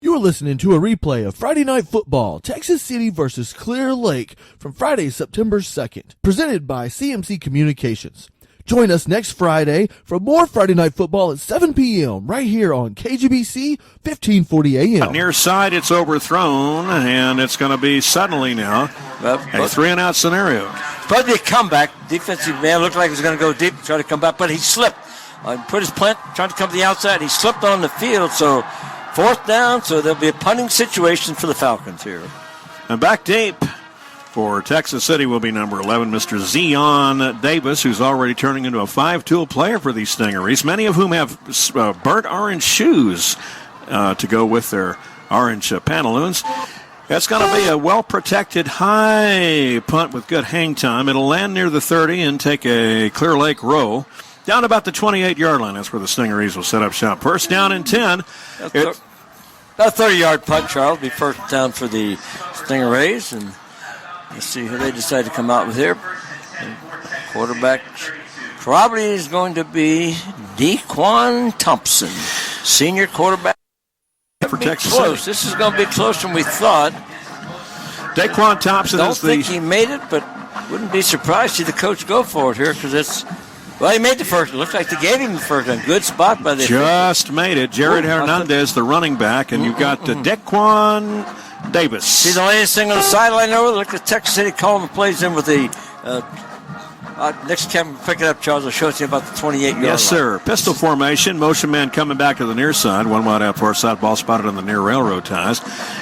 You are listening to a replay of Friday Night Football, Texas City versus Clear Lake from Friday, September 2nd, presented by CMC Communications. Join us next Friday for more Friday Night Football at 7 p.m. right here on KGBC 1540 a.m. Near side, it's overthrown, and it's going to be suddenly now a 3-and-out scenario. Probably a comeback. Defensive man looked like he was going to go deep and try to come back, but he slipped. Put his plant, trying to come to the outside. He slipped on the field, so fourth down, so there'll be a punting situation for the Falcons here. And back deep for Texas City will be number 11, Mr. Zion Davis, who's already turning into a 5-tool player for these Stingarees, many of whom have burnt orange shoes to go with their orange pantaloons. That's going to be a well-protected high punt with good hang time. It'll land near the 30 and take a Clear Lake roll. Down about the 28-yard line. That's where the Stingarees will set up shop. First down and 10. About a 30-yard punt, Charles. Be first down for the Stingarees. And let's see who they decide to come out with here. Quarterback probably is going to be Dequan Thompson, senior quarterback. For Texas close. City. This is going to be closer than we thought. Daquan Thompson Don't think he made it, but wouldn't be surprised to see the coach go for it here because it's. Well, he made the first. It looks like they gave him the first one. Good spot by the. Just made it. Jared Hernandez, the running back, and you've got Dequan Davis. See the latest thing on the sideline over? Look at Texas City calling the plays in with the. Next time we pick it up, Charles, will show you about the 28-yard line. Yes, sir. Pistol formation. Motion man coming back to the near side. One wide out far side. Ball spotted on the near railroad ties.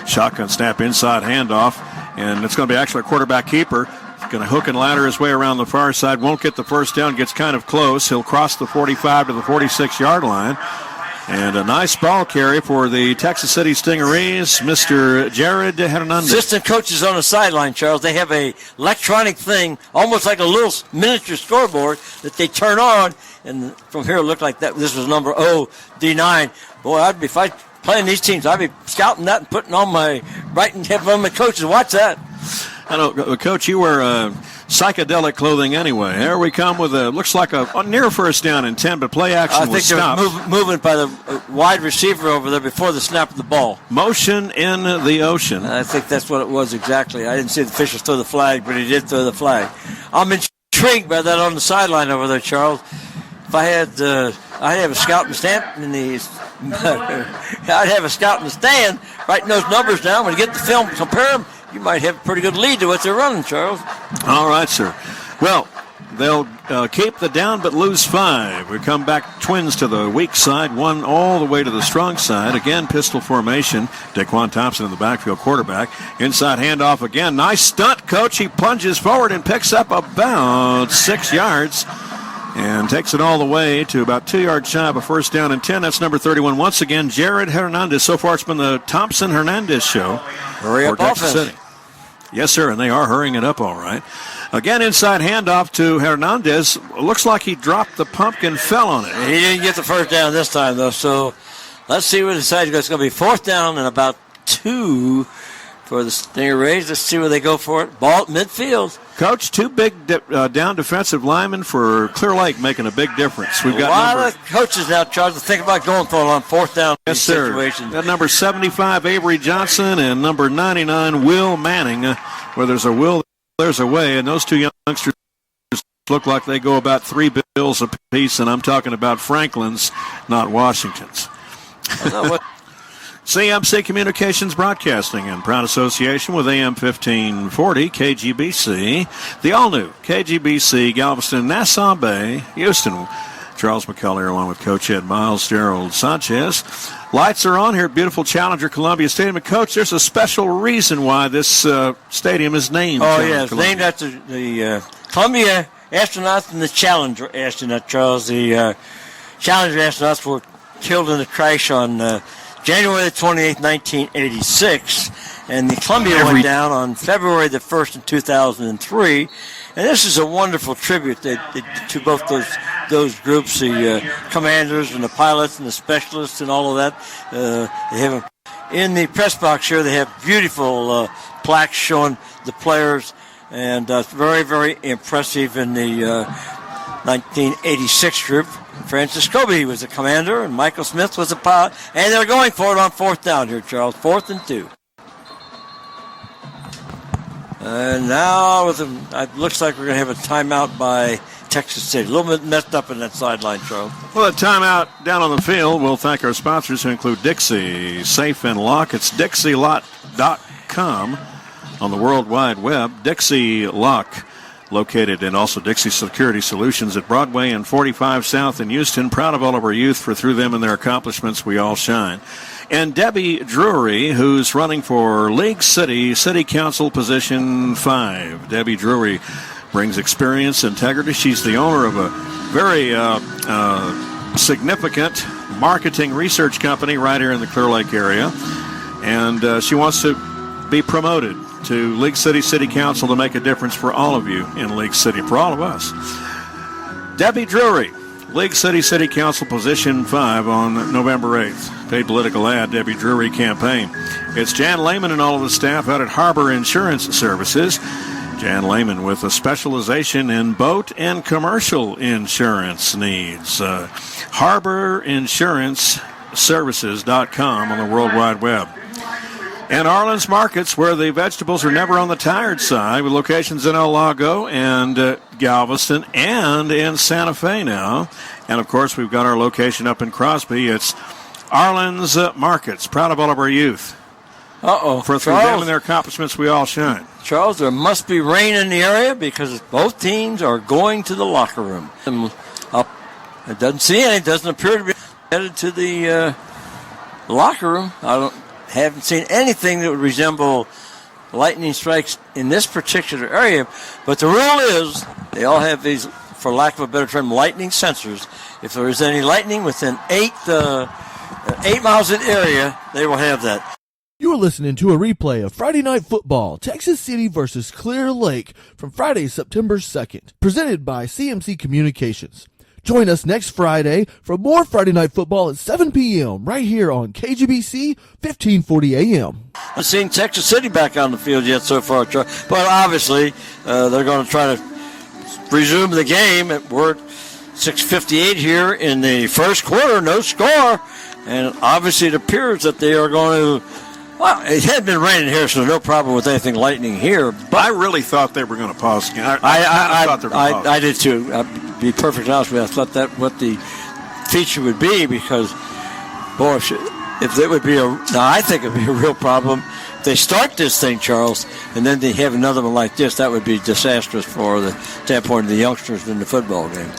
Shotgun snap inside handoff. And it's going to be actually a quarterback keeper. Going to hook and ladder his way around the far side. Won't get the first down. Gets kind of close. He'll cross the 45 to the 46-yard line. And a nice ball carry for the Texas City Stingarees, Mr. Jared Hernandez. Assistant coaches on the sideline, Charles. They have a electronic thing, almost like a little miniature scoreboard that they turn on. And from here, it looked like that. This was number D9. Boy, if I playing these teams, I'd be scouting that and putting on my writing have on my coaches. Watch that. I know, Coach, you wear psychedelic clothing anyway. Here we come with looks like a near first down and 10, but play action was stopped. I think there was movement by the wide receiver over there before the snap of the ball. Motion in the ocean. I think that's what it was exactly. I didn't see the officials throw the flag, but he did throw the flag. I'm intrigued by that on the sideline over there, Charles. If I had, I'd have a scout in the stand I'd have a scout in the stand writing those numbers down. When you get the film, compare them. You might have a pretty good lead to what they're running, Charles. All right, sir. Well, they'll keep the down but lose 5. We come back Twins to the weak side, 1 all the way to the strong side. Again, pistol formation. Daquan Thompson in the backfield, quarterback. Inside handoff again. Nice stunt, Coach. He plunges forward and picks up about 6 yards and takes it all the way to about 2 yards shy of a first down and 10. That's number 31. Once again, Jared Hernandez. So far, it's been the Thompson-Hernandez show. Hurry up Texas offense. City. Yes, sir, and they are hurrying it up all right. Again, inside handoff to Hernandez. Looks like he dropped the pumpkin, fell on it. He didn't get the first down this time, though, so let's see what he decides. It's going to be fourth down and about 2 for the Stingarees. Let's see where they go for it. Ball at midfield. Coach, 2 big down defensive linemen for Clear Lake making a big difference. We've got a lot of coaches now charged to think about going for it on fourth down. Yes, sir. Situations. That number 75, Avery Johnson, and number 99, Will Manning. Where there's a will, there's a way, and those 2 youngsters look like they go about 3 bills apiece, and I'm talking about Franklin's, not Washington's. CMC Communications Broadcasting in proud association with AM 1540 KGBC, the all-new KGBC, Galveston, Nassau Bay, Houston. Charles McCulley along with Coach Ed Miles, Gerald Sanchez. Lights are on here at beautiful Challenger Columbia Stadium. And, Coach, there's a special reason why this stadium is named it's named after the Columbia astronauts and the Challenger astronaut, Charles. The Challenger astronauts were killed in a crash on January the 28th, 1986, and the Columbia went down on February the 1st in 2003. And this is a wonderful tribute to both those groups, the commanders and the pilots and the specialists and all of that. They have in the press box here. They have beautiful plaques showing the players, and very, very impressive. And the 1986 group. Francis Kobe was the commander, and Michael Smith was the pilot. And they're going for it on 4th down here, Charles. 4th and 2. And now it looks like we're going to have a timeout by Texas City. A little bit messed up in that sideline, Charles. Well, a timeout down on the field. We'll thank our sponsors who include Dixie Safe and Lock. It's DixieLock.com on the World Wide Web. Dixie Lock, located in also Dixie Security Solutions at Broadway and 45 South in Houston. Proud of all of our youth, for through them and their accomplishments we all shine. And Debbie Drury, who's running for League City Council Position 5. Debbie Drury brings experience, integrity. She's the owner of a very significant marketing research company right here in the Clear Lake area. And she wants to be promoted to League City Council to make a difference for all of you in League City, for all of us. Debbie Drury, League City Council Position 5 on November 8th. Paid political ad, Debbie Drury campaign. It's Jan Lehman and all of the staff out at Harbor Insurance Services. Jan Lehman with a specialization in boat and commercial insurance needs. HarborInsuranceServices.com on the World Wide Web. And Arlen's Markets, where the vegetables are never on the tired side, with locations in El Lago and Galveston and in Santa Fe now. And, of course, we've got our location up in Crosby. It's Arlen's Markets, proud of all of our youth. For through them and their accomplishments, we all shine. Charles, there must be rain in the area because both teams are going to the locker room. It doesn't see any. It doesn't appear to be headed to the locker room. Haven't seen anything that would resemble lightning strikes in this particular area. But the rule is they all have these, for lack of a better term, lightning sensors. If there is any lightning within 8 miles of the area, they will have that. You are listening to a replay of Friday Night Football, Texas City versus Clear Lake from Friday, September 2nd, presented by CMC Communications. Join us next Friday for more Friday Night Football at 7 p.m. right here on KGBC 1540 AM. I've seen Texas City back on the field yet so far, but obviously they're going to try to resume the game. We're at 6:58 here in the first quarter, no score, and obviously it appears that they are going to. Well, it had been raining here, so no problem with anything lightning here. But I really thought they were going to pause again. I did too. I'll be perfectly honest with you. I thought that what the feature would be because, boy, if it would be I think it would be a real problem. If they start this thing, Charles, and then they have another one like this, that would be disastrous for the standpoint of the youngsters in the football game.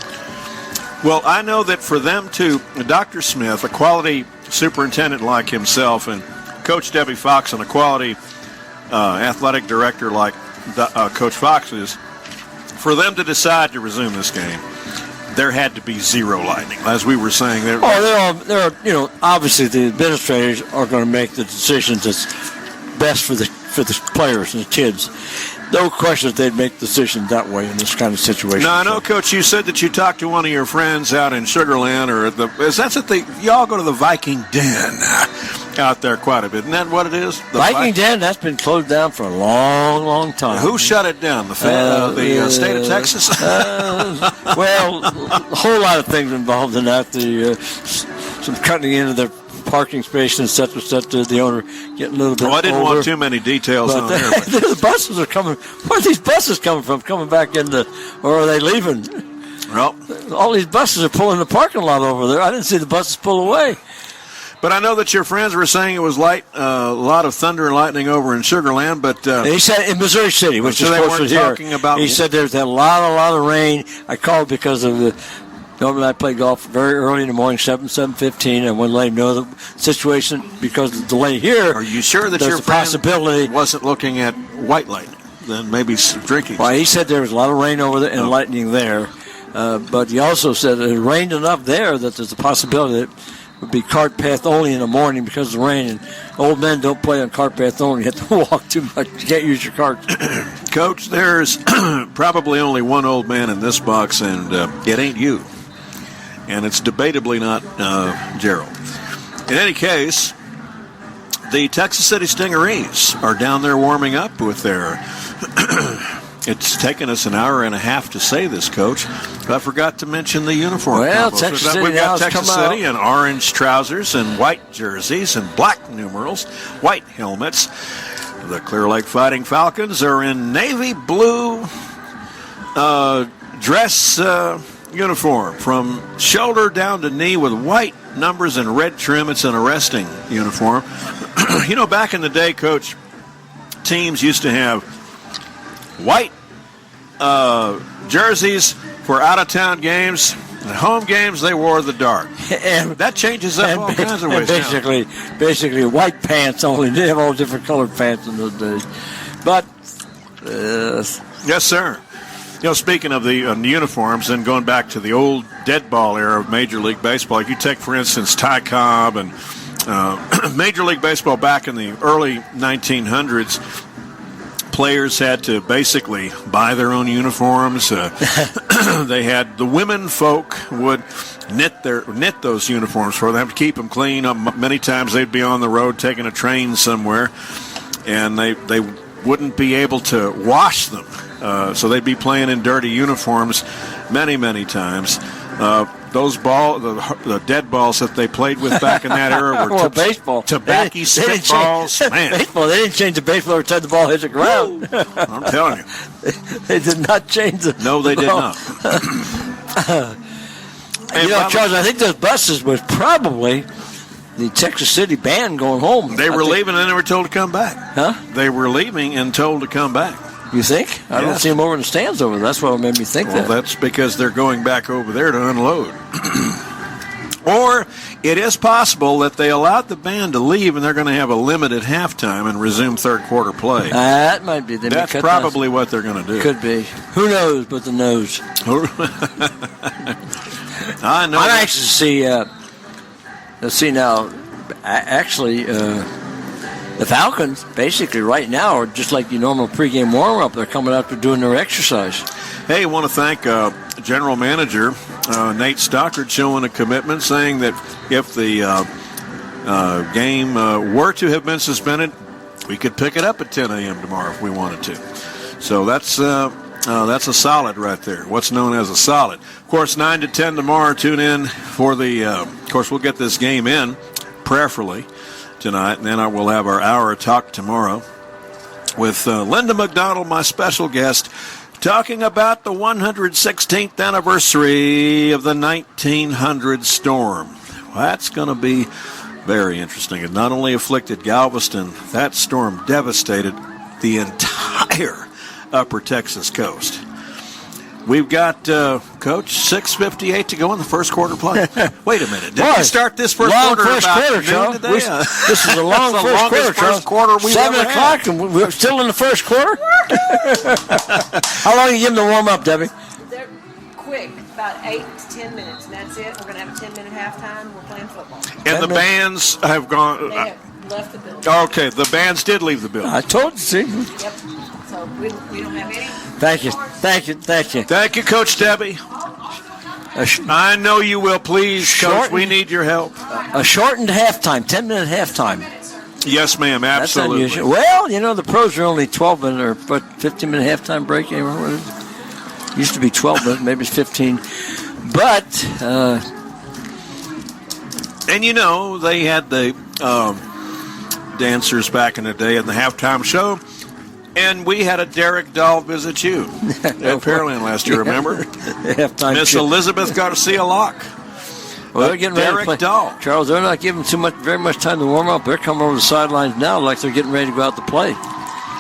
Well, I know that for them to, Dr. Smith, a quality superintendent like himself, and Coach Debbie Fox, and a quality athletic director like Coach Fox is, for them to decide to resume this game, there had to be zero lightning. As we were saying, obviously the administrators are going to make the decisions that's best for the players and the kids. No question that they'd make decisions that way in this kind of situation. Now, I know, Coach, you said that you talked to one of your friends out in Sugar Land, or y'all go to the Viking Den out there quite a bit. Isn't that what it is? The Viking Den, that's been closed down for a long, long time. Who shut it down? The state of Texas? Well, a whole lot of things involved in that. Some cutting into their parking space, et cetera, the owner getting a little bit I didn't older. want too many details on there. The buses are coming. Where are these buses coming from? Coming back or are they leaving? Well, all these buses are pulling the parking lot over there. I didn't see the buses pull away. But I know that your friends were saying it was a lot of thunder and lightning over in Sugar Land, but he said in Missouri City, which is closer here. He said there's a lot of rain. I called because of normally I play golf very early in the morning, 7:15, and when let him know the situation because of the delay here. Are you sure that your possibility wasn't looking at white lightning? Then maybe drinking. Well, he said there was a lot of rain over there and lightning there, but he also said it rained enough there that there's a possibility that it would be cart path only in the morning because of the rain. And old men don't play on cart path only. You have to walk too much. You can't use your cart. Coach, there's probably only one old man in this box, and it ain't you. And it's debatably not Gerald. In any case, the Texas City Stingarees are down there warming up with their It's taken us an hour and a half to say this, Coach. I forgot to mention the uniform. Well, combos. Texas City We've got now has Texas come City in orange trousers and white jerseys and black numerals, white helmets. The Clear Lake Fighting Falcons are in navy blue dress uniform from shoulder down to knee with white numbers and red trim. It's an arresting uniform. You know, back in the day, Coach, teams used to have white jerseys for out-of-town games. At home games, they wore the dark. And that changes up all kinds of ways. Basically, white pants only. They have all different colored pants in those days. But yes, sir. You know, speaking of the uniforms, and going back to the old dead ball era of Major League Baseball, if you take, for instance, Ty Cobb and Major League Baseball back in the early 1900s, players had to basically buy their own uniforms. They had the women folk would knit those uniforms for them to keep them clean. Many times they'd be on the road taking a train somewhere, and they wouldn't be able to wash them. So they'd be playing in dirty uniforms many times. Those the dead balls that they played with back in that era were baseball. Tobacco spitballs. Man. Baseball, they didn't change the baseball every time the ball hits the ground. I'm telling you. They did not change the No, they did not. Charles, I think those buses was probably the Texas City band going home. They were leaving and they were told to come back. Huh? They were leaving and told to come back. You think? I don't see them over in the stands over there. That's what made me think that. Well, that's because they're going back over there to unload. Or it is possible that they allowed the band to leave and they're going to have a limited halftime and resume third quarter play. That might be. That's probably what they're going to do. Could be. Who knows but the nose. I know. I'm anxious to see. Let's see now. Actually, the Falcons basically right now are just like the normal pregame warm-up. They're coming out to doing their exercise. Hey, I want to thank General Manager Nate Stockard showing a commitment, saying that if the game were to have been suspended, we could pick it up at 10 a.m. tomorrow if we wanted to. So that's a solid right there, what's known as a solid. Of course, 9 to 10 tomorrow, tune in for the, of course, we'll get this game in, prayerfully, tonight, and then we'll have our hour of talk tomorrow with Linda McDonald, my special guest, talking about the 116th anniversary of the 1900 storm. Well, that's going to be very interesting. It not only afflicted Galveston, that storm devastated the entire upper Texas coast. We've got, Coach, 6:58 to go in the first quarter play. Wait a minute. Did we start this first quarter about noon today? This is a long first quarter. 7 o'clock, and we're still in the first quarter? How long are you giving them to warm up, Debbie? They're quick, about 8 to 10 minutes, and that's it. We're going to have a 10-minute halftime. We're playing football. And the bands have gone. They have left the building. Okay, the bands did leave the building. I told you, see. Yep. So we don't have any. Thank you, Coach Debbie. I know you will. Please, Coach, we need your help. A shortened halftime, 10-minute halftime. Yes, ma'am, absolutely. That's unusual. Well, the pros are only 12-minute or 15-minute halftime break. Used to be 12 minutes, maybe it's 15. But, and they had the dancers back in the day at the halftime show. And we had a Derek Dahl visit you at Pearland last year, remember? Miss Elizabeth Garcia Locke. Well, they're getting ready to play. Dahl. Charles, they're not giving very much time to warm up. They're coming over the sidelines now like they're getting ready to go out to play.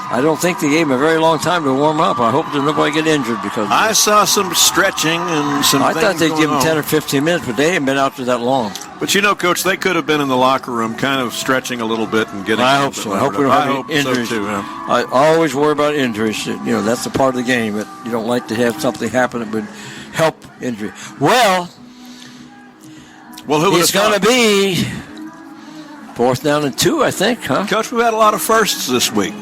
I don't think they gave them a very long time to warm up. I hope that nobody get injured because I saw some stretching and some things. I thought they'd give them 10 or on. 15 minutes, but they haven't been out there that long. But Coach, they could have been in the locker room kind of stretching a little bit and getting. I hope so. I hope we don't have any injuries. So too, yeah. I always worry about injuries. That's a part of the game. But you don't like to have something happen that would help injury. Well, who it's going to be 4th down and 2, I think, huh? Coach, we've had a lot of firsts this week.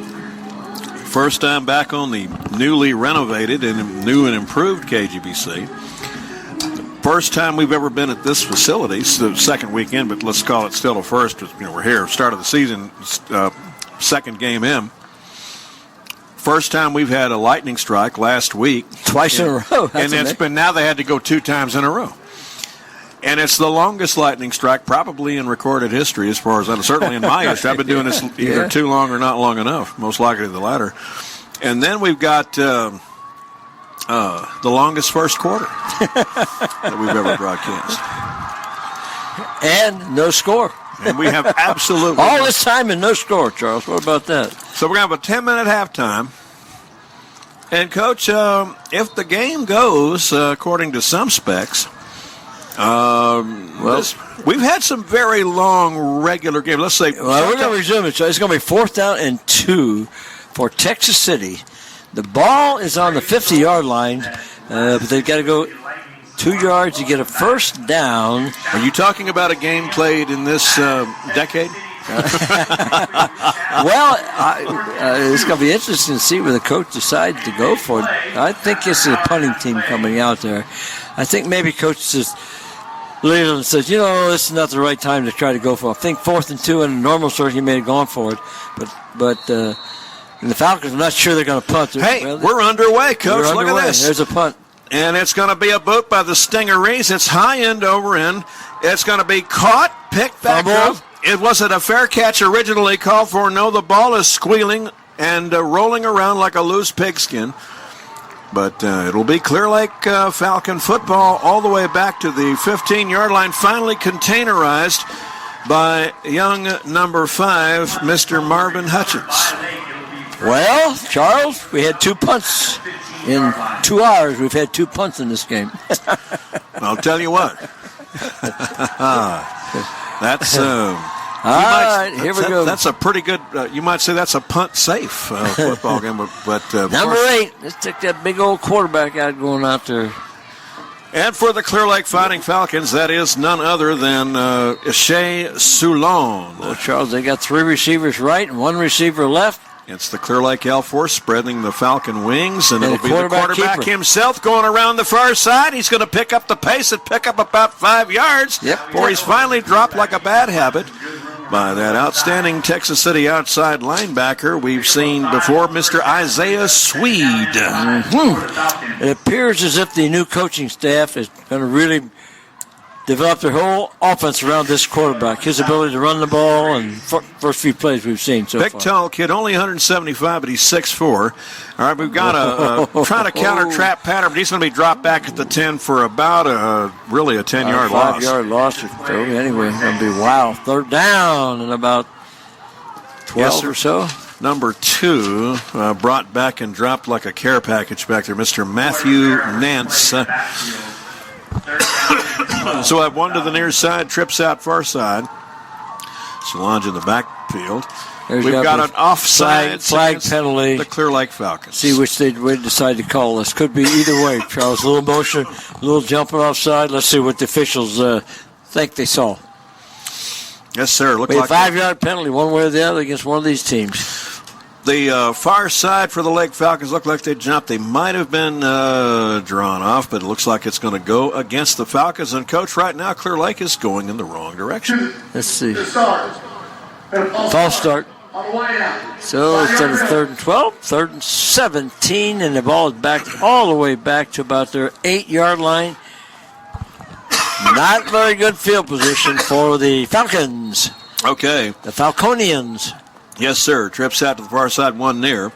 First time back on the newly renovated and new and improved KGBC. First time we've ever been at this facility. It's the second weekend, but let's call it still a first. We're here, start of the season, second game in. First time we've had a lightning strike last week. Twice in a row. And it's been, now they had to go 2 times in a row. And it's the longest lightning strike probably in recorded history, as far as I know. Certainly in my history. I've been doing this either too long or not long enough. Most likely the latter. And then we've got the longest first quarter that we've ever broadcast. And no score. And we have absolutely all this time and no score, Charles. What about that? So we're going to have a 10-minute halftime. And, Coach, if the game goes according to some specs, we've had some very long regular games. Let's say. Well, we're going to resume it. So it's going to be 4th down and 2 for Texas City. The ball is on the 50-yard line, but they've got to go 2 yards to get a first down. Are you talking about a game played in this decade? Well, it's going to be interesting to see where the coach decides to go for it. I think this is a punting team coming out there. I think maybe coach just Leland says, this is not the right time to try to go for it. I think 4th and 2 in a normal sort, he may have gone for it. But the Falcons, I'm not sure they're going to punt. Hey, we're underway, Coach. Look at this. There's a punt. And it's going to be a boot by the Stingarees. It's high end over end. It's going to be caught, picked back up. Was it a fair catch originally called for? No, the ball is squealing and rolling around like a loose pigskin. But it'll be Clear Lake Falcon football all the way back to the 15-yard line, finally containerized by young number 5, Mr. Marvin Hutchins. Well, Charles, we had 2 punts. In 2 hours, we've had 2 punts in this game. I'll tell you what. That's all right. Here we go. That's a pretty good. You might say that's a punt-safe football game. But number 8. Let's take that big old quarterback out going out there. And for the Clear Lake Fighting Falcons, that is none other than Shea Soulon. Well, Charles, they got 3 receivers right and 1 receiver left. It's the Clear Lake Air Force spreading the Falcon wings, and it'll be the quarterback himself going around the far side. He's going to pick up the pace and pick up about 5 yards. Before he's finally dropped like a bad habit by that outstanding Texas City outside linebacker we've seen before, Mr. Isaiah Swede. Mm-hmm. It appears as if the new coaching staff is going to really develop their whole offense around this quarterback, his ability to run the ball, and first few plays we've seen so far. Big, tall kid, only 175, but he's 6'4". All right, we've got a trying to counter trap pattern, but he's going to be dropped back at the 10 for about really a 10-yard loss. 5-yard loss. Anyway, it's going to be 3rd down and about 12 or so. Number 2 brought back and dropped like a care package back there, Mr. Matthew Nance. So I have 1 to the near side, trips out far side. Solange in the backfield. We've got an offside flag penalty. The Clear Lake Falcons. See which they decide to call this. Could be either way, Charles. A little motion, a little jumping offside. Let's see what the officials think they saw. Yes, sir. Looked like a 5-yard penalty one way or the other against one of these teams. The far side for the Lake Falcons looked like they jumped. They might have been drawn off, but it looks like it's going to go against the Falcons. And, Coach, right now Clear Lake is going in the wrong direction. Let's see. False start. So instead of 3rd and 12, 3rd and 17, and the ball is back all the way back to about their 8-yard line. Not very good field position for the Falcons. Okay. The Falconians. Yes, sir. Trips out to the far side, 1 near.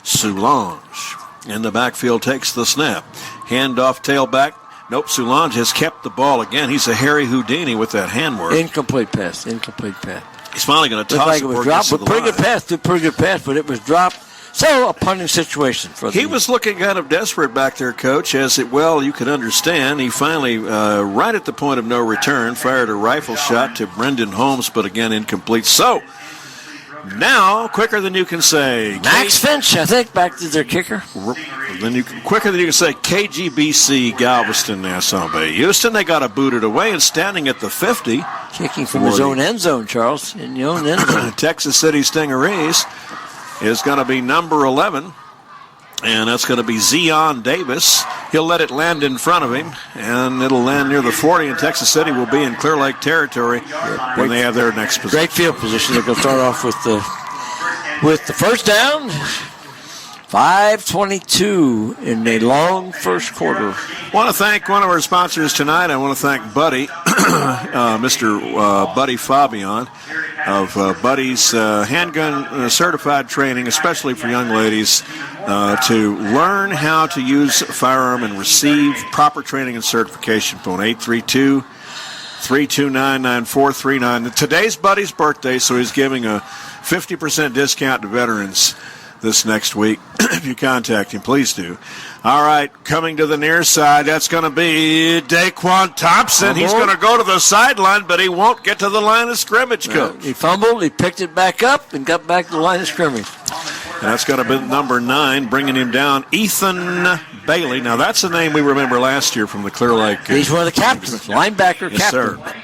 Solange in the backfield takes the snap. Handoff tailback. Nope, Solange has kept the ball again. He's a Harry Houdini with that handwork. Incomplete pass. He's finally going to toss like it was dropped. Pretty good pass, but it was dropped. So a punting situation for He was looking kind of desperate back there, Coach, as you could understand. He finally, right at the point of no return, fired a rifle shot to Brendan Holmes, but again incomplete. So now, quicker than you can say. Max Finch, I think, back to their kicker. Quicker than you can say, KGBC, Galveston, Nassau Bay. Houston, they got to boot it away, and standing at the 50. Kicking from his own end zone, Charles. In your own end zone. Texas City Stingarees is going to be number 11, and that's going to be Zion Davis. He'll let it land in front of him, and it'll land near the 40, and Texas City will be in Clear Lake territory when they have their next position. Great field position. They're going to start off with the first down. 5:22 in the long first quarter. I want to thank one of our sponsors tonight. I want to thank Buddy, Mr. Buddy Fabian of Buddy's handgun certified training, especially for young ladies, to learn how to use a firearm and receive proper training and certification. Phone 832-329-9439. Today's Buddy's birthday, so he's giving a 50% discount to veterans this next week. If you contact him, please do. All right, coming to the near side, that's going to be Daquan Thompson. He's going to go to the sideline, but he won't get to the line of scrimmage, Coach. He fumbled, he picked it back up, and got back to the line of scrimmage. And that's going to be number 9, bringing him down, Ethan Bailey. Now, that's a name we remember last year from the Clear Lake. He's one of the captains, linebacker yes, captain. Sir.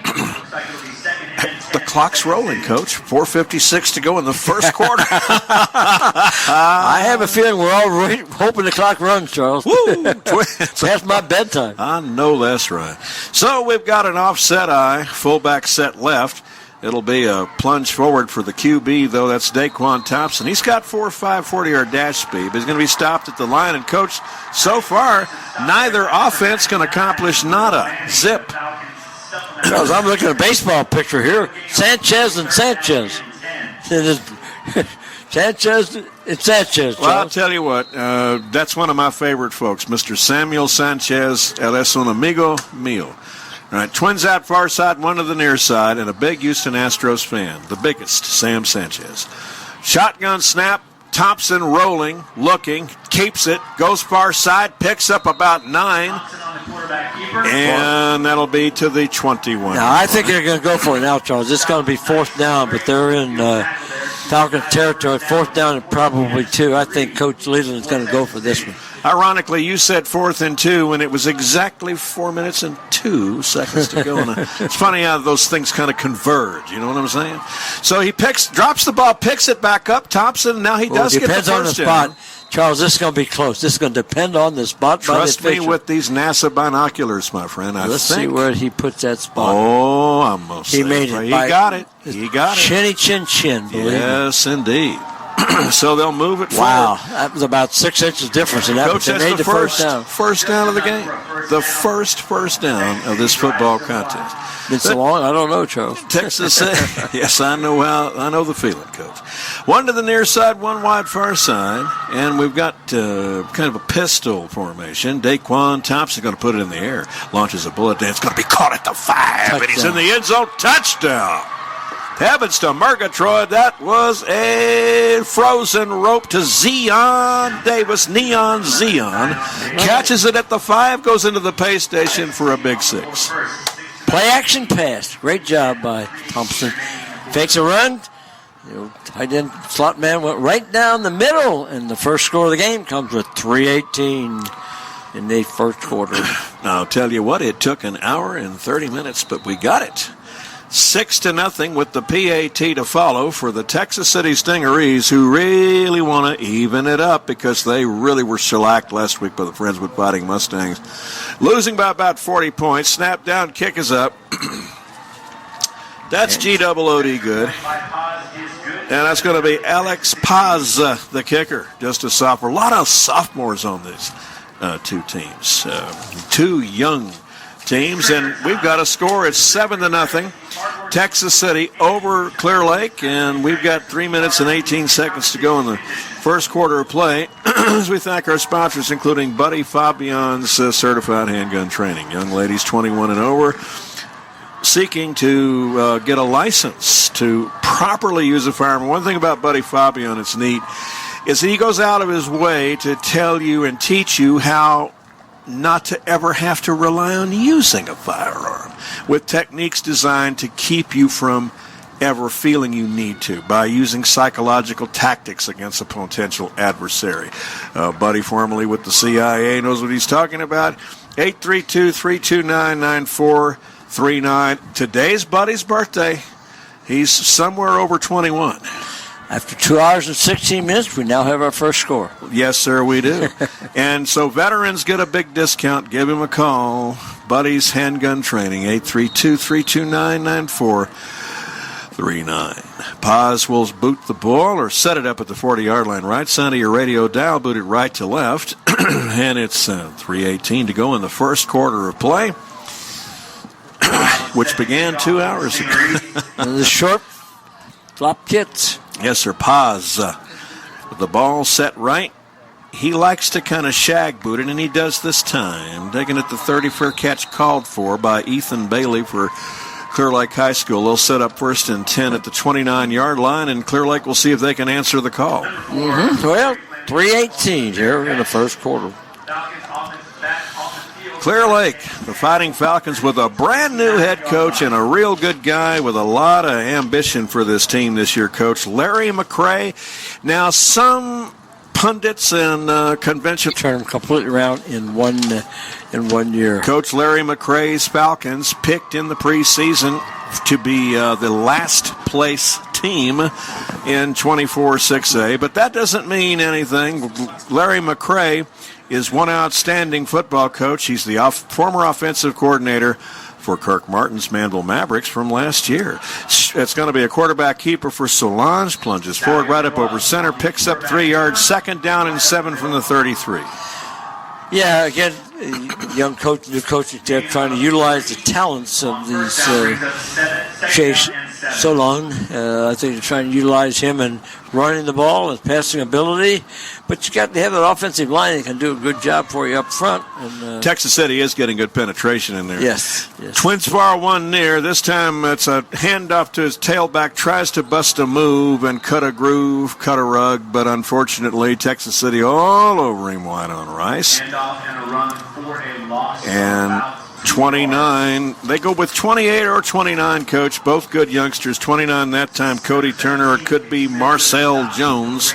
The clock's rolling, Coach. 4:56 to go in the first quarter. I have a feeling we're all hoping the clock runs, Charles. Woo! Past my bedtime. I know that's right. So we've got an offset eye, fullback set left. It'll be a plunge forward for the QB, though. That's Daquan Thompson. He's got 4.5 40-yard dash speed, but he's going to be stopped at the line. And, Coach, so far, neither offense can accomplish nada. Zip. Charles, I'm looking at a baseball picture here. Sanchez and Sanchez. Sanchez and Sanchez, Charles. Well, I'll tell you what. That's one of my favorite folks, Mr. Samuel Sanchez. Él es un amigo mío. All right, twins out far side, one to the near side, and a big Houston Astros fan, the biggest, Sam Sanchez. Shotgun snap, Thompson rolling, looking, keeps it, goes far side, picks up about 9, and that'll be to the 21. Now, I think they're going to go for it now, Charles. It's going to be 4th down, but they're in Falcon territory. 4th down and probably 2. I think Coach Leland's going to go for this one. Ironically, you said 4th and 2 when it was exactly 4 minutes and 2 seconds to go. It's funny how those things kind of converge. You know what I'm saying? So he drops the ball, picks it back up. Thompson, now he does get the first down. Depends on the spot. Charles, this is going to be close. This is going to depend on the spot. Trust me with these NASA binoculars, my friend. Let's see where he puts that spot. Oh, I'm going to say. He made it. He got it. He got it. Chinny chin chin, believe yes, indeed. So they'll move it wow, forward. that was about 6 inches difference in that. Coach, that's the first down of the game. The first down of this football contest. Been so long, I don't know, Charles. Texas, yes, I know the feeling, Coach. One to the near side, one wide far side, and we've got kind of a pistol formation. Daquan Thompson going to put it in the air, launches a bullet, and it's going to be caught at the 5, touchdown. And he's in the end zone. Touchdown. Heavens to Murgatroyd, that was a frozen rope to Zion Davis. Neon Zion catches it at the 5, goes into the pay station for a big 6. Play action pass. Great job by Thompson. Fakes a run. Tight end slot man went right down the middle, and the first score of the game comes with 3:18 in the first quarter. Now, I'll tell you what, it took an hour and 30 minutes, but we got it. 6-0 with the PAT to follow for the Texas City Stingarees, who really want to even it up because they really were shellacked last week by the Friendswood Fighting Mustangs. Losing by about 40 points. Snap down, kick is up. That's G-double-O-D good. And that's going to be Alex Paz, the kicker, just a sophomore. A lot of sophomores on these two teams. Two young teams, and we've got a score. It's 7-0. Texas City over Clear Lake, and we've got 3 minutes and 18 seconds to go in the first quarter of play. As we thank our sponsors, including Buddy Fabian's certified handgun training. Young ladies 21 and over seeking to get a license to properly use a firearm. One thing about Buddy Fabian, it's neat, is he goes out of his way to tell you and teach you how not to ever have to rely on using a firearm, with techniques designed to keep you from ever feeling you need to by using psychological tactics against a potential adversary. Buddy, formerly with the CIA, knows what he's talking about. 832-329-9439. Today's Buddy's birthday. He's somewhere over 21. After 2 hours and 16 minutes, we now have our first score. Yes, sir, we do. And so veterans get a big discount. Give him a call. Buddy's Handgun Training, 832-329-9439. Paz will boot the ball or set it up at the 40-yard line. Right side of your radio dial, boot it right to left. And it's 3:18 to go in the first quarter of play, which began 2 hours ago. The short flop kits. Yes, sir. Paz with the ball set right. He likes to kind of shag boot it, and he does this time. Taking it to 30 for a catch called for by Ethan Bailey for Clear Lake High School. They'll set up 1st and 10 at the 29-yard line, and Clear Lake will see if they can answer the call. Well, 3:18 here in the first quarter. Clear Lake, the Fighting Falcons, with a brand new head coach and a real good guy with a lot of ambition for this team this year, Coach Larry McCray. Now, some pundits and convention Turn them completely around in one year. Coach Larry McCray's Falcons picked in the preseason to be the last place team in 24-6A, but that doesn't mean anything. Larry McCray is one outstanding football coach. He's the former offensive coordinator for Kirk Martin's Manville Mavericks from last year. It's going to be a quarterback keeper for Solange. Plunges forward right up over center. Picks up 3 yards. 2nd down and 7 from the 33. Yeah, again, young coach, new coaches there trying to utilize the talents of these Chase Solon. I think they're trying to utilize him in running the ball and passing ability. But you got to have an offensive line that can do a good job for you up front. And, Texas City is getting good penetration in there. Yes. Twins far one near. This time it's a handoff to his tailback. Tries to bust a move and cut a groove, cut a rug. But unfortunately, Texas City all over him wide on Rice. And 29. They go with 28 or 29, Coach. Both good youngsters. 29 that time, Cody Turner. It could be Marcel Jones.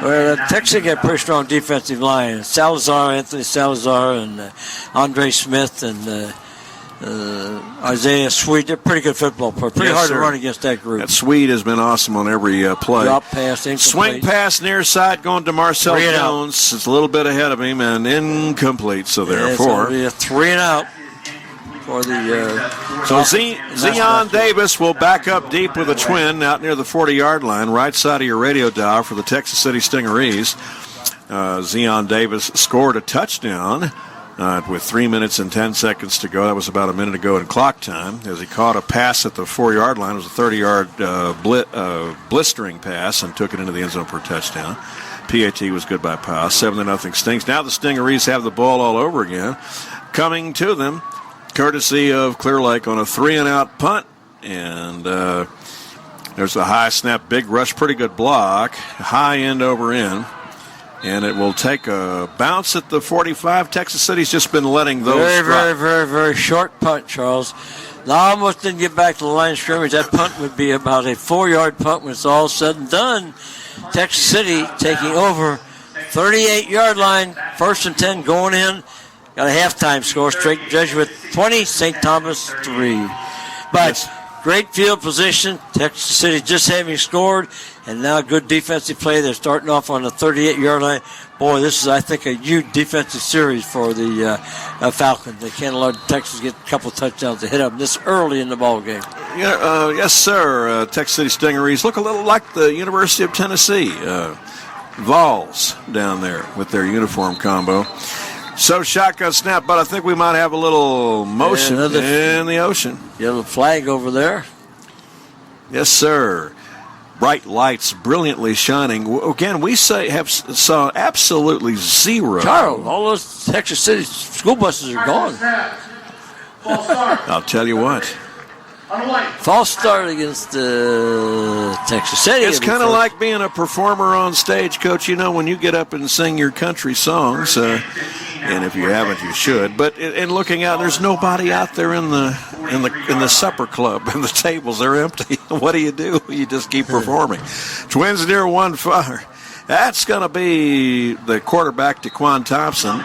Well, Texas got a pretty strong defensive line. Anthony Salazar, and Andre Smith, and Isaiah Sweet. They're pretty good football players. Pretty hard to run against that group. That Sweet has been awesome on every play. Drop pass, incomplete. Swing pass near side going to Marcel Jones. It's a little bit ahead of him and incomplete. So therefore, it'll be a 3 and out. For the, so Zion Davis will back up deep with a twin out near the 40-yard line, right side of your radio dial for the Texas City Stingarees. Zion Davis scored a touchdown with 3 minutes and 10 seconds to go. That was about a minute ago in clock time, as he caught a pass at the 4-yard line. It was a 30-yard blistering pass and took it into the end zone for a touchdown. PAT was good by Powell. 7-0 Stings. Now the Stingarees have the ball all over again. Coming to them, courtesy of Clear Lake on a 3-and-out punt. And there's a high snap, big rush, pretty good block. High end over end. And it will take a bounce at the 45. Texas City's just been letting those very short punt, Charles. I almost didn't get back to the line of scrimmage. That punt would be about a 4-yard punt when it's all said and done. Texas City taking over 38-yard line, 1st and 10 going in. Got a halftime score, straight Jesuit 20, St. Thomas 3. But great field position. Texas City just having scored, and now good defensive play. They're starting off on the 38-yard line. Boy, this is, I think, a huge defensive series for the Falcons. They can't allow Texas get a couple touchdowns to hit them this early in the ball game. Yeah, yes, sir. Texas City Stingarees look a little like the University of Tennessee Vols down there with their uniform combo. So shotgun snap, but I think we might have a little motion in the ocean. Yellow flag over there. Yes, sir. Bright lights, brilliantly shining. Again, we saw absolutely zero. Charles, all those Texas City school buses are gone. I'll tell you what. False start against Texas City. It's kind of like being a performer on stage, Coach. You know, when you get up and sing your country songs, and if you haven't, you should. But in looking out, there's nobody out there in the supper club, and the tables are empty. What do? You just keep performing. Twins near one far. That's going to be the quarterback, Daquan Thompson.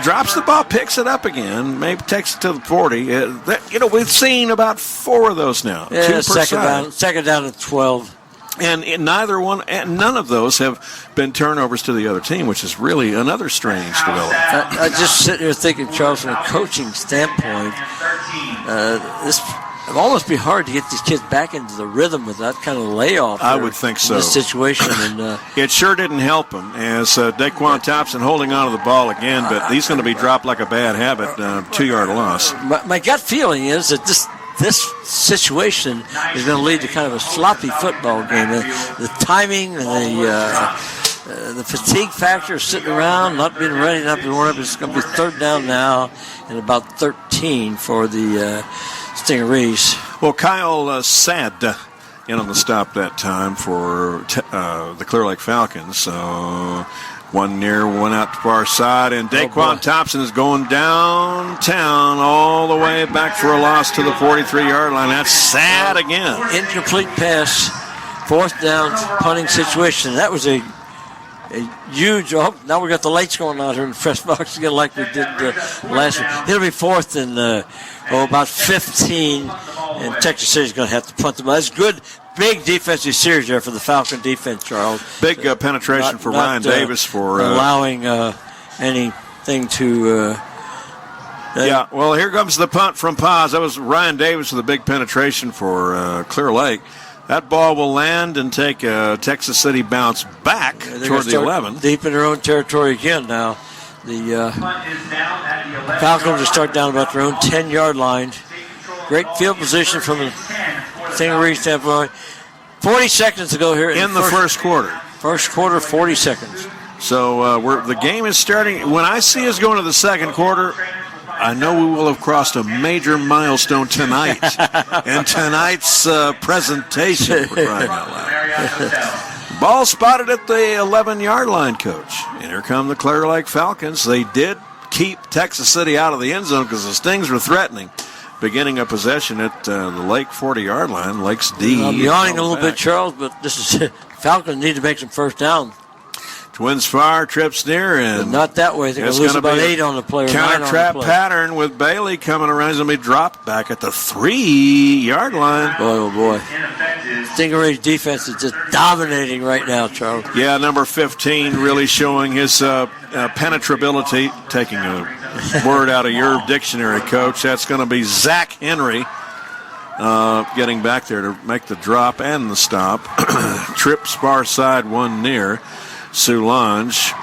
Drops the ball, picks it up again, maybe takes it to the 40. We've seen about 4 of those now. Yeah, 2 per side. second down at 12. And none of those have been turnovers to the other team, which is really another strange development. I just sit here thinking, Charles, from a coaching standpoint, would almost be hard to get these kids back into the rhythm with that kind of layoff. I would think so. In this situation. And it sure didn't help him as Daquan Thompson holding on to the ball again, but he's going to be dropped like a bad habit, 2-yard loss. My gut feeling is that this situation is going to lead to kind of a sloppy football game. The timing and the fatigue factor of sitting around, not being ready, not being warmed up. It's going to be third down now and about 13 for the Stingarees. Well, Kyle Sad in on the stop that time for the Clear Lake Falcons. So one near, one out to far side, and Daquan Thompson is going downtown all the way back for a loss to the 43-yard line. That's Sad again. Incomplete pass, fourth down punting situation. That was a huge. Oh, now we got the lights going out here in the press box again, like we did last week. It'll be fourth and about 15, and Texas City's going to have to punt them. That's good, big defensive series there for the Falcon defense, Charles. Big penetration for Ryan Davis for allowing anything to. Yeah, well, here comes the punt from Paz. That was Ryan Davis with a big penetration for Clear Lake. That ball will land and take a Texas City bounce back toward the 11. Deep in their own territory again now. The Falcons will start down about their own 10-yard line. Great field position from the Stingarees standpoint. 40 seconds to go here in the first quarter. First quarter, 40 seconds. So the game is starting. When I see us going to the second quarter, I know we will have crossed a major milestone tonight in tonight's presentation, for crying out loud. Ball spotted at the 11-yard line, Coach. And here come the Clear Lake Falcons. They did keep Texas City out of the end zone because the Stings were threatening. Beginning a possession at the Lake 40-yard line. Lake's D. I'm yawning a little bit, Charles, but this is Falcons need to make some first down. Twins fire, trips near, and but not that way. They're going to lose about 8 on the play. Counter trap pattern with Bailey coming around. He's going to be dropped back at the 3-yard line. Boy, oh boy. Stingaree's defense is just dominating right now, Charles. Yeah, number 15 really showing his penetrability. Taking a word out of your dictionary, Coach. That's going to be Zach Henry getting back there to make the drop and the stop. Trips far side, one near. Soulange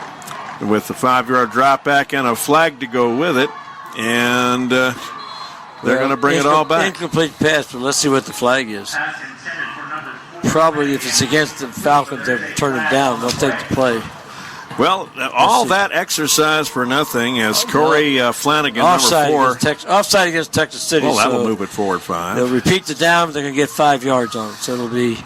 with the 5-yard drop back and a flag to go with it, and they're going to bring it all back. Incomplete pass, but let's see what the flag is. Probably if it's against the Falcons, they'll turn it down. They'll take the play. Well, all that exercise for nothing as Corey Flanagan, offside number 4. Offside against Texas City. Well, that will move it forward 5. They'll repeat the down, but they're going to get 5 yards on it. So it'll be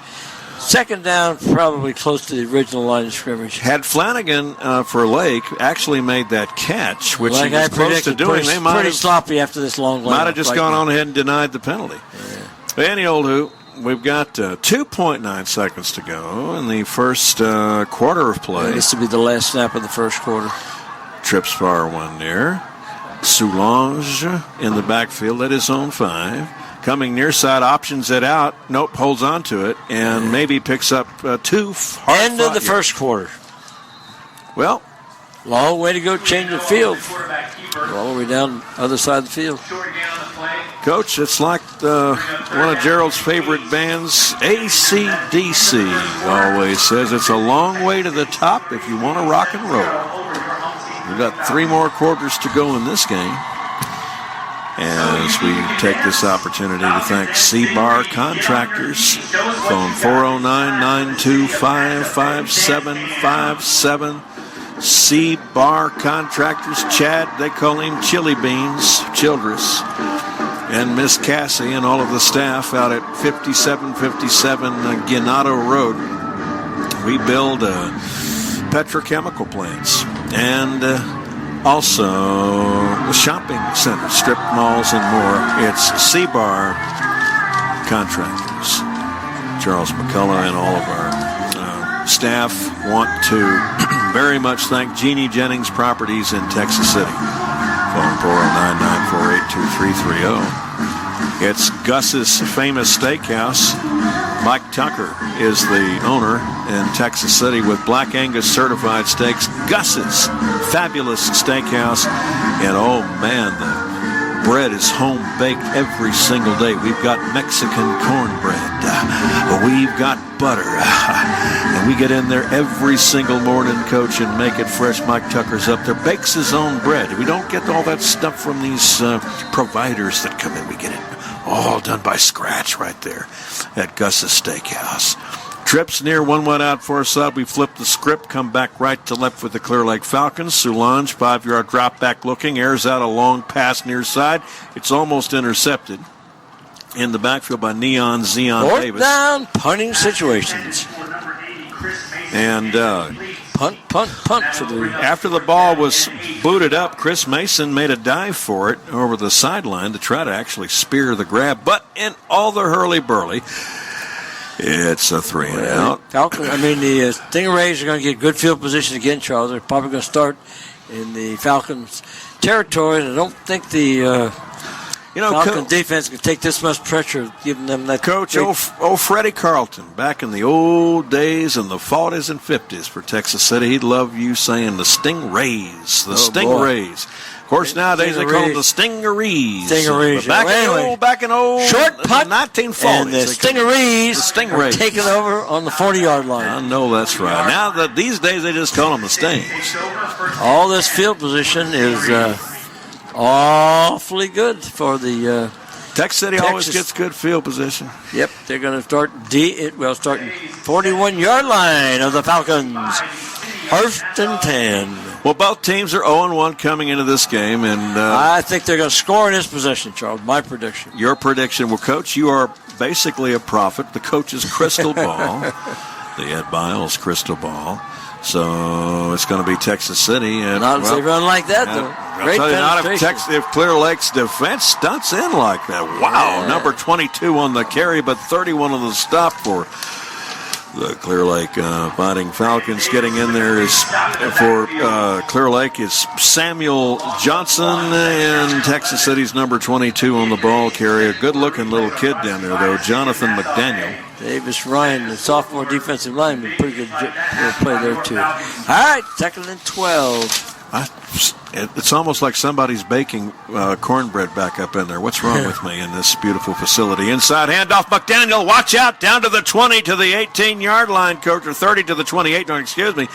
second down, probably close to the original line of scrimmage. Had Flanagan for Lake actually made that catch, which he was close to doing, they might pretty have sloppy after this long. Might have just gone on ahead and denied the penalty. Yeah. But any old who, we've got 2.9 seconds to go in the first quarter of play. Yeah, this will be the last snap of the first quarter. Trips far, one near. Soulange in the backfield at his own 5. Coming near side, options it out. Nope, holds on to it, and maybe picks up 2 hard. End of the first quarter. Well, long way to go change the field. All the way down the other side of the field. Coach, it's like one of Gerald's favorite bands, AC/DC, always says it's a long way to the top if you want to rock and roll. We've got 3 more quarters to go in this game. As we take this opportunity to thank C-Bar Contractors. Phone 409-925-5757. C-Bar Contractors. Chad, they call him Chili Beans, Childress. And Miss Cassie and all of the staff out at 5757 Ganado Road. We build petrochemical plants. And also the shopping center, strip malls, and more. It's C-Bar Contractors. Charles McCullough and all of our staff want to very much thank Jeannie Jennings Properties in Texas City. Phone 409-948-2330. It's Gus's famous steakhouse. Mike Tucker is the owner in Texas City with Black Angus certified steaks. Gus's fabulous steakhouse. And oh man, bread is home baked every single day. We've got Mexican cornbread. We've got butter. And we get in there every single morning, Coach, and make it fresh. Mike Tucker's up there, bakes his own bread. We don't get all that stuff from these providers that come in. We get it all done by scratch right there at Gus's Steakhouse. Trips near, one went out for us. We flip the script, come back right to left with the Clear Lake Falcons. Soulange, 5-yard drop back looking, airs out a long pass near side. It's almost intercepted in the backfield by Neon Zeon Fourth Davis. down, punting situations. And Punt for the... after the ball was booted up, Chris Mason made a dive for it over the sideline to try to actually spear the grab. But in all the hurly-burly, it's a 3-and-out. The Stingrays are going to get good field position again, Charles. They're probably going to start in the Falcons' territory. I don't think the Falcon defense can take this much pressure, giving them that. Coach, Freddie Carlton, back in the old days in the 40s and 50s for Texas City, he'd love you saying the Stingrays. The Stingrays. Boy. Of course, nowadays they call them the Stingarees. Stingarees. Back in old short punt, 1940s. And the Stingarees are taking over on the 40-yard line. I know that's right. Now that these days they just call them the Stings. All this field position is awfully good for the Texas City always gets good field position. Yep, they're going to start starting 41-yard line of the Falcons. First and 10. Well, both teams are 0-1 coming into this game, and I think they're going to score in this possession, Charles. My prediction. Your prediction. Well, Coach, you are basically a prophet. The coach's crystal ball, the Ed Biles crystal ball. So it's going to be Texas City. And, not if they run like that, though. Great penetration. If Clear Lake's defense stunts in like that. Wow, yeah. Number 22 on the carry, but 31 on the stop for the Clear Lake Fighting Falcons. Getting in there is for Clear Lake is Samuel Johnson, and Texas City's number 22 on the ball carrier. Good-looking little kid down there, though, Jonathan McDaniel. Davis Ryan, the sophomore defensive lineman, pretty good play there, too. All right, 2nd and 12. It's almost like somebody's baking cornbread back up in there. What's wrong with me in this beautiful facility? Inside handoff, McDaniel, watch out, down to the 20 to the 18-yard line, Coach, or 30 to the 28, excuse me.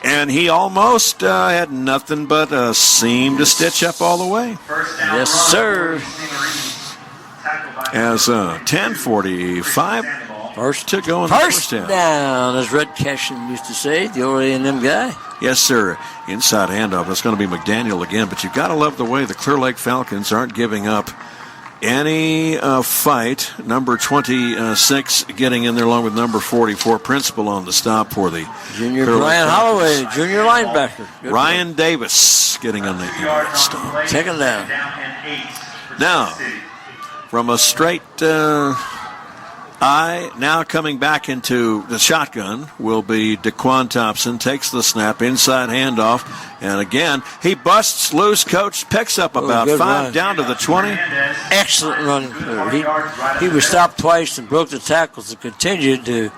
And he almost had nothing but a seam to stitch up all the way. Yes, sir. As 10:45 to go in the first down. Down, as Red Cashin used to say, the old A&M guy. Yes, sir. Inside handoff. That's going to be McDaniel again. But you've got to love the way the Clear Lake Falcons aren't giving up any fight. Number 26 getting in there along with number 44, Principal on the stop for the junior Brian Holloway, junior linebacker. Ryan Davis getting on the stop. 2nd down. Now, from a straight now coming back into the shotgun will be Daquan Thompson. Takes the snap, inside handoff, and again he busts loose. Coach picks up about 5 run. Down to the 20. Excellent running. He was stopped twice and broke the tackles and continued to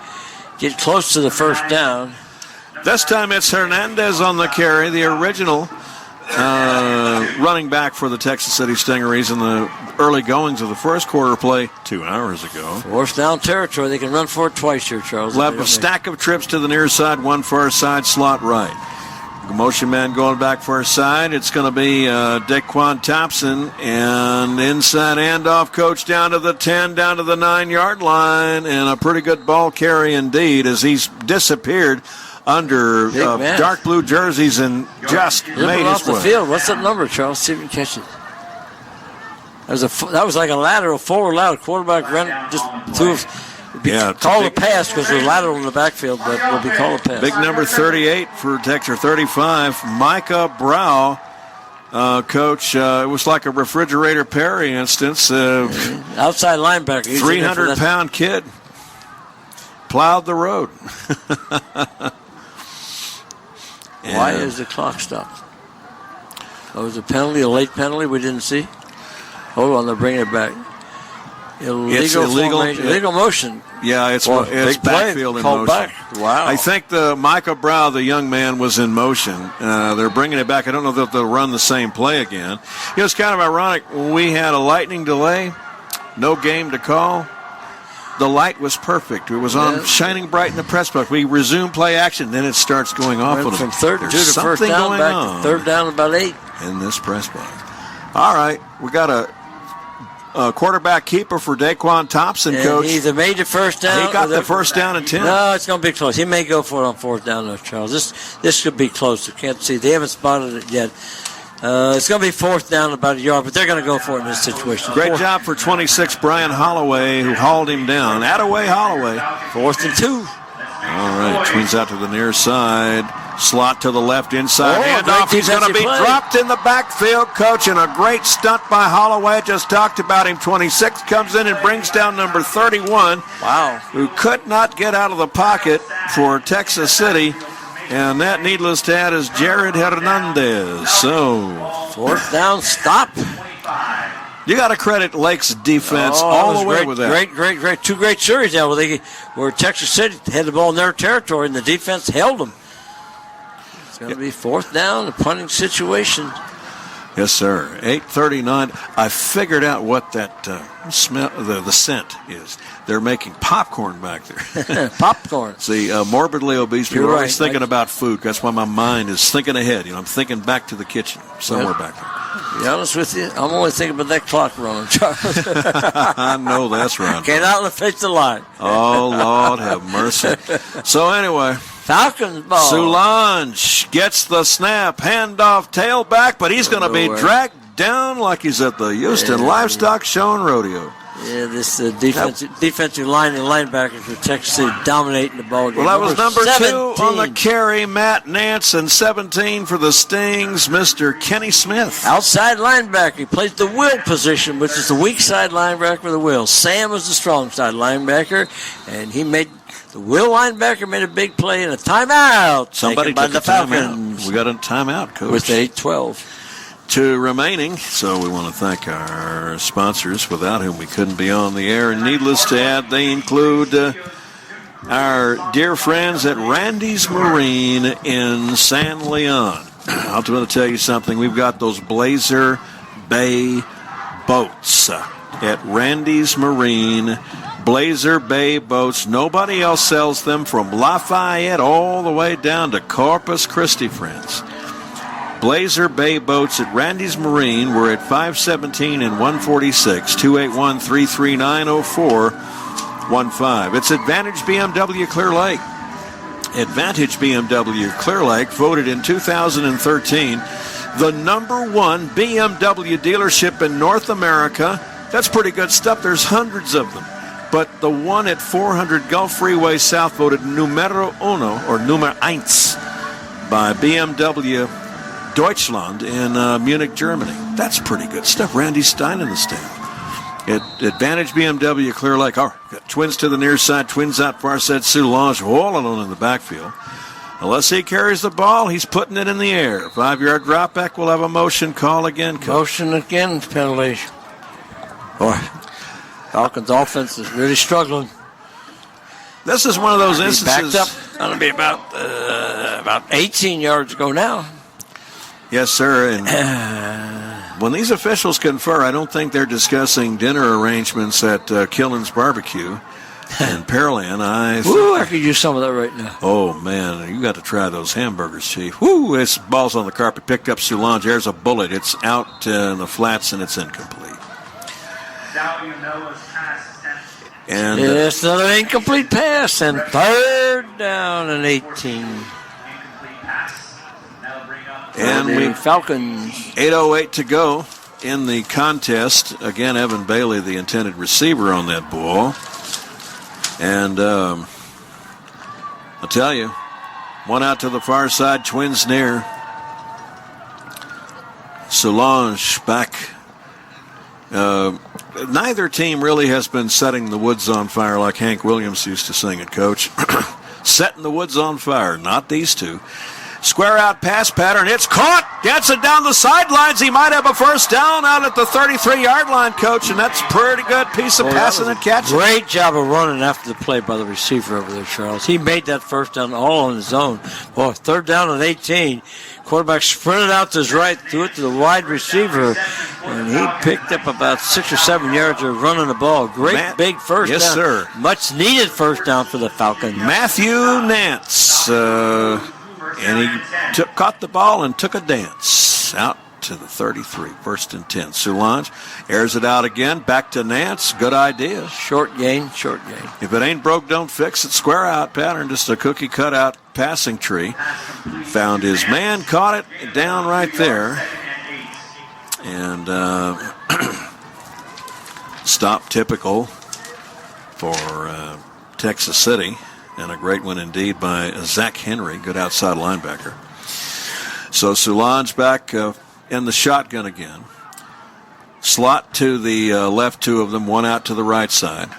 get close to the first down. This time it's Hernandez on the carry, the original running back for the Texas City Stingarees in the early goings of the first quarter play 2 hours ago. 4th down territory. They can run for it twice here, Charles. Left a stack of trips to the near side, one far side, slot right. Motion man going back far side. It's going to be Daquan Thompson, and inside handoff, Coach, down to the 10, down to the 9-yard line, and a pretty good ball carry indeed as he's disappeared under dark blue jerseys and just made his off the way. field. What's that number, Charles? See if you can catch it. That was like a lateral, forward lateral. Quarterback ran just through. Called a pass because there's lateral in the backfield, but will be called a pass. Big number 38 for Texas, 35, Micah Brow. Coach, it was like a refrigerator Perry instance. Outside linebacker. 300-pound kid. Plowed the road. Why is the clock stopped? Oh, was a penalty, a late penalty we didn't see? Hold on, they're bringing it back. Illegal motion. Yeah, it's big play backfield in called motion. Back. Wow. I think the Micah Brow, the young man, was in motion. They're bringing it back. I don't know that they'll run the same play again. It's kind of ironic. We had a lightning delay, no game to call. The light was perfect. It was on, shining bright in the press box. We resume play action, then it starts going off. Went from third and 2 to something first down, going back on to third down about 8. in this press box. All right, we got a quarterback keeper for Daquan Thompson, And Coach. he either made the first down. He got the first down and 10. No, it's going to be close. He may go for it on fourth down, though, Charles. This could be close. I can't see. They haven't spotted it yet. It's going to be fourth down about a yard, but they're going to go for it in this situation. Great job for 26, Brian Holloway, who hauled him down. Attaway Holloway. 4th and 2. All right, twins out to the near side. Slot to the left inside. Handoff. Great He's going to be defensive play. dropped in the backfield, Coach, and a great stunt by Holloway. Just talked about him. 26 comes in and brings down number 31. Wow. Who could not get out of the pocket for Texas City. And that, needless to add, is Jared Hernandez. So, 4th down, stop. you got to credit Lake's defense all the way with that. Great. 2 great series now where Texas City had the ball in their territory and the defense held them. It's going to be 4th down, a punting situation. Yes, sir. 8:39. I figured out what that smell, the scent is. They're making popcorn back there. Popcorn. See, morbidly obese people You're are always right. thinking about food. That's why my mind is thinking ahead. I'm thinking back to the kitchen somewhere back there. To be honest with you, I'm only thinking about that clock running, Charles. I know that's right. Cannot let fix the line. Oh, Lord have mercy. So anyway, Falcons ball. Soulange gets the snap, handoff, tailback, but he's going to be Nowhere. dragged down like he's at the Houston Livestock Show and Rodeo. Yeah, this defensive line and linebackers for Texas City dominating the ball game. Well, that was number 2 on the 17. carry, Matt Nance, and 17 for the Stings, Mr. Kenny Smith. Outside linebacker. He plays the will position, which is the weak side linebacker with the will. Sam was the strong side linebacker, and the will linebacker made a big play in a timeout. Somebody taken by took the a timeout. Falcons We got a timeout, Coach. with 8-12. 2 remaining, so we want to thank our sponsors, without whom we couldn't be on the air. And needless to add, they include our dear friends at Randy's Marine in San Leon. I'll want to tell you something. We've got those Blazer Bay boats at Randy's Marine. Blazer Bay boats. Nobody else sells them from Lafayette all the way down to Corpus Christi, friends. Blazer Bay boats at Randy's Marine. We're at 517 and 146, 281-339-0415. It's Advantage BMW Clear Lake. Advantage BMW Clear Lake, voted in 2013 the number 1 BMW dealership in North America. That's pretty good stuff. There's hundreds of them. But the one at 400 Gulf Freeway South, voted numero uno, or nummer eins, by BMW Deutschland in Munich, Germany. That's pretty good stuff. Randy Stein and the staff. At Advantage BMW Clear Lake. All right, got twins to the near side, twins out far side. Soulange all alone in the backfield. Unless he carries the ball, he's putting it in the air. 5-yard drop back. We'll have a motion call again, Coach. Motion again, penalty. Boy, Falcons offense is really struggling. This is one of those He's instances. backed up. That'll be about 18 yards to go now. Yes, sir. And when these officials confer, I don't think they're discussing dinner arrangements at Killen's Barbecue in Pearland. I could use some of that right now. Oh, man, you got to try those hamburgers, Chief. Woo, this ball's on the carpet, picked up Soulange. There's a bullet. It's out in the flats, and it's incomplete. And it's another incomplete pass, and 3rd down and 18. And the we Falcons. 8:08 to go in the contest. Again, Evan Bailey, the intended receiver on that ball. And I'll tell you, one out to the far side, twins near. Soulange back. Neither team really has been setting the woods on fire like Hank Williams used to sing it, Coach. Setting the woods on fire, not these two. Square out pass pattern. It's caught. Gets it down the sidelines. He might have a first down out at the 33-yard line, Coach, and that's a pretty good piece of passing and catching. Great job of running after the play by the receiver over there, Charles. He made that first down all on his own. Well, third down and 18. Quarterback sprinted out to his right, threw it to the wide receiver, and he picked up about 6 or 7 yards of running the ball. Great big first down. Yes, sir. Much needed first down for the Falcons. Matthew Nance, and he caught the ball and took a dance out to the 33, 1st and 10. Solange airs it out again, back to Nance. Good idea. Short gain. If it ain't broke, don't fix it. Square out pattern, just a cookie cutout passing tree. Found his man, caught it down right there, and stop typical for Texas City, and a great one indeed by Zach Henry, good outside linebacker. So Solange back in the shotgun again. Slot to the left, 2 of them, 1 out to the right side.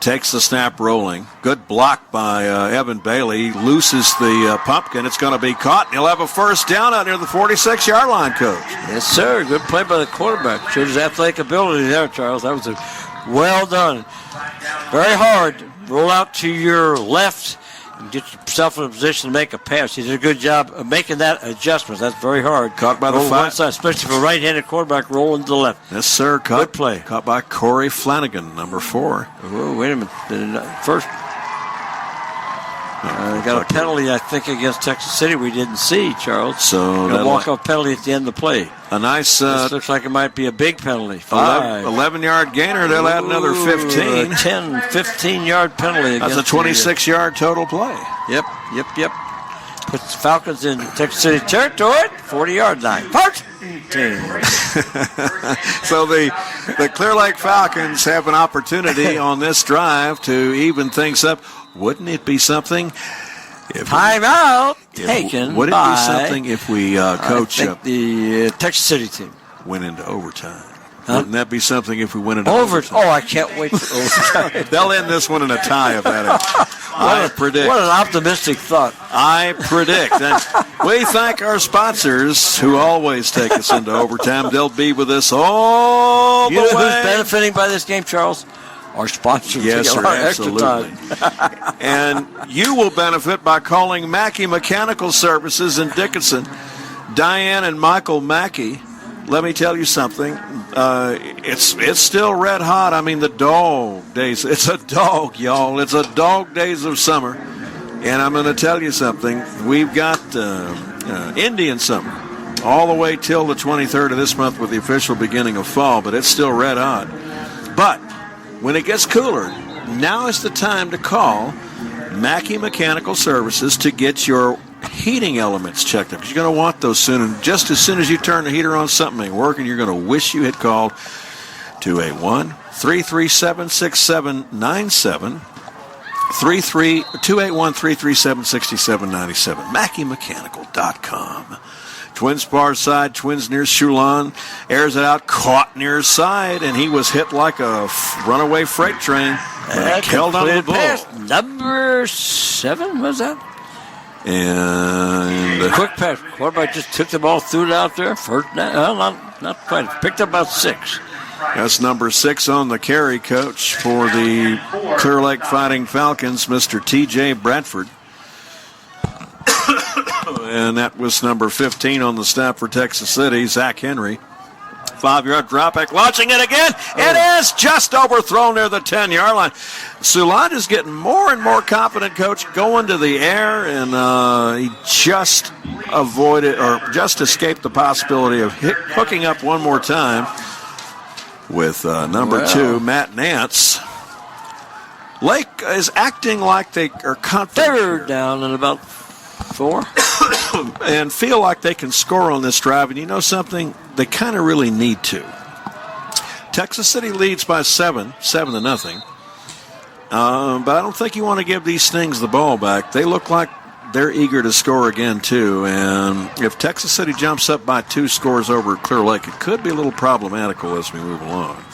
Takes the snap rolling. Good block by Evan Bailey. Looses the pumpkin. It's going to be caught. He'll have a first down out near the 46-yard line, Coach. Yes, sir. Good play by the quarterback. Showed his athletic ability there, Charles. That was well done. Very hard. Roll out to your left and get yourself in a position to make a pass. He did a good job of making that adjustment. That's very hard. Caught by the one side, especially for a right-handed quarterback rolling to the left. Yes, sir. Good play. Caught by Corey Flanagan, number 4. Oh, wait a minute. First, got a penalty, I think, against Texas City we didn't see, Charles. So a walk-off penalty at the end of the play. A nice... this looks like it might be a big penalty. 11-yard gainer. They'll add another 15. 15-yard penalty. That's a 26-yard total play. Yep. Puts the Falcons in Texas City territory, 40-yard line. 14. So the Clear Lake Falcons have an opportunity on this drive to even things up. Wouldn't it be something? Timeout taken. Would it be something if we coach the Texas City team went into overtime? Huh? Wouldn't that be something if we went into overtime? Oh, I can't wait for overtime. They'll end this one in a tie if that is. I predict. What an optimistic thought. I predict. And we thank our sponsors who always take us into overtime. They'll be with us all the way. Who's benefiting by this game, Charles? Our sponsors. Yes, sir, absolutely. And you will benefit by calling Mackey Mechanical Services in Dickinson. Diane and Michael Mackey. Let me tell you something. It's still red hot. I mean, the dog days. It's a dog, y'all. It's a dog days of summer. And I'm going to tell you something. We've got Indian summer all the way till the 23rd of this month with the official beginning of fall. But it's still red hot. But when it gets cooler, now is the time to call Mackey Mechanical Services to get your heating elements checked up, because you're going to want those soon. And just as soon as you turn the heater on, something ain't working, you're going to wish you had called 281-337-6797, 281-337-6797, MackeyMechanical.com. Twins far side, Twins near Shulan, airs it out, caught near his side, and he was hit like a runaway freight train. Held on to the ball. Number 7, was that? And quick pass. Quarterback just took the ball, threw it out there. First down. Not quite. Picked up about 6. That's number 6 on the carry, Coach, for the Clear Lake Fighting Falcons, Mr. T.J. Bradford. And that was number 15 on the snap for Texas City, Zach Henry. 5-yard drop back, launching it again. It is just overthrown near the 10-yard line. Soulard is getting more and more confident, Coach, going to the air, and he just avoided or just escaped the possibility of hooking up one more time with number 2, Matt Nance. Lake is acting like they are confident. Third down and about 4. And feel like they can score on this drive. And you know something? They kind of really need to. Texas City leads by 7-0. But I don't think you want to give these Stings the ball back. They look like they're eager to score again, too. And if Texas City jumps up by 2 scores over Clear Lake, it could be a little problematical as we move along.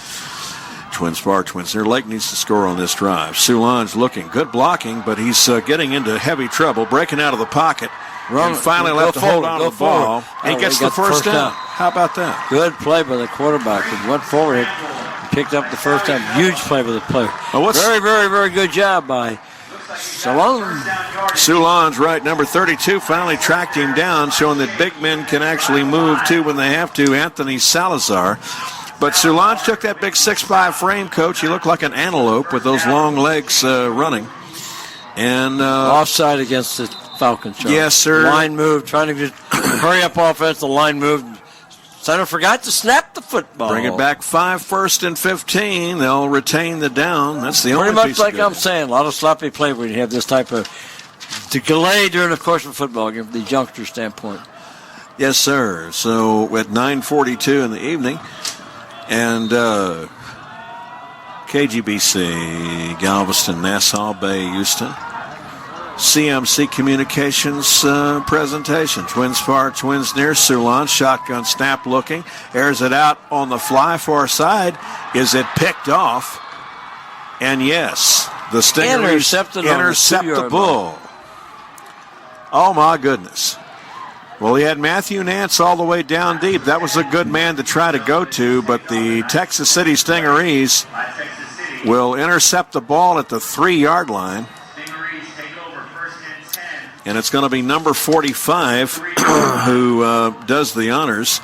Twins far, Twins near. Lake needs to score on this drive. Soulange looking. Good blocking, but he's getting into heavy trouble. Breaking out of the pocket And finally left to hold on to the ball. He gets the first down. How about that? Good play by the quarterback. He went forward, picked up the first down. Huge play by the player. Very, very, very good job by Soulon. Soulon's right. Number 32 finally tracked him down, showing that big men can actually move too when they have to. Anthony Salazar. But Soulon took that big 6'5" frame, Coach. He looked like an antelope with those long legs running. And offside against the Falcons. Charles. Yes, sir. Line move, trying to just hurry up offense. The line moved. Center forgot to snap the football. Bring it back 5, 1st and 15. They'll retain the down. That's the only pretty piece much like of I'm saying. A lot of sloppy play when you have this type of delay during the course of a football game from the youngster standpoint. Yes, sir. So at 9:42 in the evening, and KGBC, Galveston, Nassau Bay, Houston. CMC Communications presentation. Twins far, twins near. Soulon, shotgun snap looking. Airs it out on the fly far side. Is it picked off? And yes, the Stingrays intercept the bull. Oh, my goodness. Well, he had Matthew Nance all the way down deep. That was a good man to try to go to, but the Texas City Stingarees will intercept the ball at the 3-yard line. And it's going to be number 45 who does the honors.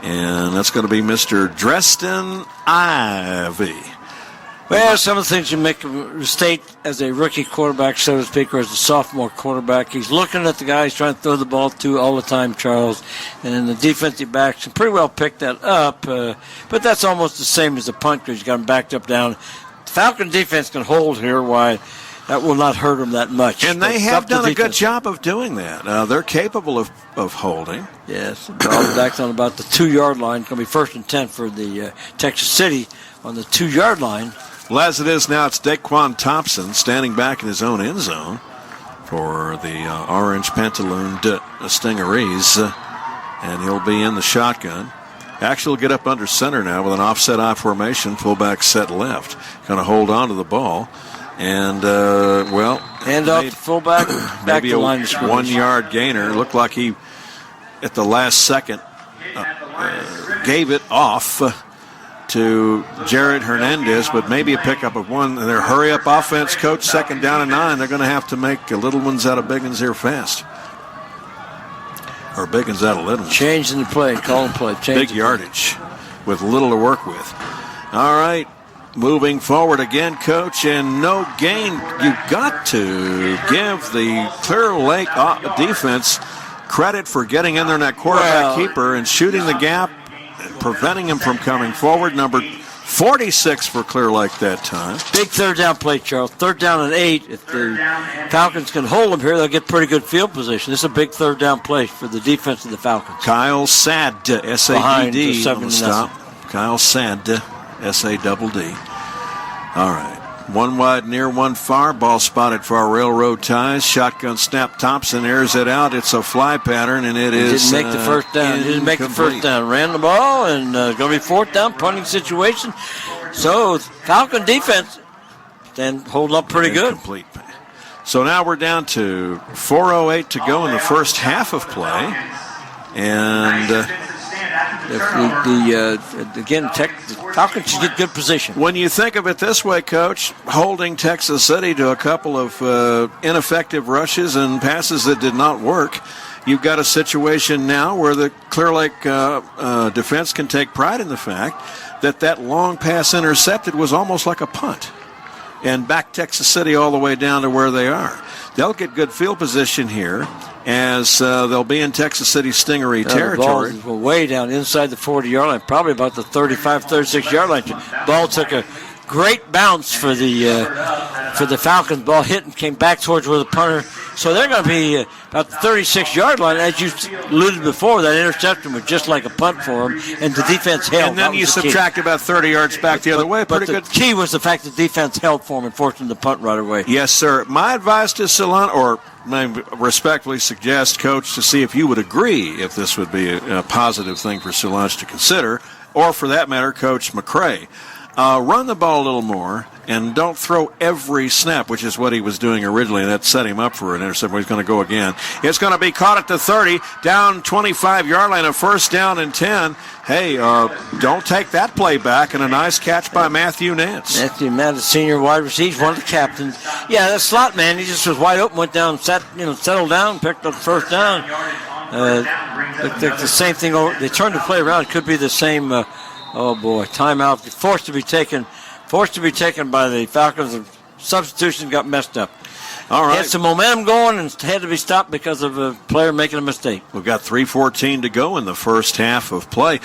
And that's going to be Mr. Dresden Ivy. Well, some of the things you make a mistake as a rookie quarterback, so to speak, or as a sophomore quarterback. He's looking at the guy he's trying to throw the ball to all the time, Charles. And the defensive backs can pretty well pick that up. But that's almost the same as a punt because you got him backed up down. The Falcon defense can hold here. Why? That will not hurt them that much. And they have done a good job of doing that. They're capable of holding. Yes. Back on about the 2-yard line. It's going to be 1st and 10 for the Texas City on the 2-yard line. Well, as it is now, it's Daquan Thompson standing back in his own end zone for the orange pantalooned Stingarees. And he'll be in the shotgun. Actually, will get up under center now with an offset I formation, fullback set left. Going to hold on to the ball. And, hand off the fullback, back maybe to a line of scrimmage. 1-yard gainer. Looked like he, at the last second, gave it off to Jared Hernandez, but maybe a pickup of 1. And their hurry-up offense, Coach, 2nd down and 9. They're going to have to make little ones out of big ones here fast. Or big ones out of little ones. Changing the play, calling play. Big yardage with little to work with. All right. Moving forward again, Coach, and no gain. You've got to give the Clear Lake defense credit for getting in there in that quarterback keeper and shooting the gap and preventing him from coming forward. Number 46 for Clear Lake that time. Big 3rd down play, Charles. 3rd down and 8. If the Falcons can hold them here, they'll get pretty good field position. This is a big 3rd down play for the defense of the Falcons. Kyle Sadd, S-A-D-D on the stop. Kyle Sadd. S-A-D-D. All right. 1 wide near, 1 far. Ball spotted for our railroad ties. Shotgun snap. Thompson airs it out. It's a fly pattern, and it is didn't make the first down. He didn't make the first down. Ran the ball, and going to be 4th down, punting situation. So Falcon defense then hold up pretty good. Complete. So now we're down to 4:08 to go in the first half of play. And... the Falcons should get good position. When you think of it this way, Coach, holding Texas City to a couple of ineffective rushes and passes that did not work, you've got a situation now where the Clear Lake defense can take pride in the fact that long pass intercepted was almost like a punt and back Texas City all the way down to where they are. They'll get good field position here as they'll be in Texas City Stingaree territory. The ball is way down inside the 40-yard line, probably about the 35, 36-yard line. Ball took a great bounce for the Falcons. Ball hit and came back towards where the punter. So they're going to be about the 36-yard line. As you alluded before, that interception was just like a punt for them, and the defense held. And then you subtract about 30 yards back the other way. But the key was the fact the defense held for them and forced them to punt right away. Yes, sir. My advice to Soulon, or I respectfully suggest, Coach, to see if you would agree if this would be a positive thing for Soulon to consider, or for that matter, Coach McCray. run the ball a little more and don't throw every snap, which is what he was doing originally. That set him up for an interception. He's going to go again. It's going to be caught at the 30, down 25-yard line, a first down and 10. Hey, don't take that play back, and a nice catch by Matthew Nance. Matthew Nance, senior wide receiver, one of the captains. Yeah, that slot man, he just was wide open, went down, settled down, picked up the first down. The same thing. They turned the play around. It could be the same. Timeout forced to be taken by the Falcons. The substitution got messed up. All right. Had some momentum going and had to be stopped because of a player making a mistake. We've got 3:14 to go in the first half of play.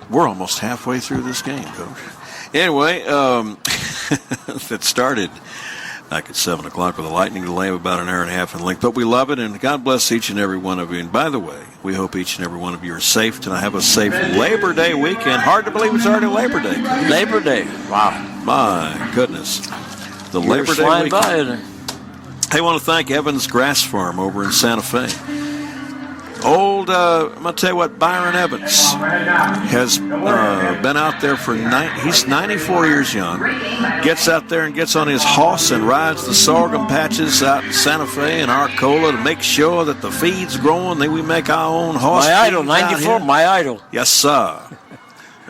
We're almost halfway through this game, Coach. Anyway, it started back at 7 o'clock with a lightning delay of about an hour and a half in length. But we love it, and God bless each and every one of you. And by the way, we hope each and every one of you are safe tonight. Have a safe Labor Day weekend. Hard to believe it's already Labor Day. Labor Day. Wow. My goodness. The Labor Day weekend. By. I want to thank Evans Grass Farm over in Santa Fe. I'm going to tell you what, Byron Evans has been out there for he's 94 years young. Gets out there and gets on his horse and rides the sorghum patches out in Santa Fe and Arcola to make sure that the feed's growing. Then we make our own horse feeds. My idol, 94, my idol. Yes, sir.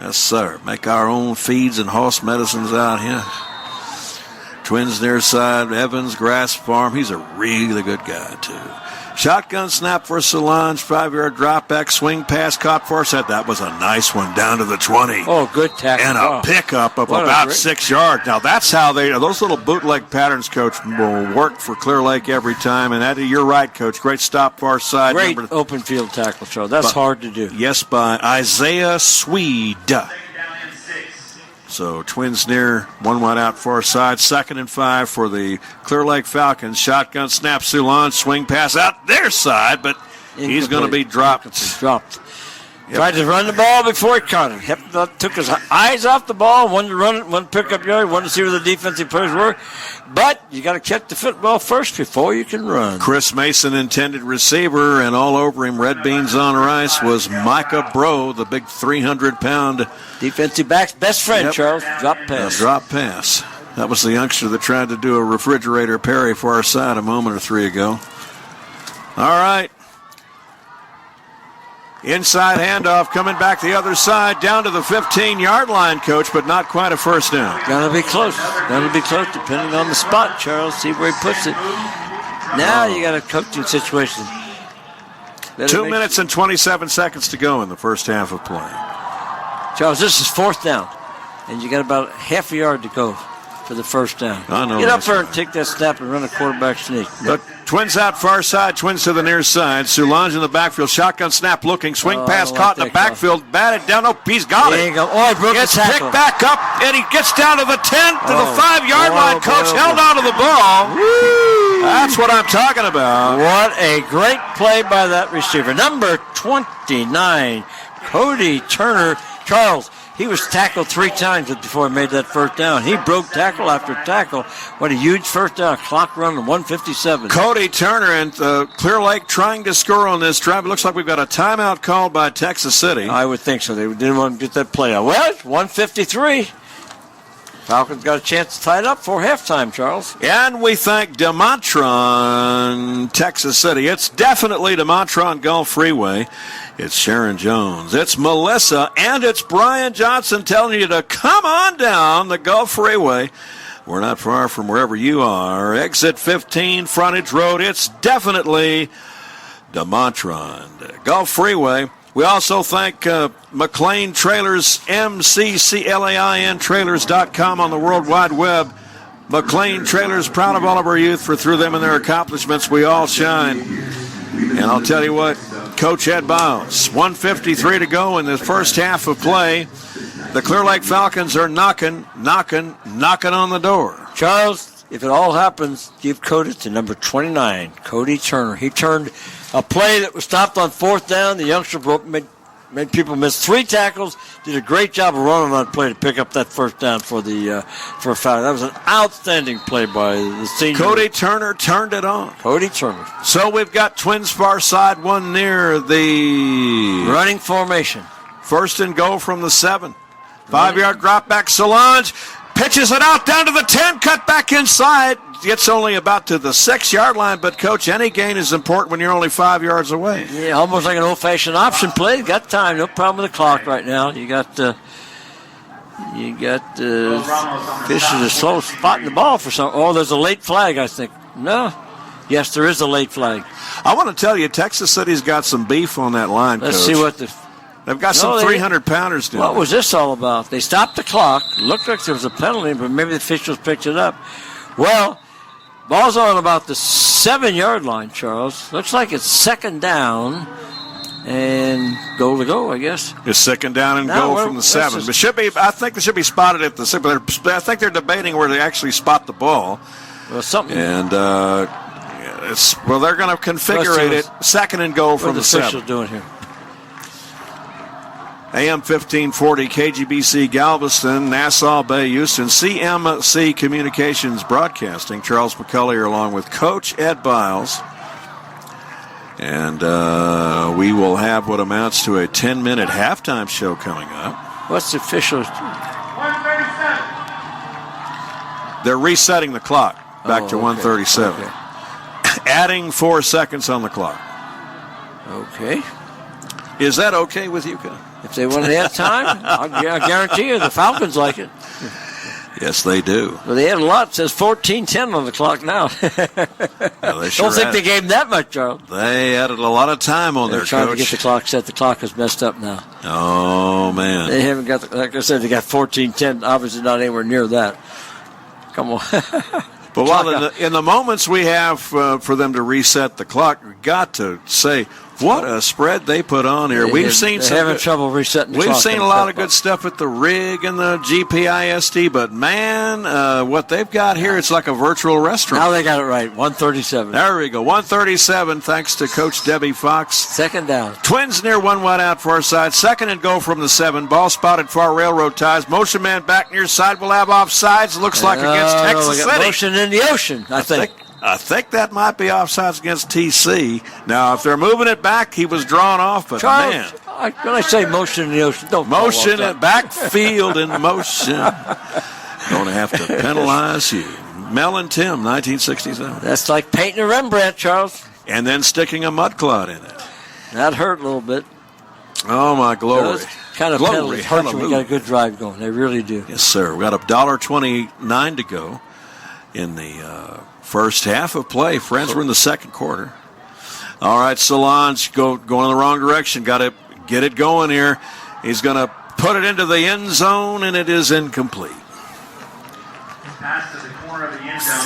Yes, sir. Make our own feeds and horse medicines out here. Twins near side, Evans Grass Farm. He's a really good guy, too. Shotgun snap for Solange, 5-yard drop back, swing pass caught for us. That was a nice one down to the 20. Oh, good tackle. And a pickup of about 6 yards. Now, that's how those little bootleg patterns, Coach, will work for Clear Lake every time. And you're right, Coach. Great stop far side. Great open field tackle, Charles. That's hard to do. Yes, by Isaiah Swede. So Twins near, one wide out far side, 2nd and 5 for the Clear Lake Falcons. Shotgun snap, Solange, swing pass out their side, but he's going to be dropped. Yep. Tried to run the ball before he caught it. Took his eyes off the ball, wanted to run it, wanted to pick up yard, wanted to see where the defensive players were. But you got to catch the football first before you can run. Chris Mason, intended receiver, and all over him, red beans on rice, was Micah Bro, the big 300-pound defensive back's best friend, yep. Charles. Drop pass. Drop pass. That was the youngster that tried to do a refrigerator parry for our side a moment or 3 ago. All right. Inside handoff coming back the other side down to the 15-yard line, Coach, but not quite a first down. Gonna be close. Depending on the spot, Charles. See where he puts it. Now you got a coaching situation. 2 minutes and 27 seconds to go in the first half of play. Charles, this is 4th down, and you got about half a yard to go for the first down. I know. Get up there and take that snap and run a quarterback sneak. But Twins out far side, Twins to the near side. Solange in the backfield, shotgun snap looking, swing pass caught in the backfield, batted down. Oh, he's got it. He gets picked back up, and he gets down to the 10, to the 5-yard line. Coach held on to the ball. Woo. That's what I'm talking about. What a great play by that receiver. Number 29, Cody Turner. Charles, he was tackled 3 times before he made that first down. He broke tackle after tackle. What a huge first down. Clock run of 1:57. Cody Turner and Clear Lake trying to score on this drive. It looks like we've got a timeout called by Texas City. I would think so. They didn't want to get that play out. Well, it's 1:53. Falcons got a chance to tie it up for halftime, Charles. And we thank DeMontron, Texas City. It's definitely DeMontron Gulf Freeway. It's Sharon Jones, it's Melissa, and it's Brian Johnson telling you to come on down the Gulf Freeway. We're not far from wherever you are. Exit 15, Frontage Road. It's definitely DeMontron Gulf Freeway. We also thank McLean Trailers, MCCLAIN Trailers.com on the World Wide Web. McLean Trailers, proud of all of our youth, for through them and their accomplishments we all shine. And I'll tell you what, Coach Ed Biles, 1:53 to go in the first half of play. The Clear Lake Falcons are knocking on the door. Charles, if it all happens, give credit to number 29, Cody Turner. He turned a play that was stopped on 4th down. The youngster made people miss 3 tackles. Did a great job of running on play to pick up that first down for a foul. That was an outstanding play by the senior. Cody Turner turned it on. Cody Turner. So we've got Twins far side, one near the running formation. 1st and goal from the 7. 5-yard drop back. Solange pitches it out down to the 10, cut back inside. Gets only about to the 6-yard line, but, Coach, any gain is important when you're only 5 yards away. Yeah, almost like an old-fashioned option play. Got time, no problem with the clock right now. You got Fisher is slow spotting the ball for some. Oh, there's a late flag, I think. No. Yes, there is a late flag. I want to tell you, Texas City's got some beef on that line, Let's Coach. see what They've got some 300-pounders doing. What was this all about? They stopped the clock. Looked like there was a penalty, but maybe the officials picked it up. Well, ball's on about the 7-yard line, Charles. Looks like it's second down and goal to go, I guess. It's second down and goal from the 7. But should be. I think they should be spotted at the 7. But I think they're debating where they actually spot the ball. Well, something. And they're going to configure it second and goal from the 7. What are the officials doing here? AM 1540, KGBC Galveston, Nassau Bay, Houston, CMC Communications Broadcasting. Charles McCulley along with Coach Ed Biles. And we will have what amounts to a 10-minute halftime show coming up. What's the officials? 137. They're resetting the clock back to 137. Okay. Adding 4 seconds on the clock. Okay. Is that okay with you, Ken? If they want to add time, I'll guarantee you the Falcons like it. Yes, they do. Well, they had a lot. It says 14:10 on the clock now. Well, they sure don't think they gave them that much, Charles. They added a lot of time on They're their trying coach. to get the clock set. The clock is messed up now. Oh, man. They haven't got, like I said, they got 14:10. Obviously not anywhere near that. Come on. But while in the moments we have for them to reset the clock, we've got to say, what a spread they put on here. They're having trouble resetting the clock. We've seen a lot of good stuff at the rig and the GPISD, but, man, what they've got here, it's like a virtual restaurant. Now they got it right, 137. There we go, 137, thanks to Coach Debbie Fox. Second down. Twins near 1 wide out far side. Second and goal from the 7. Ball spotted far railroad ties. Motion man back near side. Will have offsides. Looks like against Texas City. Motion in the ocean, I think. I think that might be offsides against TC. Now, if they're moving it back, he was drawn off, but Charles, man. When I say motion in the ocean, don't motion at backfield in motion. Going to have to penalize you. Mel and Tim, 1967. That's like painting a Rembrandt, Charles. And then sticking a mud clot in it. That hurt a little bit. Oh, my glory. Those kind of penalties hurt when you got a good drive going. They really do. Yes, sir. We got $1.29 to go in the first half of play. Friends, we're in the second quarter. All right, Solange going in the wrong direction. Got to get it going here. He's going to put it into the end zone, and it is incomplete.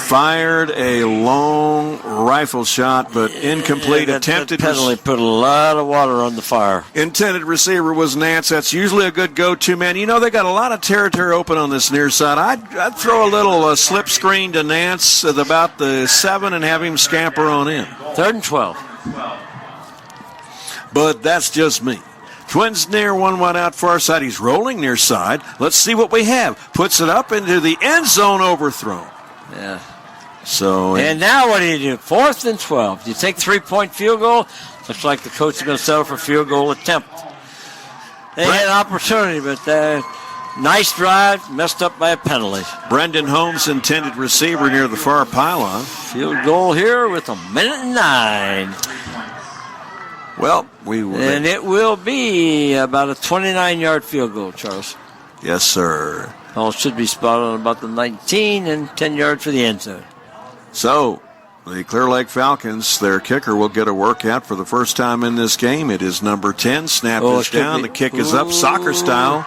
Fired a long rifle shot, but incomplete. Attempted penalty put a lot of water on the fire. Intended receiver was Nance. That's usually a good go-to man. You know, they got a lot of territory open on this near side. I'd throw a little slip screen to Nance at about the 7 and have him scamper on in. 3rd and 12. But that's just me. Twins near 1 wide out far side. He's rolling near side. Let's see what we have. Puts it up into the end zone, overthrown. Yeah. So. And now what do you do? 4th and 12. Do you take 3-point field goal? Looks like the coach is going to settle for field goal attempt. They had an opportunity, but nice drive, messed up by a penalty. Brendan Holmes, intended receiver near the far pylon. Field goal here with 1:09. Well, we will. And it will be about a 29-yard field goal, Charles. Yes, sir. Ball should be spotted on about the 19 and 10 yards for the end zone. So, the Clear Lake Falcons, their kicker will get a workout for the first time in this game. It is number 10. Snap is down. The kick is up, soccer style.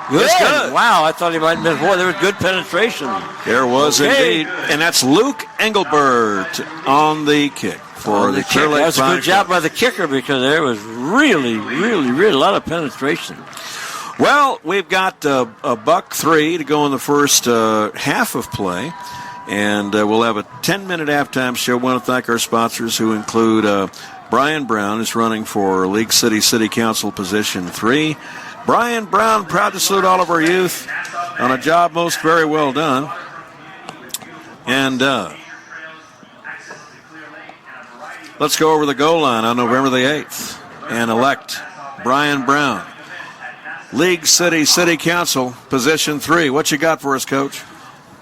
Good. It's good. Wow, I thought he might have been. Boy, there was good penetration. There was indeed. And that's Luke Engelbert on the kick for the Clear Lake Falcons. That was a good job by the kicker because there was really a lot of penetration. Well, we've got a $1.03 to go in the first half of play. And we'll have a 10-minute halftime show. I want to thank our sponsors, who include Brian Brown, who's running for League City Council Position 3. Brian Brown, proud to salute all of our youth on a job most very well done. And let's go over the goal line on November the 8th and elect Brian Brown League City Council, position 3. What you got for us, Coach?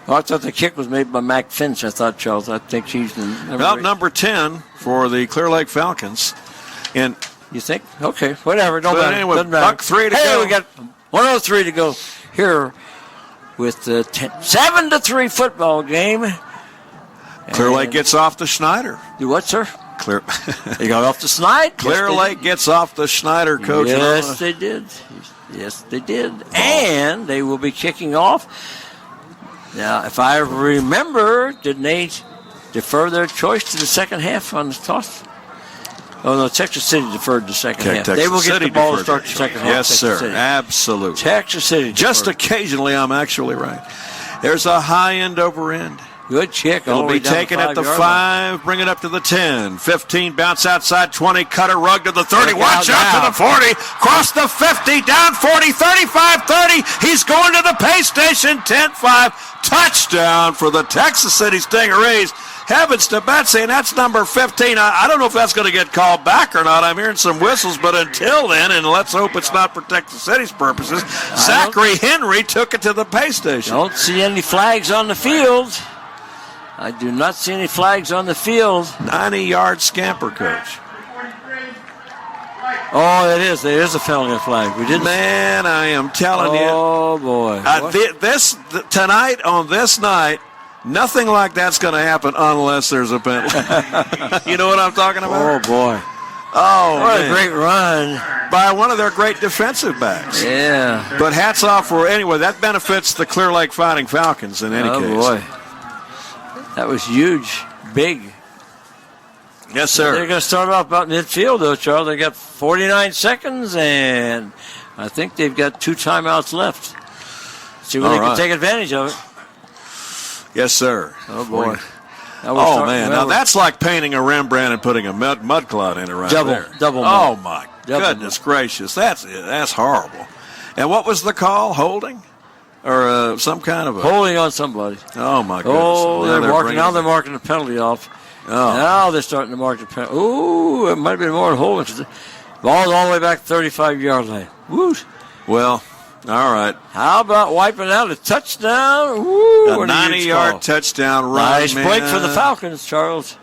Well, I thought the kick was made by Mac Finch. I thought, Charles. I think he's number 10 for the Clear Lake Falcons. And you think? Okay, whatever. Don't matter. Anyway, doesn't matter. buck 3 to go. We got 103 to go here with the 7-3 football game. Clear Lake gets off the Schneider. Do what, sir? Clear. They got off the Schneider. Clear Lake gets off the Schneider, Coach. Yes, they did. Yes, they did. And they will be kicking off. Now, if I remember, didn't they defer their choice to the second half on the toss? Oh, no, Texas City deferred the second half. Texas They will get City the ball to deferred start the second half. Yes, Texas sir. City. Absolutely. Texas City Just deferred. occasionally, I'm actually right. There's a high end over end. Good kick. It'll be taken at the 5, bring it up to the 10. 15, bounce outside 20, cutter rug to the 30. Watch out to the 40, cross the 50, down 40, 35, 30. He's going to the pay station, 10-5. Touchdown for the Texas City Stingrays. Heavens to Betsy, and that's number 15. I don't know if that's going to get called back or not. I'm hearing some whistles, but until then, and let's hope it's not for Texas City's purposes, Zachary Henry took it to the pay station. Don't see any flags on the field. I do not see any flags on the field. 90-yard scamper, Coach. Oh, it is. There is a penalty flag. We didn't. Man, I am telling you. Oh, boy. Tonight, on this night, nothing like that's going to happen unless there's a penalty. You know what I'm talking about? Oh, boy. Oh, what man. a great run. By one of their great defensive backs. Yeah. But hats off for, anyway, that benefits the Clear Lake Fighting Falcons in any case. Oh, boy. That was huge. Big. Yes, sir. They're going to start off about midfield, though, Charles. They got 49 seconds, and I think they've got 2 timeouts left. See when they can take advantage of it. Yes, sir. Oh, boy. Oh, man. Now, that's like painting a Rembrandt and putting a mud cloud in it right there. Double. Oh, my goodness gracious. That's horrible. And what was the call? Holding? Or some kind of a... Holding on somebody. Oh, my goodness. Oh, they're marking the penalty off. Oh. Now they're starting to mark the penalty. Ooh, it might have been more than holding. Ball's all the way back 35-yard line. Woo. Well, all right. How about wiping out a touchdown? Woo, a 90-yard touchdown run. Nice break for the Falcons, Charles.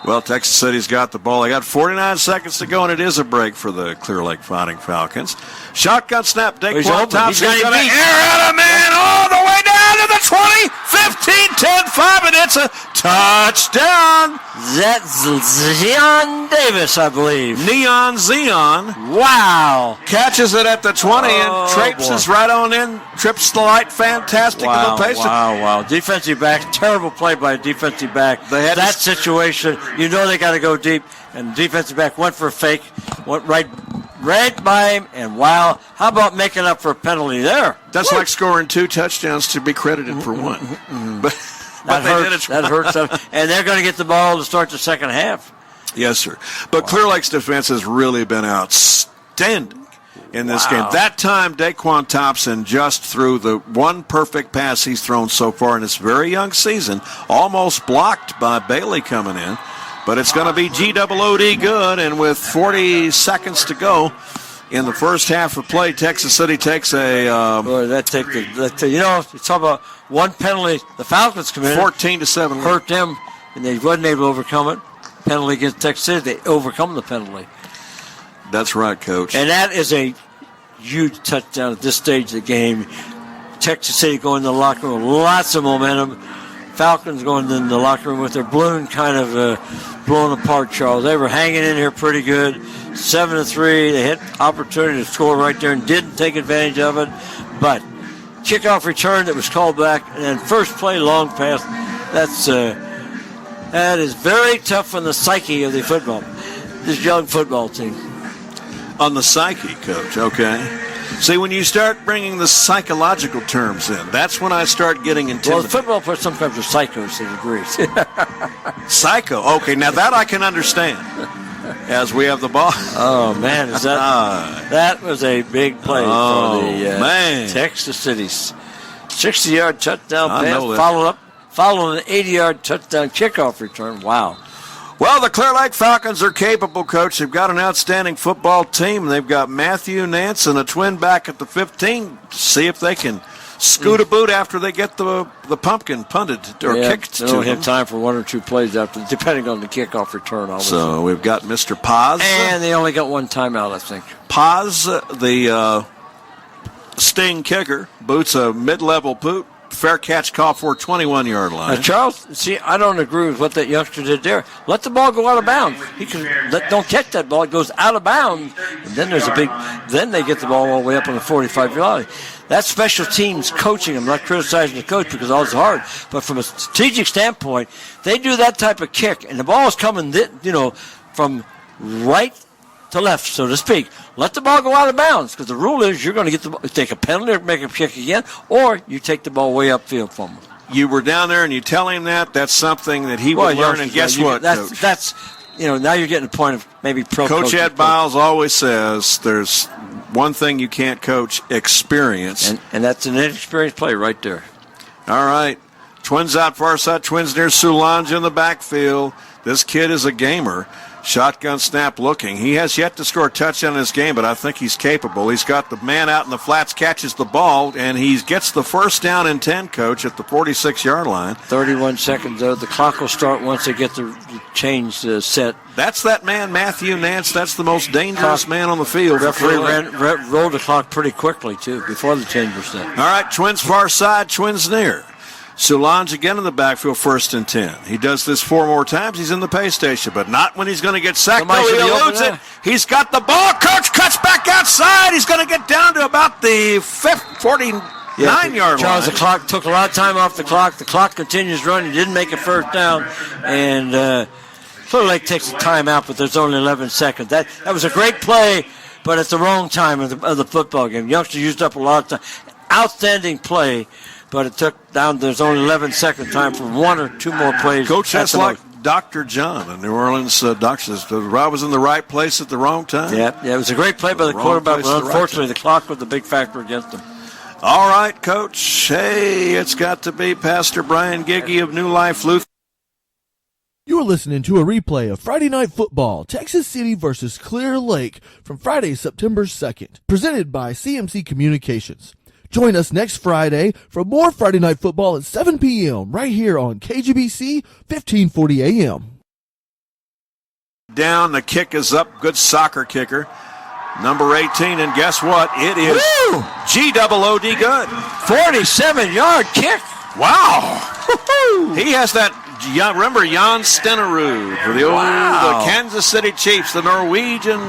Well, Texas City's got the ball. They got 49 seconds to go, and it is a break for the Clear Lake Fighting Falcons. Shotgun snap. Daquan Thompson's going to air out a man all the way down to the 20, 15, 10, 5, and it's a touchdown. That's Zion Davis, I believe. Neon Zion. Wow. Catches it at the 20 and traipses right on in. Trips the light. Fantastic. Wow. Defensive back. Terrible play by a defensive back. They had that situation, you know they got to go deep. And defensive back went for a fake. Went right by him. And wow. How about making up for a penalty there? That's like scoring 2 touchdowns to be credited for 1. But that hurts. And they're going to get the ball to start the second half. Yes, sir. But Clear Lake's defense has really been outstanding in this game. That time, Daquan Thompson just threw the one perfect pass he's thrown so far in this very young season, almost blocked by Bailey coming in. But it's going to be GOOD good, and with 40 seconds to go in the first half of play, Texas City takes a... you know, you talk about one penalty the Falcons committed. 14-7. Hurt them, and they wasn't able to overcome it. Penalty against Texas City, they overcome the penalty. That's right, Coach. And that is a huge touchdown at this stage of the game. Texas City going in the locker room, lots of momentum. Falcons going in the locker room with their balloon kind of blown apart, Charles. They were hanging in here pretty good. 7-3. They had opportunity to score right there and didn't take advantage of it. But kickoff return that was called back, and then first play, long pass. That is very tough on the psyche of this young football team. On the psyche, Coach, okay. See, when you start bringing the psychological terms in, that's when I start getting intimidated. Well, the football players sometimes are psychos to degrees. Psycho. Okay, now that I can understand as we have the ball. Oh, man. That was a big play for the Texas City's 60-yard touchdown pass, following an 80-yard touchdown kickoff return. Wow. Well, the Clear Lake Falcons are capable, Coach. They've got an outstanding football team. They've got Matthew Nance and a twin back at the 15. See if they can scoot a boot after they get the pumpkin punted or kicked to them. They don't them. have time for 1 or 2 plays after, depending on the kickoff return. So we've got Mr. Paz. And they only got 1 timeout, I think. Paz, the Sting kicker, boots a mid-level boot. Fair catch call for 21-yard line. Now, Charles, see, I don't agree with what that youngster did there. Let the ball go out of bounds. Don't catch that ball. It goes out of bounds. And then then they get the ball all the way up on the 45-yard line. That's special teams coaching. I'm not criticizing the coach because all it's hard. But from a strategic standpoint, they do that type of kick, and the ball is coming, from right to left, so to speak. Let the ball go out of bounds because the rule is you're going to take a penalty or make a kick again, or you take the ball way upfield from him. You were down there and you tell him that's something that he would learn. And guess what, Coach? That's now you're getting the point of maybe pro Coach Ed Biles always says there's one thing you can't coach: experience. And that's an inexperienced play right there. All right. Twins out far side. Twins near Solange in the backfield. This kid is a gamer. Shotgun snap looking. He has yet to score a touchdown in this game, but I think he's capable. He's got the man out in the flats, catches the ball, and he gets the first down and 10, Coach, at the 46-yard line. 31 seconds, though. The clock will start once they get the change set. That's that man, Matthew Nance. That's the most dangerous man on the field. Referee rolled the clock pretty quickly, too, before the change was set. All right, Twins far side, Twins near. Solange again in the backfield, 1st and 10. He does this 4 more times. He's in the pay station, but not when he's going to get sacked. No, he eludes it. He's got the ball. Coach cuts back outside. He's going to get down to about the 49-yard line. Charles, the clock took a lot of time off the clock. The clock continues running. He didn't make a first down. And Clear Lake takes a timeout, but there's only 11 seconds. That was a great play, but it's the wrong time of the football game. Youngster used up a lot of time. Outstanding play. But it took down, there's only 11 second time for 1 or 2 more plays. Coach, that's like Dr. John, a New Orleans doctor. Rob was in the right place at the wrong time. Yeah, it was a great play by the quarterback, but unfortunately the clock was the big factor against him. All right, Coach. Hey, it's got to be Pastor Brian Giggy of New Life Lutheran. You are listening to a replay of Friday Night Football, Texas City versus Clear Lake from Friday, September 2nd, presented by CMC Communications. Join us next Friday for more Friday Night Football at 7 p.m. right here on KGBC 1540 AM. Down, the kick is up. Good soccer kicker. Number 18, and guess what? It is G-double-O-D good. 47-yard kick. Wow. He has that. Remember Jan Stenerud for the old Kansas City Chiefs, the Norwegian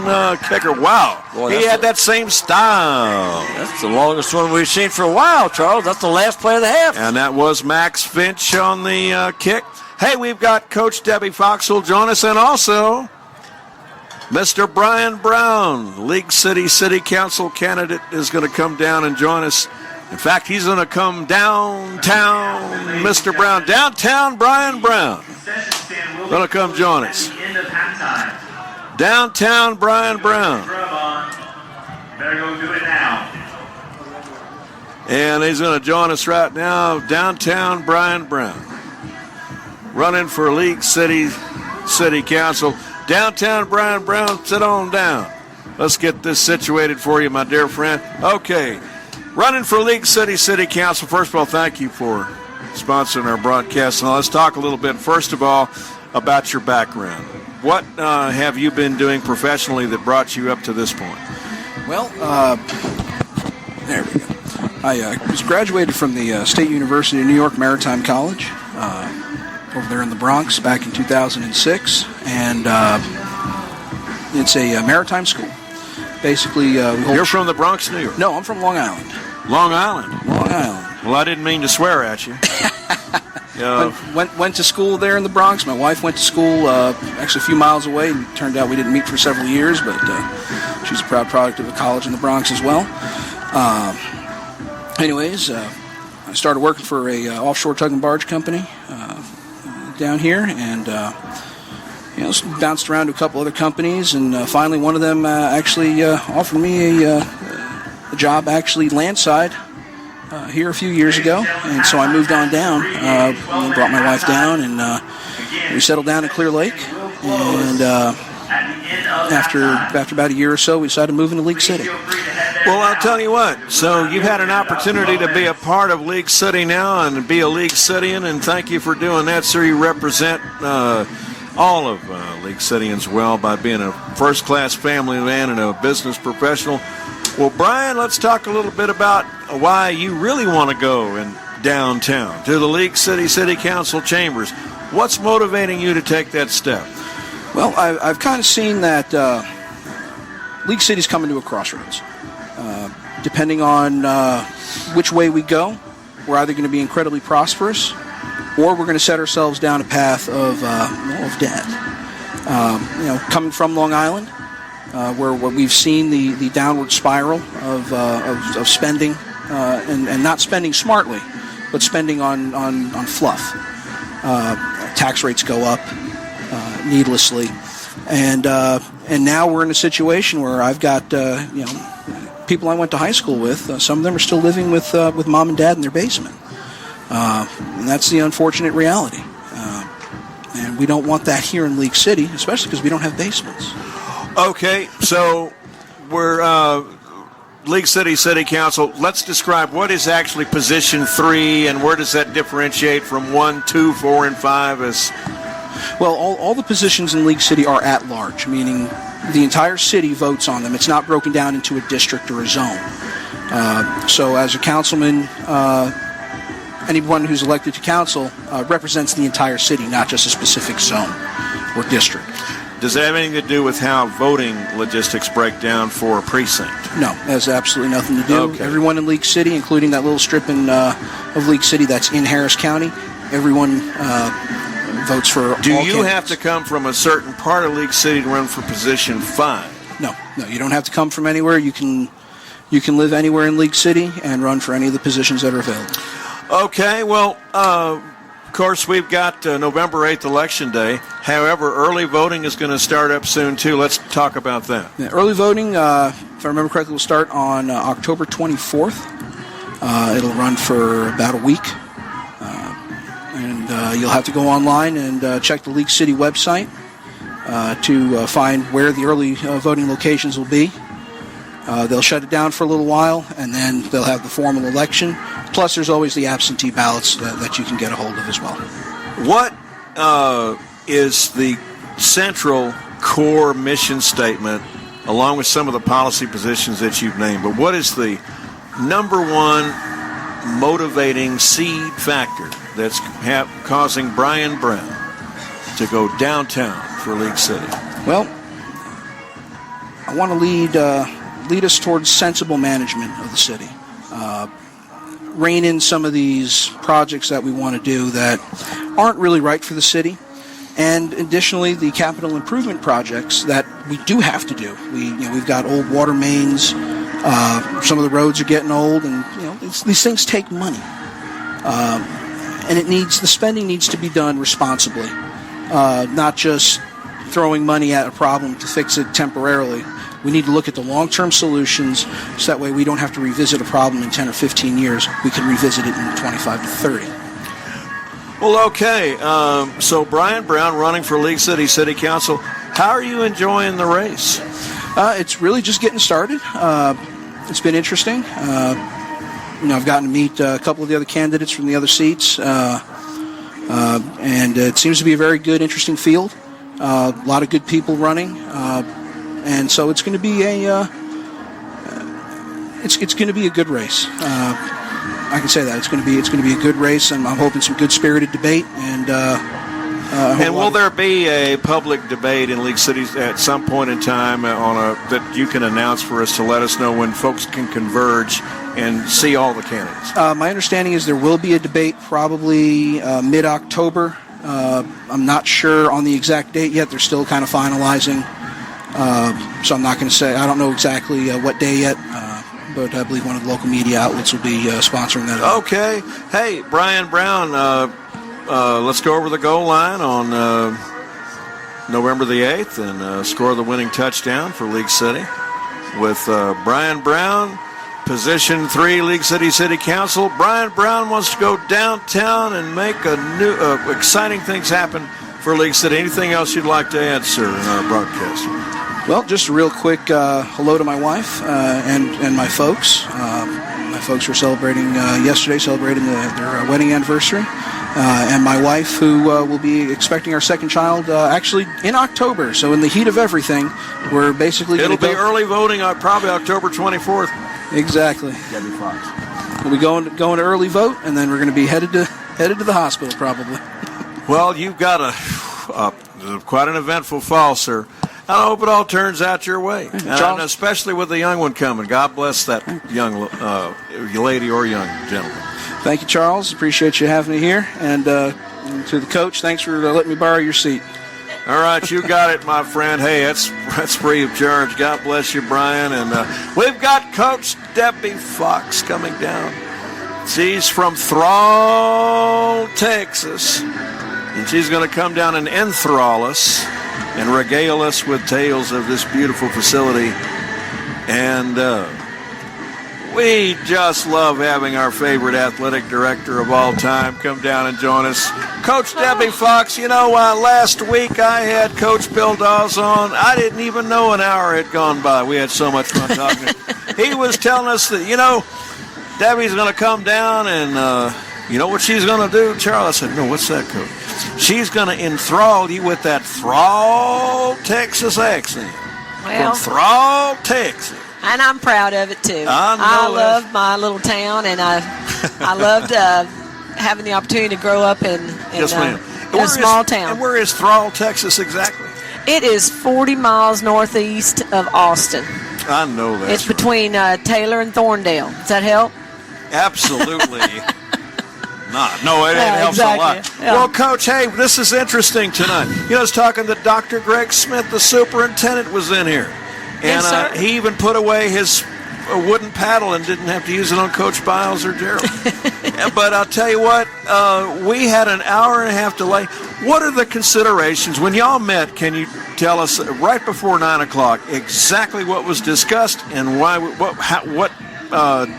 kicker. Wow. Boy, he had that same style. That's the longest one we've seen for a while, Charles. That's the last play of the half. And that was Max Finch on the kick. Hey, we've got Coach Debbie Fox will join us, and also Mr. Brian Brown, League City Council candidate, is going to come down and join us. In fact, he's going to come downtown, Mr. Brown. Downtown Brian Brown. Going to come join us. Downtown Brian Brown. Better go do it now. And he's going to join us right now. Downtown Brian Brown. Running for League City Council. Downtown Brian Brown, sit on down. Let's get this situated for you, my dear friend. Okay. Running for League City Council. First of all, thank you for sponsoring our broadcast. Now, let's talk a little bit, first of all, about your background. What have you been doing professionally that brought you up to this point? Well, there we go. I was graduated from the State University of New York Maritime College over there in the Bronx back in 2006. And it's a maritime school. Basically, you're from the Bronx, New York? No, I'm from Long Island. Long Island? Long Island. Well, I didn't mean to swear at you. Went to school there in the Bronx. My wife went to school actually a few miles away, and it turned out we didn't meet for several years, but she's a proud product of a college in the Bronx as well. Anyways, I started working for a offshore tug and barge company down here, and bounced around to a couple other companies, and finally one of them actually offered me a job actually landside here a few years ago, and so I moved on down and brought my wife down, and we settled down in Clear Lake, And after about a year or so, we decided to move into League City. Well, I'll tell you what. So you've had an opportunity to be a part of League City now and be a League Cityan, and thank you for doing that, sir. You represent all of League Cityans well by being a first-class family man and a business professional. Well, Brian, let's talk a little bit about why you really want to go in downtown to the League City Council chambers. What's motivating you to take that step? Well, I've kind of seen that League City's coming to a crossroads. Depending on which way we go, we're either going to be incredibly prosperous or we're going to set ourselves down a path of debt. Coming from Long Island, where we've seen the downward spiral of spending, and not spending smartly, but spending on fluff. Tax rates go up needlessly, and now we're in a situation where I've got people I went to high school with. Some of them are still living with mom and dad in their basement, and that's the unfortunate reality. And we don't want that here in League City, especially because we don't have basements. Okay, so we're League City Council. Let's describe what is actually Position 3 and where does that differentiate from 1, 2, 4, and 5 as... Well, all the positions in League City are at large, meaning the entire city votes on them. It's not broken down into a district or a zone. So as a councilman, anyone who's elected to council represents the entire city, not just a specific zone or district. Does that have anything to do with how voting logistics break down for a precinct? No, it has absolutely nothing to do. Okay. Everyone in League City, including that little strip of League City that's in Harris County, everyone votes for all Do you candidates. have to come from a certain part of League City to run for Position 5? No, you don't have to come from anywhere. You can live anywhere in League City and run for any of the positions that are available. Okay, well, of course, we've got November 8th, Election Day. However, early voting is going to start up soon, too. Let's talk about that. Yeah, early voting, if I remember correctly, will start on October 24th. It'll run for about a week. And you'll have to go online and check the League City website to find where the early voting locations will be. They'll shut it down for a little while, and then they'll have the formal election. Plus, there's always the absentee ballots that you can get a hold of as well. What is the central core mission statement, along with some of the policy positions that you've named, but what is the number one motivating seed factor that's causing Brian Brown to go downtown for League City? Well, I want to lead us towards sensible management of the city. Rein in some of these projects that we want to do that aren't really right for the city. And additionally, the capital improvement projects that we do have to do. We've got old water mains. Some of the roads are getting old, and these things take money. And the spending needs to be done responsibly, not just throwing money at a problem to fix it temporarily. We need to look at the long-term solutions so that way we don't have to revisit a problem in 10 or 15 years. We can revisit it in 25 to 30. Well, okay. So Brian Brown running for League City Council. How are you enjoying the race? It's really just getting started. It's been interesting. I've gotten to meet a couple of the other candidates from the other seats, and it seems to be a very good, interesting field. A lot of good people running. And so it's going to be it's going to be a good race. I can say that it's going to be a good race, and I'm hoping some good spirited debate. And will there be a public debate in League City at some point in time that you can announce for us to let us know when folks can converge and see all the candidates? My understanding is there will be a debate probably mid-October. I'm not sure on the exact date yet. They're still kind of finalizing. So I'm not going to say. I don't know exactly what day yet, but I believe one of the local media outlets will be sponsoring that. Okay. Hey, Brian Brown, let's go over the goal line on November the 8th and score the winning touchdown for League City with Brian Brown, Position 3, League City Council. Brian Brown wants to go downtown and make exciting things happen for League City. Anything else you'd like to add, sir, in our broadcast? Well, just a real quick hello to my wife and my folks. My folks were celebrating yesterday, celebrating their wedding anniversary. And my wife, who will be expecting our second child actually in October. So in the heat of everything, we're basically It'll be early voting on probably October 24th. Exactly. Debbie Fox. We'll be going to early vote, and then we're going to be headed to the hospital probably. Well, you've got quite an eventful fall, sir. I hope it all turns out your way, and especially with the young one coming. God bless that young lady or young gentleman. Thank you, Charles. Appreciate you having me here. And to the coach, thanks for letting me borrow your seat. All right, you got it, my friend. Hey, that's free of charge. God bless you, Brian. And we've got Coach Debbie Fox coming down. She's from Thrall, Texas. And she's going to come down and enthrall us and regale us with tales of this beautiful facility. And we just love having our favorite athletic director of all time come down and join us. Coach Debbie Fox, last week I had Coach Bill Dawes on. I didn't even know an hour had gone by. We had so much fun talking. He was telling us that, Debbie's going to come down and, you know what she's going to do, Charles? I said, no, what's that, Coach? She's going to enthrall you with that Thrall, Texas accent. Well, from Thrall, Texas. And I'm proud of it, too. I love my little town, and I loved having the opportunity to grow up in a small town. And where is Thrall, Texas exactly? It is 40 miles northeast of Austin. I know that. It's between Taylor and Thorndale. Does that help? Absolutely. No, it helps exactly. a lot. Yeah. Well, Coach, hey, this is interesting tonight. I was talking that Dr. Greg Smith, the superintendent, was in here. And Yes, sir. He even put away his wooden paddle and didn't have to use it on Coach Biles or Gerald. But I'll tell you what, we had an hour and a half delay. What are the considerations? When y'all met, can you tell us right before 9 o'clock exactly what was discussed and why? What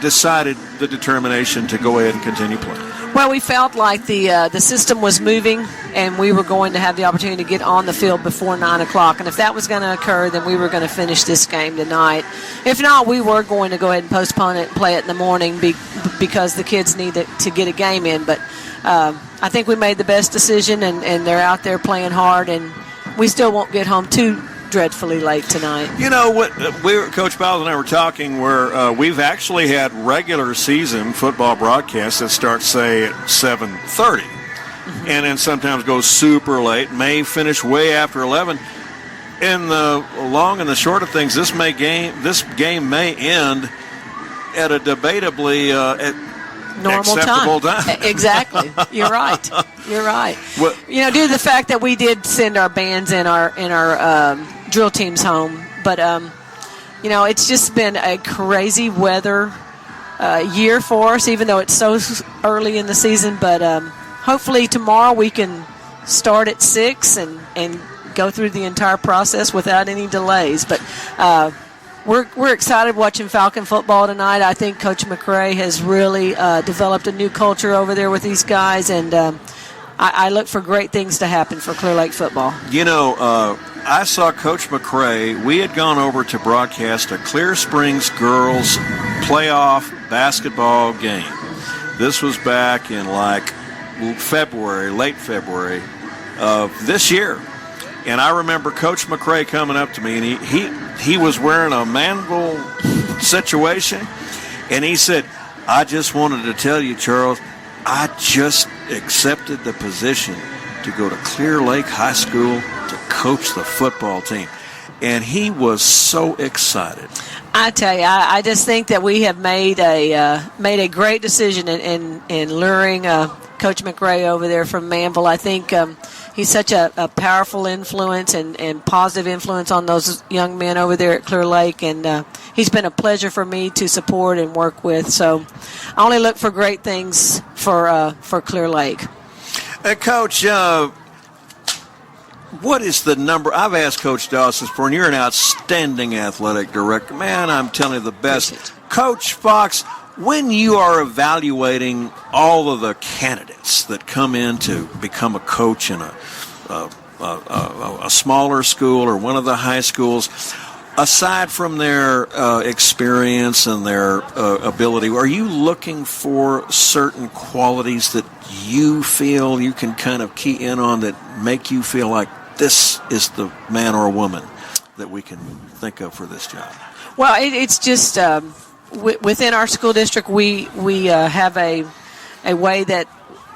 decided the determination to go ahead and continue playing? Well, we felt like the system was moving, and we were going to have the opportunity to get on the field before 9 o'clock. And if that was going to occur, then we were going to finish this game tonight. If not, we were going to go ahead and postpone it and play it in the morning because the kids need to get a game in. But I think we made the best decision, and they're out there playing hard, and we still won't get home too dreadfully late tonight. You know what? Coach Biles and I were talking where we've actually had regular season football broadcasts that start, say, at 7:30, and then sometimes go super late, may finish way after 11. In the long and the short of things, this game may end at a debatably normal acceptable time. Exactly. You're right. Well, due to the fact that we did send our bands in our drill teams home, but it's just been a crazy weather year for us, even though it's so early in the season. But hopefully tomorrow we can start at 6 and go through the entire process without any delays. But we're excited watching Falcon football tonight. I think Coach McRae has really developed a new culture over there with these guys, and I look for great things to happen for Clear Lake football. I saw Coach McRae. We had gone over to broadcast a Clear Springs girls playoff basketball game. This was back in late February of this year. And I remember Coach McRae coming up to me, and he was wearing a mangle situation, and he said, I just wanted to tell you, Charles, I just accepted the position to go to Clear Lake High School to coach the football team. And he was so excited. I tell you, I just think that we have made a great decision in luring Coach McRae over there from Manville. I think he's such a powerful influence and positive influence on those young men over there at Clear Lake, and he's been a pleasure for me to support and work with. So I only look for great things for Clear Lake. Coach, what is the number? I've asked Coach Dawson before, and you're an outstanding athletic director. Man, I'm telling you, the best. Coach Fox, when you are evaluating all of the candidates that come in to become a coach in a smaller school or one of the high schools, aside from their experience and their ability, are you looking for certain qualities that you feel you can kind of key in on that make you feel like this is the man or woman that we can think of for this job? Well, it's just within our school district, we have a way that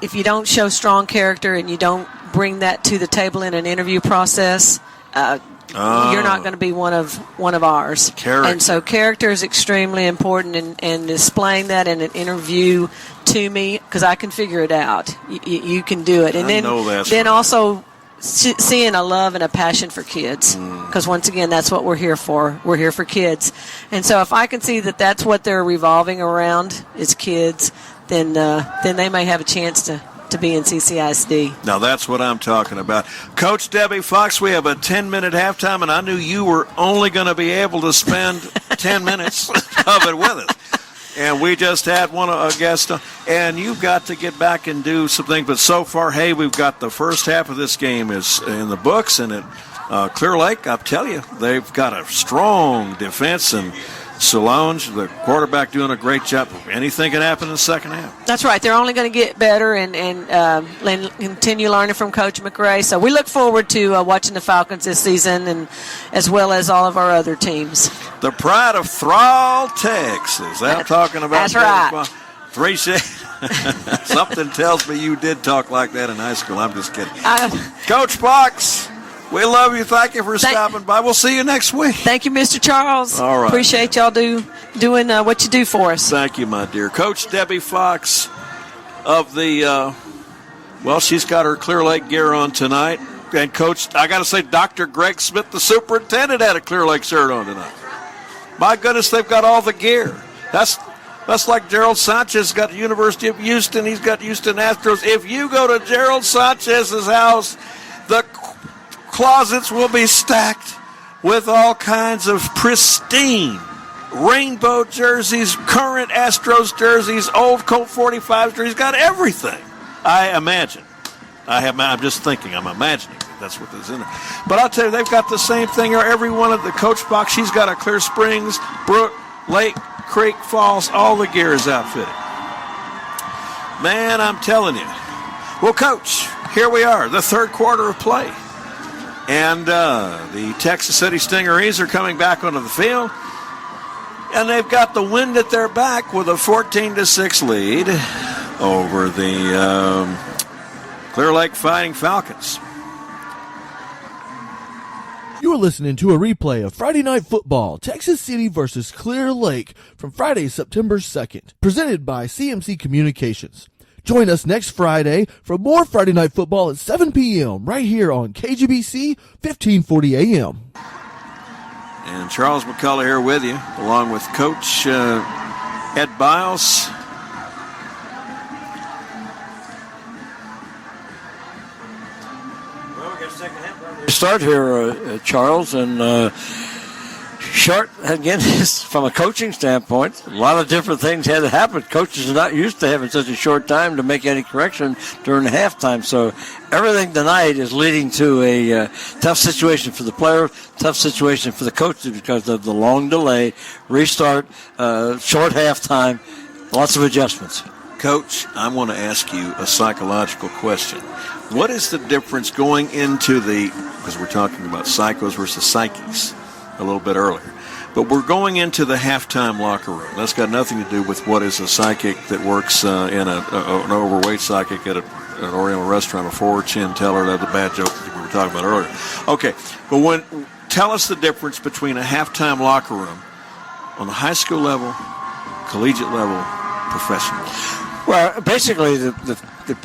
if you don't show strong character and you don't bring that to the table in an interview process, you're not going to be one of ours. Character. And so character is extremely important, and displaying that in an interview to me, because I can figure it out. You can do it. And then also seeing a love and a passion for kids, because once again, that's what we're here for. We're here for kids. And so if I can see that that's what they're revolving around is kids, then they may have a chance to be in CCISD. Now that's what I'm talking about. Coach Debbie Fox, we have a 10-minute halftime, and I knew you were only going to be able to spend 10 minutes of it with us. And we just had a guest, and you've got to get back and do some things. But so far, hey, we've got the first half of this game is in the books, and at Clear Lake, I'll tell you, they've got a strong defense, and Solange, the quarterback, doing a great job. Anything can happen in the second half. That's right. They're only going to get better and continue learning from Coach McRae. So we look forward to watching the Falcons this season, and as well as all of our other teams. The pride of Thrall, Texas. I'm talking about. That's right. Something tells me you did talk like that in high school. I'm just kidding. Coach Fox, we love you. Thank you for stopping by. We'll see you next week. Thank you, Mr. Charles. All right. Appreciate y'all doing what you do for us. Thank you, my dear. Coach Debbie Fox of the, she's got her Clear Lake gear on tonight. And Coach, I got to say, Dr. Greg Smith, the superintendent, had a Clear Lake shirt on tonight. My goodness, they've got all the gear. That's like Gerald Sanchez got the University of Houston. He's got Houston Astros. If you go to Gerald Sanchez's house, the closets will be stacked with all kinds of pristine rainbow jerseys, current Astros jerseys, old Colt 45 jerseys. He's got everything, I imagine. I'm just thinking. I'm imagining that's what is in there. But I'll tell you, they've got the same thing. Every one of the Coach box, she's got a Clear Springs, Brook, Lake, Creek, Falls, all the gear is outfitted. Man, I'm telling you. Well, Coach, here we are, the third quarter of play. And the Texas City Stingarees are coming back onto the field. And they've got the wind at their back with a 14-6 lead over the Clear Lake Fighting Falcons. You are listening to a replay of Friday Night Football, Texas City versus Clear Lake from Friday, September 2nd, presented by CMC Communications. Join us next Friday for more Friday Night Football at 7 p.m. right here on KGBC 1540 AM. And Charles McCullough here with you, along with Coach Ed Biles. Well, we got a second half. Start here, Charles, and short, again, from a coaching standpoint, a lot of different things had to happen. Coaches are not used to having such a short time to make any correction during the halftime. So everything tonight is leading to a tough situation for the player, tough situation for the coaches because of the long delay, restart, short halftime, lots of adjustments. Coach, I want to ask you a psychological question. What is the difference going into because we're talking about psychos versus psyches a little bit earlier, but we're going into the halftime locker room. That's got nothing to do with what is a psychic that works in an overweight psychic at an Oriental restaurant, a forward chin teller. That's a bad joke that we were talking about earlier. Okay, but tell us the difference between a halftime locker room on the high school level, collegiate level, professional level. Well, basically, the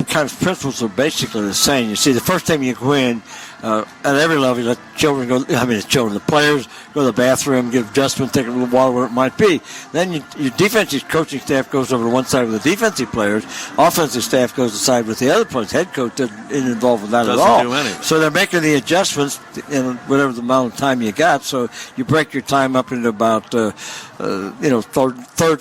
kind of principles are basically the same. You see, the first time you go in, at every level, you let the players go to the bathroom, give adjustment, take a little water, whatever it might be. Then your defensive coaching staff goes over to one side with the defensive players. Offensive staff goes to the side with the other players. Head coach isn't involved with that at all. Doesn't do anything. So they're making the adjustments in whatever the amount of time you got. So you break your time up into about thirds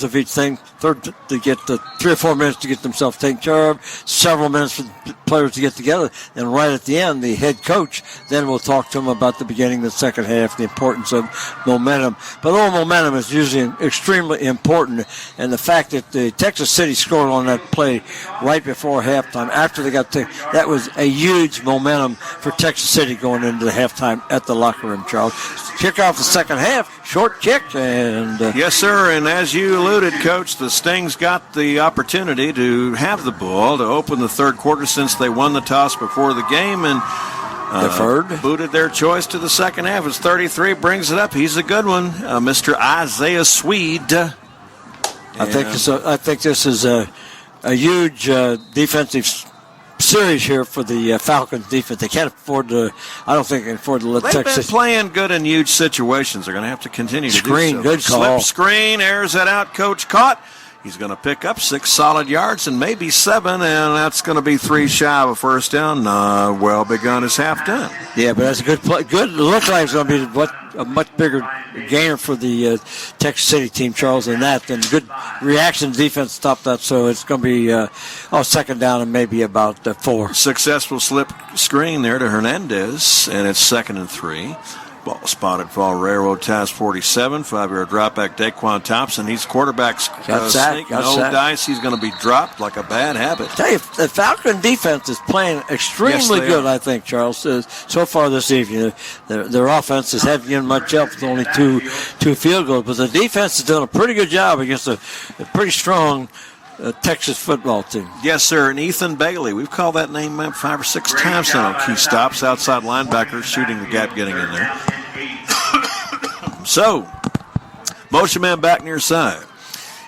of each thing. Third to get 3 or 4 minutes to get themselves taken care of. several minutes for the players to get together. Then right at the end, the head coach then will talk to them about the beginning of the second half, the importance of momentum. But all momentum is usually extremely important, and the fact that the Texas City scored on that play right before halftime, after they got to, that was a huge momentum for Texas City going into the halftime at the locker room, Charles. Kick off the second half, short kick, and yes, sir. And as you alluded, Coach, the Stings got the opportunity to have the ball to open the third quarter since they won the toss before the game and deferred, booted their choice to the second half. It's 33, brings it up. He's a good one, Mr. Isaiah Swede. I think this is a huge defensive series here for the Falcons defense. They can't afford to. I don't think they can afford to let They've Texas. been playing good in huge situations. They're going to have to continue to Screen, do so. good call. Slip screen, airs that out. Coach caught. He's going to pick up 6 solid yards and maybe 7, and that's going to be 3 shy of a first down. Well begun is half done. Yeah, but that's a good play. Good. It looks like it's going to be a much bigger gainer for the Texas City team, Charles, than that. And good reaction defense stopped that, so it's going to be second down and maybe about 4. Successful slip screen there to Hernandez, and it's 2nd and 3. Ball spotted for railroad ties 47. 5-yard drop back. Daquan Thompson. He's quarterback's sneak. No dice. He's going to be dropped like a bad habit. Tell you, the Falcon defense is playing extremely good, I think, Charles. So far this evening, their offense is having given much help with only two field goals, but the defense has done a pretty good job against a pretty strong Texas football team. Yes, sir. And Ethan Bailey. We've called that name 5 or 6 times now on key stops. Outside linebacker shooting the gap, getting in there. So, motion man back near side.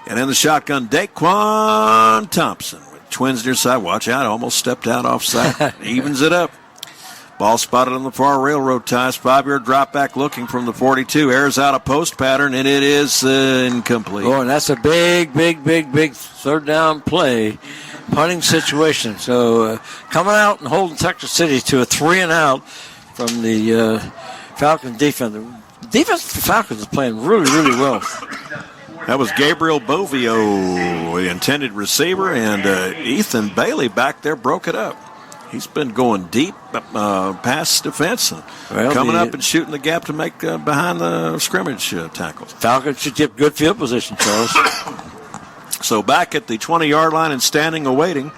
And in the shotgun, Daquan Thompson. With Twins near side. Watch out. Almost stepped out offside. Evens it up. Ball spotted on the far railroad ties. 5-yard drop back looking from the 42. Airs out a post pattern, and it is incomplete. Oh, and that's a big third down play. Punting situation. So coming out and holding Texas City to a 3-and-out from the Falcons defense. The defense of the Falcons is playing really, really well. That was Gabriel Bovio, the intended receiver, and Ethan Bailey back there broke it up. He's been going deep past defense, coming up and shooting the gap to make behind the scrimmage tackles. Falcons should get good field position, Charles. So back at the 20-yard line and standing awaiting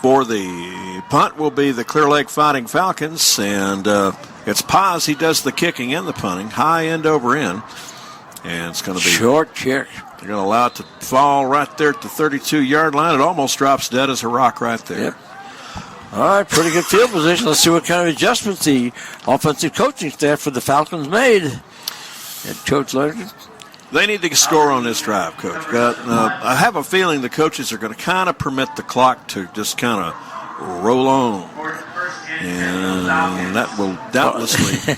for the punt will be the Clear Lake Fighting Falcons, and it's Paz. He does the kicking and the punting, high end over end, and it's going to be short kick. They're going to allow it to fall right there at the 32-yard line. It almost drops dead as a rock right there. Yep. All right, pretty good field position. Let's see what kind of adjustments the offensive coaching staff for the Falcons made. And Coach Larkin. They need to score on this drive, Coach. I have a feeling the coaches are going to kind of permit the clock to just kind of roll on. And that will doubtlessly.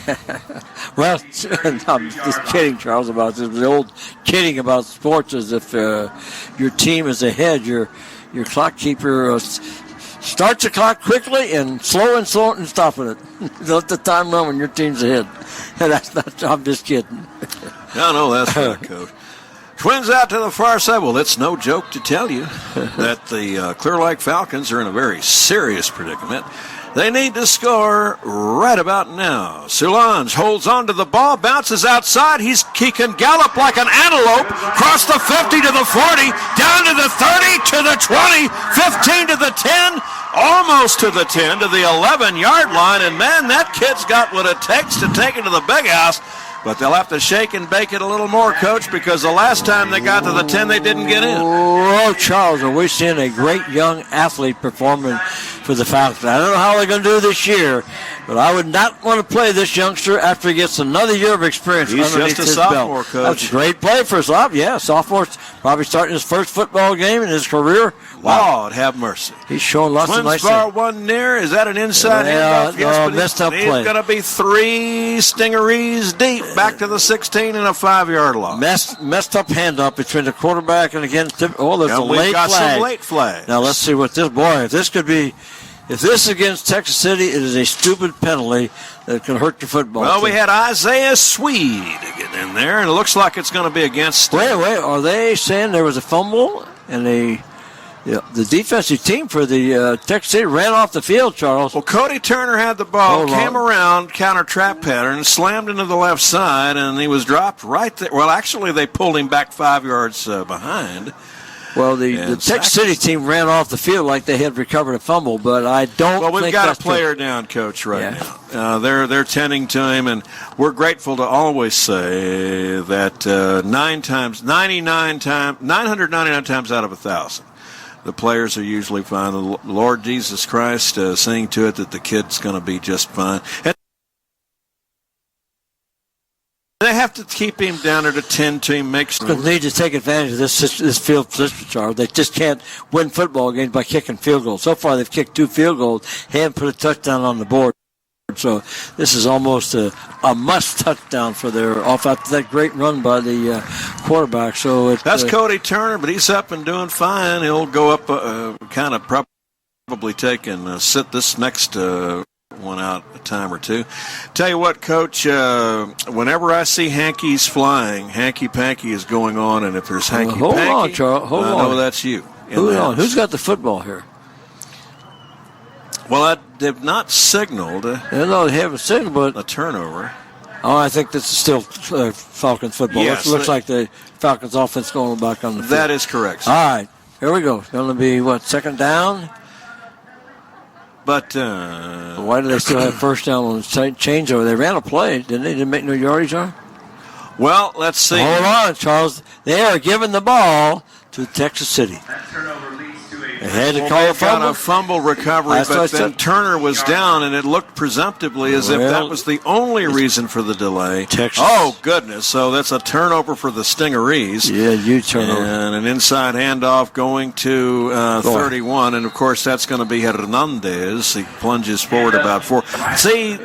Well, I'm just kidding, Charles, about this. The old kidding about sports is if your team is ahead, your clock keeper starts the clock quickly and slow and stopping it. Let the time run when your team's ahead. That's not. I'm just kidding. No, that's right, Coach. Twins out to the far side. Well, it's no joke to tell you that the Clear Lake Falcons are in a very serious predicament. They need to score right about now. Soulange holds on to the ball, bounces outside. He can gallop like an antelope, cross the 50 to the 40, down to the 30, to the 20, 15 to the 10, almost to the 10, to the 11-yard line. And, man, that kid's got what it takes to take it to the big house. But they'll have to shake and bake it a little more, Coach, because the last time they got to the 10, they didn't get in. Oh, Charles, are we seeing a great young athlete performing for the Falcons? I don't know how they're going to do this year, but I would not want to play this youngster after he gets another year of experience underneath his belt. He's just a sophomore, Coach. That's a great play for a sophomore. Yeah, sophomore's probably starting his first football game in his career. Wow, Lord have mercy. He's showing lots of nice things. Twins bar one near. Is that an inside handoff? Yes, but messed up he's play. going to be 3 stingeries deep, back to the 16 and a 5-yard loss. Messed up handoff between the quarterback and again. There's a late got flag. Some late flags. Now let's see what this boy. If this is against Texas City, it is a stupid penalty that can hurt your football. Well, team. we had Isaiah Swede get in there, and it looks like it's going to be against. Wait. Are they saying there was a fumble and Yeah, the defensive team for the Texas City ran off the field, Charles. Well, Cody Turner had the ball, came around, counter trap pattern, slammed into the left side, and he was dropped right there. Well, actually, they pulled him back 5 yards behind. Well, the Texas City team ran off the field like they had recovered a fumble, but I don't. Well, we've think got that's a player true. down, Coach, right now. They're tending to him, and we're grateful to always say that 999 times out of 1,000. The players are usually fine. The Lord Jesus Christ seeing to it that the kid's going to be just fine. And they have to keep him down at a 10-team mix. They need to take advantage of this field position, Charles. They just can't win football games by kicking field goals. So far, they've kicked 2 field goals, haven't put a touchdown on the board. So this is almost a must touchdown for their off after that great run by the quarterback. So that's Cody Turner, but he's up and doing fine. He'll go up, kind of probably take and sit this next one out a time or two. Tell you what, Coach, whenever I see hankies flying, hanky-panky is going on, and if there's hanky-panky, hold on, Charles. Hold on. know that's you. Hold on. Who's got the football here? Well, they've not signaled No, they haven't signaled, but a turnover. Oh, I think this is still Falcons football. Yes, it looks like the Falcons offense going back on the field. That is correct. All right, here we go. It's going to be, second down? But why do they still have first down on the changeover? They ran a play, didn't they? Didn't make no yardage on? Well, let's see. Hold on, Charles. They are giving the ball to Texas City. They had to call a fumble recovery, but then Turner was down, and it looked presumptively as if that was the only reason for the delay. Texas. Oh, goodness. So that's a turnover for the Stingarees. Yeah, turnover. And an inside handoff going to 31, and, of course, that's going to be Hernandez. He plunges forward about 4. See,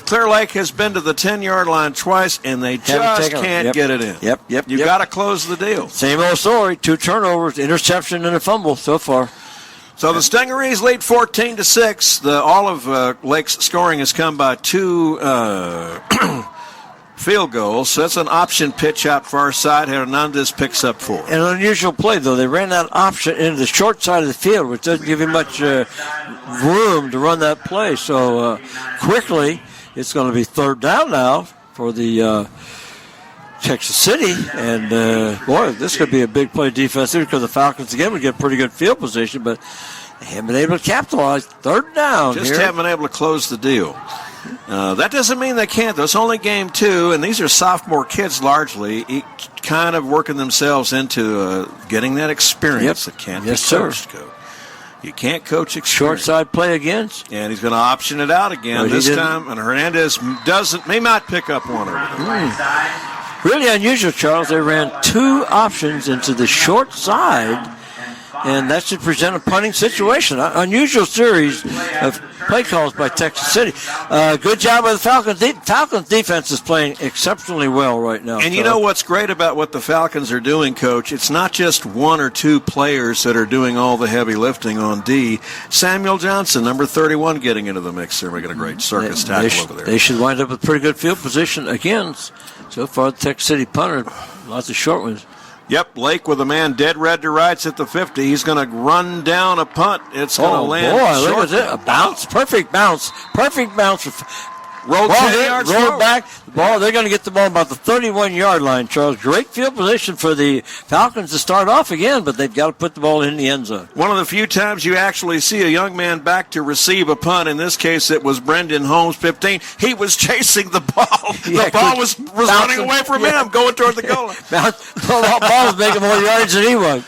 Clear Lake has been to the 10-yard line twice, and they just can't get it in. Yep. You've got to close the deal. Same old story. 2 turnovers, interception, and a fumble so far. So the Stingarees lead 14-6. The Olive Lake's scoring has come by 2 field goals. So that's an option pitch out far side. Hernandez picks up 4. An unusual play, though. They ran that option into the short side of the field, which doesn't give him much room to run that play. So quickly, it's going to be third down now for the Texas City. And, this could be a big play defensively because the Falcons, again, would get pretty good field position, but they haven't been able to capitalize. Third down Just haven't been able to close the deal. That doesn't mean they can't, though. It's only game 2, and these are sophomore kids largely, kind of working themselves into getting that experience that can't be coached. You can't coach experience. Short side play again. And he's going to option it out again this time, and Hernandez may not pick up one of them. Really unusual, Charles. They ran 2 options into the short side, and that should present a punting situation. Unusual series of play calls by Texas City. Good job by the Falcons. Falcons defense is playing exceptionally well right now. And you know what's great about what the Falcons are doing, Coach? It's not just 1 or 2 players that are doing all the heavy lifting on D. Samuel Johnson, number 31, getting into the mix there, making a great circus tackle over there. They should wind up with pretty good field position again. So far, the Texas City punter, lots of short ones. Yep, Lake with a man dead red to rights at the 50. He's going to run down a punt. It's going to land short. Look at it. A bounce. Perfect bounce. Roll 10 yards roll back. The ball. They're going to get the ball about the 31-yard line, Charles. Great field position for the Falcons to start off again, but they've got to put the ball in the end zone. One of the few times you actually see a young man back to receive a punt. In this case, it was Brendan Holmes, 15. He was chasing the ball. The ball was running away from him, going toward the goal line. The ball was making more yards than he was.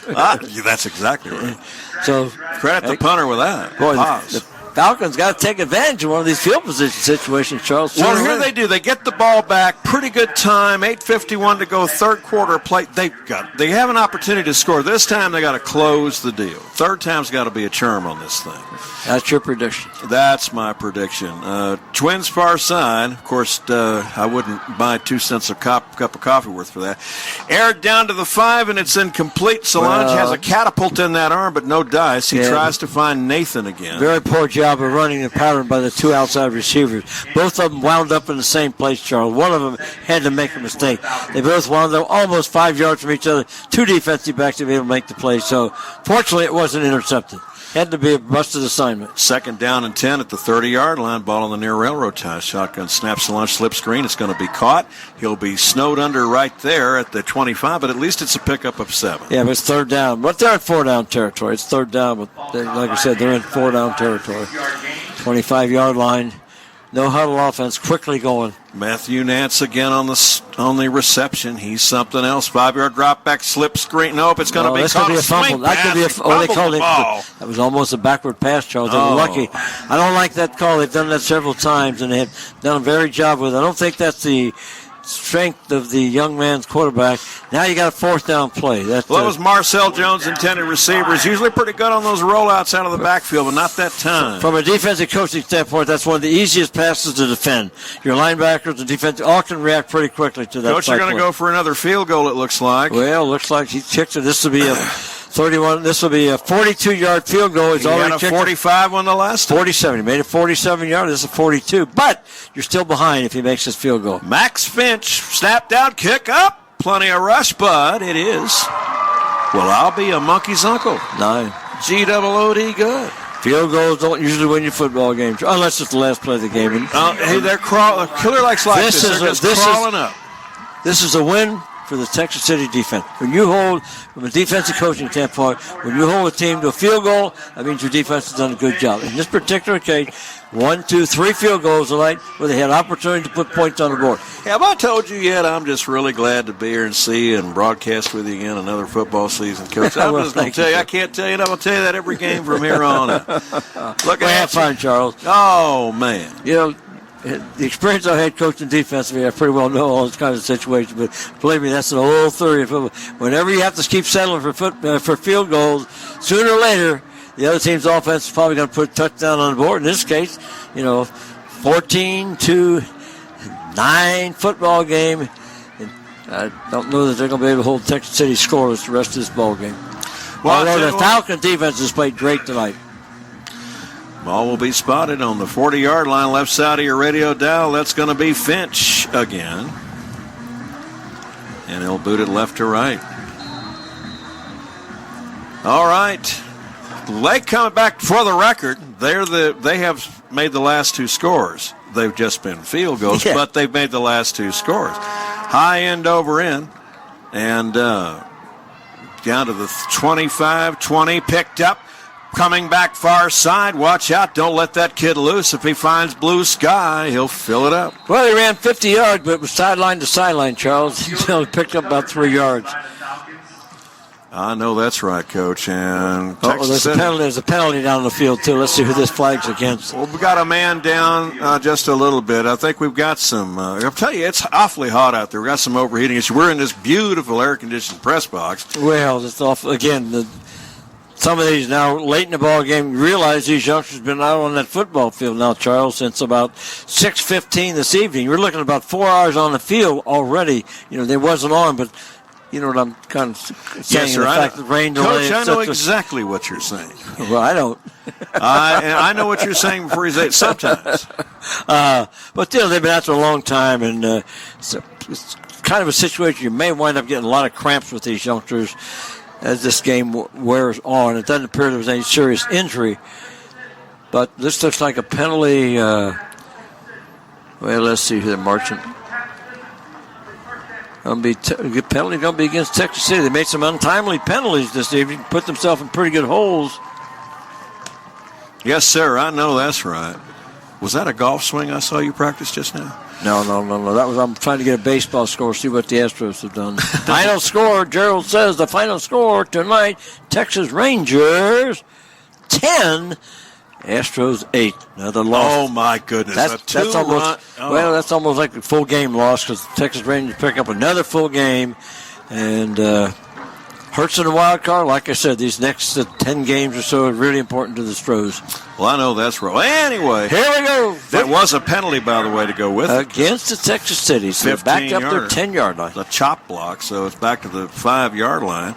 That's exactly right. So credit the punter with that. Boy, the Falcons got to take advantage of one of these field position situations, Charles. Well, here they do. They get the ball back. Pretty good time. 8:51 to go. Third quarter play. They have an opportunity to score. This time they got to close the deal. Third time's got to be a charm on this thing. That's your prediction. That's my prediction. Twins far side. Of course, I wouldn't buy 2 cents a cup of coffee worth for that. Aired down to the 5, and it's incomplete. Solange has a catapult in that arm, but no dice. He tries to find Nathan again. Very poor job job of running the pattern by the two outside receivers. Both of them wound up in the same place, Charles. One of them had to make a mistake. They both wound up almost 5 yards from each other. Two defensive backs to be able to make the play. So, fortunately, it wasn't intercepted. Had to be a busted assignment. 2nd down and 10 at the 30-yard line. Ball on the near railroad ties. Shotgun snaps the launch slip screen. It's going to be caught. He'll be snowed under right there at the 25, but at least it's a pickup of 7. Yeah, but it's 3rd down. But they're in 4-down territory. It's 3rd down, but like I said, they're in 4-down territory. 25-yard line. No huddle offense, quickly going. Matthew Nance again on the reception. He's something else. 5-yard drop back, slip screen. Nope, it's going to be caught. Be a fumble. That could be a they called it. That was almost a backward pass, Charles. They were lucky. I don't like that call. They've done that several times, and they've done a very job with it. I don't think that's the strength of the young man's quarterback. Now you got a 4th down play. That was Marcel Jones' intended receivers. Usually pretty good on those rollouts out of the backfield, but not that time. From a defensive coaching standpoint, that's one of the easiest passes to defend. Your linebackers and defense all can react pretty quickly to that. Coach, you're going to go for another field goal, it looks like. Well, looks like he kicked it. This will be a 31. This will be a 42-yard field goal. He's already kicked a 45 on the last 47. He made a 47-yard. This is a 42. But you're still behind if he makes this field goal. Max Finch, snap down, kick up. Plenty of rush, but it is. Well, I'll be a monkey's uncle. 9. G-O-O-D, good. Field goals don't usually win your football games, unless it's the last play of the game. Hey, they're crawling. Killer likes like this. They're just crawling up. This is a win for the Texas City defense. When you hold, from a defensive coaching standpoint, when you hold a team to a field goal, that means your defense has done a good job. In this particular case, 1, 2, 3 field goals tonight where they had opportunity to put points on the board. Have I told you yet? I'm just really glad to be here and see and broadcast with you again another football season, Coach. I'm just going to tell you, I can't tell you, and I'm going to tell you that every game from here on out. Look at have fun, Charles. Oh, man. You know, the experience I had coaching defensively, I pretty well know all this kind of situations. But believe me, that's an old theory of football. Whenever you have to keep settling for field goals, sooner or later, the other team's offense is probably going to put a touchdown on the board. In this case, 14-9 football game. And I don't know that they're going to be able to hold Texas City scoreless the rest of this ball game. Well, although the Falcon defense has played great tonight. Ball will be spotted on the 40-yard line, left side of your radio dial. That's going to be Finch again. And he'll boot it left to right. All right. Lake coming back for the record. They have made the last 2 scores. They've just been field goals, but they've made the last 2 scores. High end over end. And down to the 25-20, picked up. Coming back far side. Watch out. Don't let that kid loose. If he finds blue sky, he'll fill it up. Well, he ran 50 yards, but it was sideline to sideline, Charles. He picked up about 3 yards. I know that's right, Coach. And there's a penalty down the field, too. Let's see who this flag's against. Well, we got a man down just a little bit. I think we've got some. I'll tell you, it's awfully hot out there. We've got some overheating issues. We're in this beautiful air-conditioned press box. Well, it's awful. Again, some of these now, late in the ball game, realize these youngsters have been out on that football field now, Charles, since about 6:15 this evening. We're looking at about 4 hours on the field already. They wasn't on, but you know what I'm kind of saying. Yes, sir. The fact that rain delay. Coach, I know exactly what you're saying. Well, I don't. I know what you're saying before he's 8 sometimes. But they've been out there a long time, and it's kind of a situation you may wind up getting a lot of cramps with these youngsters as this game wears on. It doesn't appear there was any serious injury, but this looks like a penalty. Well, let's see who they're marching. Penalty going to be against Texas City. They made some untimely penalties this evening, put themselves in pretty good holes. Yes, sir. I know that's right. Was that a golf swing I saw you practice just now? No. That was, I'm trying to get a baseball score, see what the Astros have done. Final score, Gerald says the final score tonight, Texas Rangers 10, Astros 8. Another loss. Oh, my goodness. That's almost like a full game loss because the Texas Rangers pick up another full game. And hurts in the wild card. Like I said, these next 10 games or so are really important to the Stros. Well, I know that's right. Anyway, here we go. That was a penalty, by the way, to go with it. Against the Texas City. So back up their 10-yard line. The chop block, so it's back to the 5-yard line.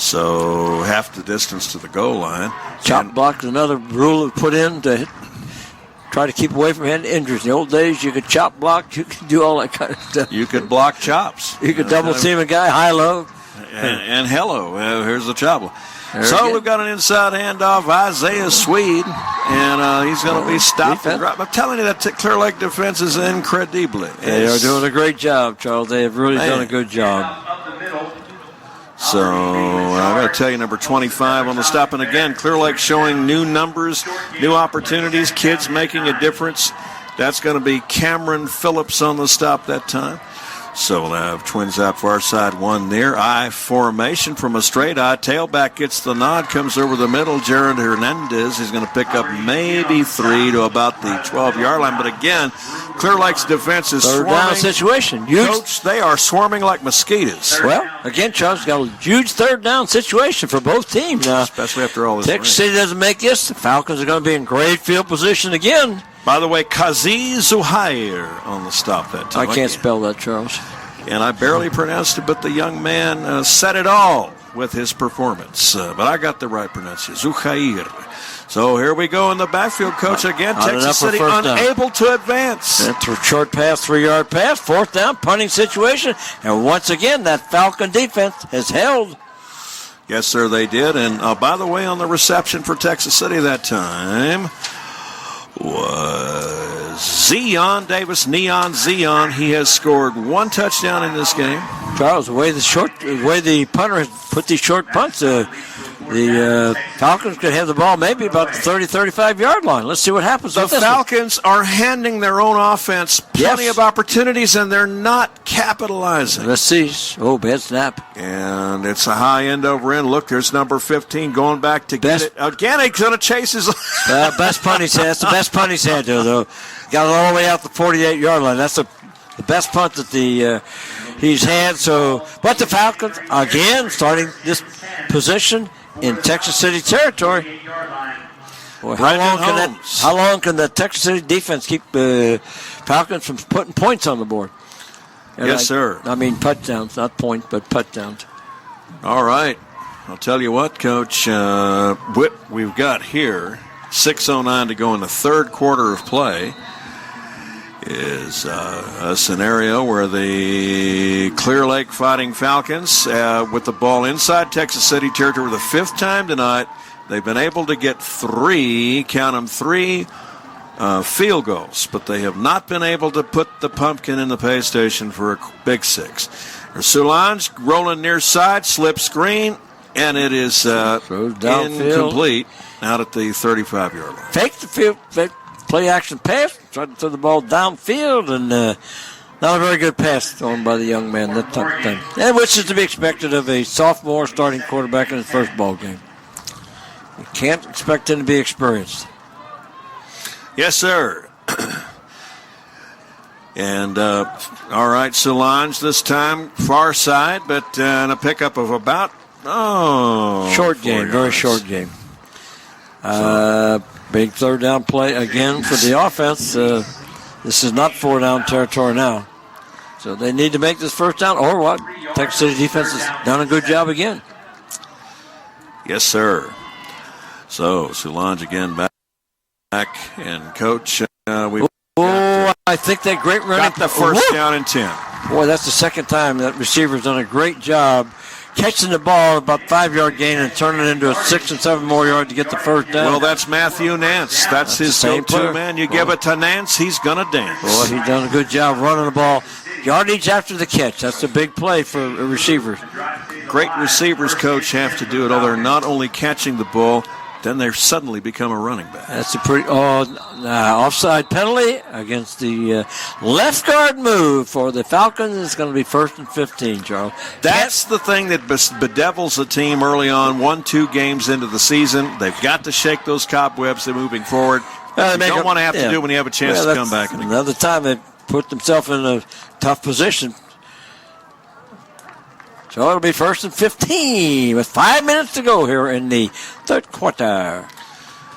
So half the distance to the goal line. Chop block is another rule we put in to try to keep away from head injuries. In the old days, you could chop block, you could do all that kind of stuff. You could block chops. You could double team a guy, high-low. And hello, here's the chop. So we've got an inside handoff, Isaiah Swede, and he's going to be stopped. I'm telling you, that Clear Lake defense is incredible. They are doing a great job, Charles. They have really done a good job. So I got to tell you, number 25 on the stop. And again, Clear Lake showing new numbers, new opportunities, kids making a difference. That's going to be Cameron Phillips on the stop that time. So we'll have Twins out far side, one near. I formation from a straight eye. Tailback gets the nod, comes over the middle. Jared Hernandez is going to pick up maybe 3 to about the 12-yard line. But again, Clear Lake's defense is third swarming. Down situation. Coach, they are swarming like mosquitoes. Well, again, Charles got a huge third down situation for both teams now. Especially after all this Texas City doesn't make this. The Falcons are going to be in great field position again. By the way, Kazi Zuhair on the stop that time. I can't spell that, Charles. And I barely pronounced it, but the young man said it all with his performance. But I got the right pronunciation, Zuhair. So here we go in the backfield, Coach. Again, Texas City unable to advance. And short pass, 3-yard pass, fourth down, punting situation. And once again, that Falcon defense has held. Yes, sir, they did. And by the way, on the reception for Texas City that time was Zion Davis, Neon Zion. He has scored 1 touchdown in this game. Charles, the way the punter has put these short punts, the Falcons could have the ball maybe about the 30, 35-yard line. Let's see what happens. The Falcons are handing their own offense plenty of opportunities, and they're not capitalizing. Let's see. Oh, bad snap. And it's a high end over end. Look, there's number 15 going back to get it. Again, he's going to chase his... best punt he's had. That's the best punt he's had, though. Got it all the way out the 48-yard line. That's the best punt that he's had. So, but the Falcons, again, starting this position in Texas City territory. Boy, how long can the Texas City defense keep Falcons from putting points on the board? And yes, sir. I mean touchdowns, not points, but touchdowns. All right. I'll tell you what, Coach. What we've got here, 6:09 to go in the third quarter of play, is a scenario where the Clear Lake Fighting Falcons, with the ball inside Texas City territory for the 5th time tonight, they've been able to get 3 field goals, but they have not been able to put the pumpkin in the pay station for a big 6. Solange rolling near side, slip screen, and it is incomplete out at the 35-yard line. Fake the field, play action pass, tried to throw the ball downfield, and not a very good pass thrown by the young man that time. And which is to be expected of a sophomore starting quarterback in his first ball game. You can't expect him to be experienced. Yes, sir. And, all right, Solange this time, far side, but a pickup of about, short game, very short game. Big third down play again for the offense. This is not 4-down territory now. So they need to make this first down, or what? Texas City defense has done a good job again. Yes, sir. So Solange again back, and Coach, I think that great running. Got the first down and 10. Boy, that's the second time that receiver's done a great job catching the ball about 5-yard gain and turning it into a 6 and 7 more yard to get the first down. Well, that's Matthew Nance. That's his go-to man. You give it to Nance, he's going to dance. Well, he's done a good job running the ball. Yardage after the catch. That's a big play for receivers. Great receivers, Coach, have to do it. They're not only catching the ball, then they suddenly become a running back. That's a pretty offside penalty against the left guard move for the Falcons. It's going to be 1st and 15, Charles. That's the thing that bedevils the team early on, 1-2 games into the season. They've got to shake those cobwebs. They're moving forward. You don't want to have to do it when you have a chance to come back. Another time they put themselves in a tough position. So it'll be 1st and 15 with 5 minutes to go here in the third quarter.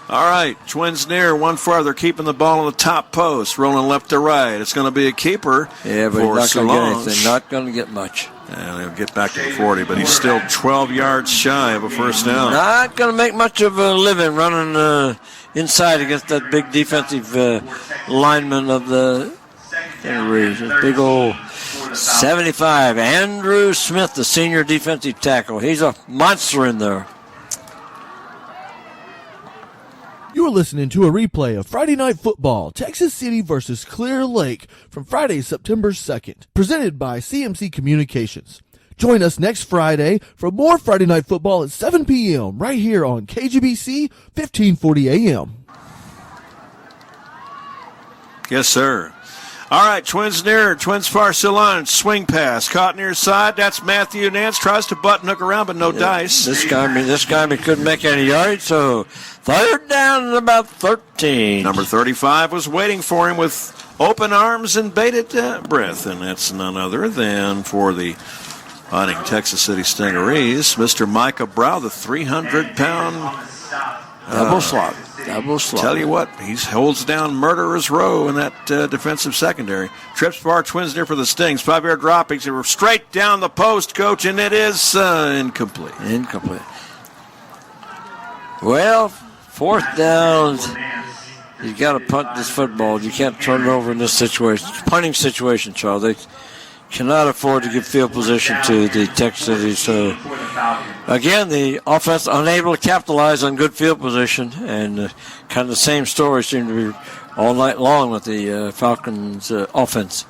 All right, Twins near, one farther, keeping the ball on the top post, rolling left to right. It's going to be a keeper. Yeah, but for he's not going to get Solange. anything. Not going to get much. And he'll get back to the 40, but he's still 12 yards shy of a first down. Not going to make much of a living running inside against that big defensive lineman of the Stingarees. Big old 75. Andrew Smith, the senior defensive tackle. He's a monster in there. You are listening to a replay of Friday Night Football, Texas City versus Clear Lake from Friday, September 2nd, presented by CMC Communications. Join us next Friday for more Friday Night Football at 7 p.m. right here on KGBC 1540 AM. Yes, sir. All right, Twins near, Twins far Solange, swing pass, caught near side. That's Matthew Nance, tries to button hook around, but no dice. This guy couldn't make any yards, so third down and about 13. Number 35 was waiting for him with open arms and bated breath, and that's none other than for the fighting Texas City Stingarees, Mr. Micah Brow, the 300-pound double slot. Tell you what, he holds down murderer's row in that defensive secondary. Trips bar, Twins near for the Stings. 5-yard drop. He's straight down the post, Coach, and it is incomplete. Incomplete. Well, fourth down. You got to punt this football. You can't turn it over in this situation. Punting situation, Charles. They cannot afford to give field position to the Texas City. So, again, the offense unable to capitalize on good field position, and kind of the same story seemed to be all night long with the Falcons' offense.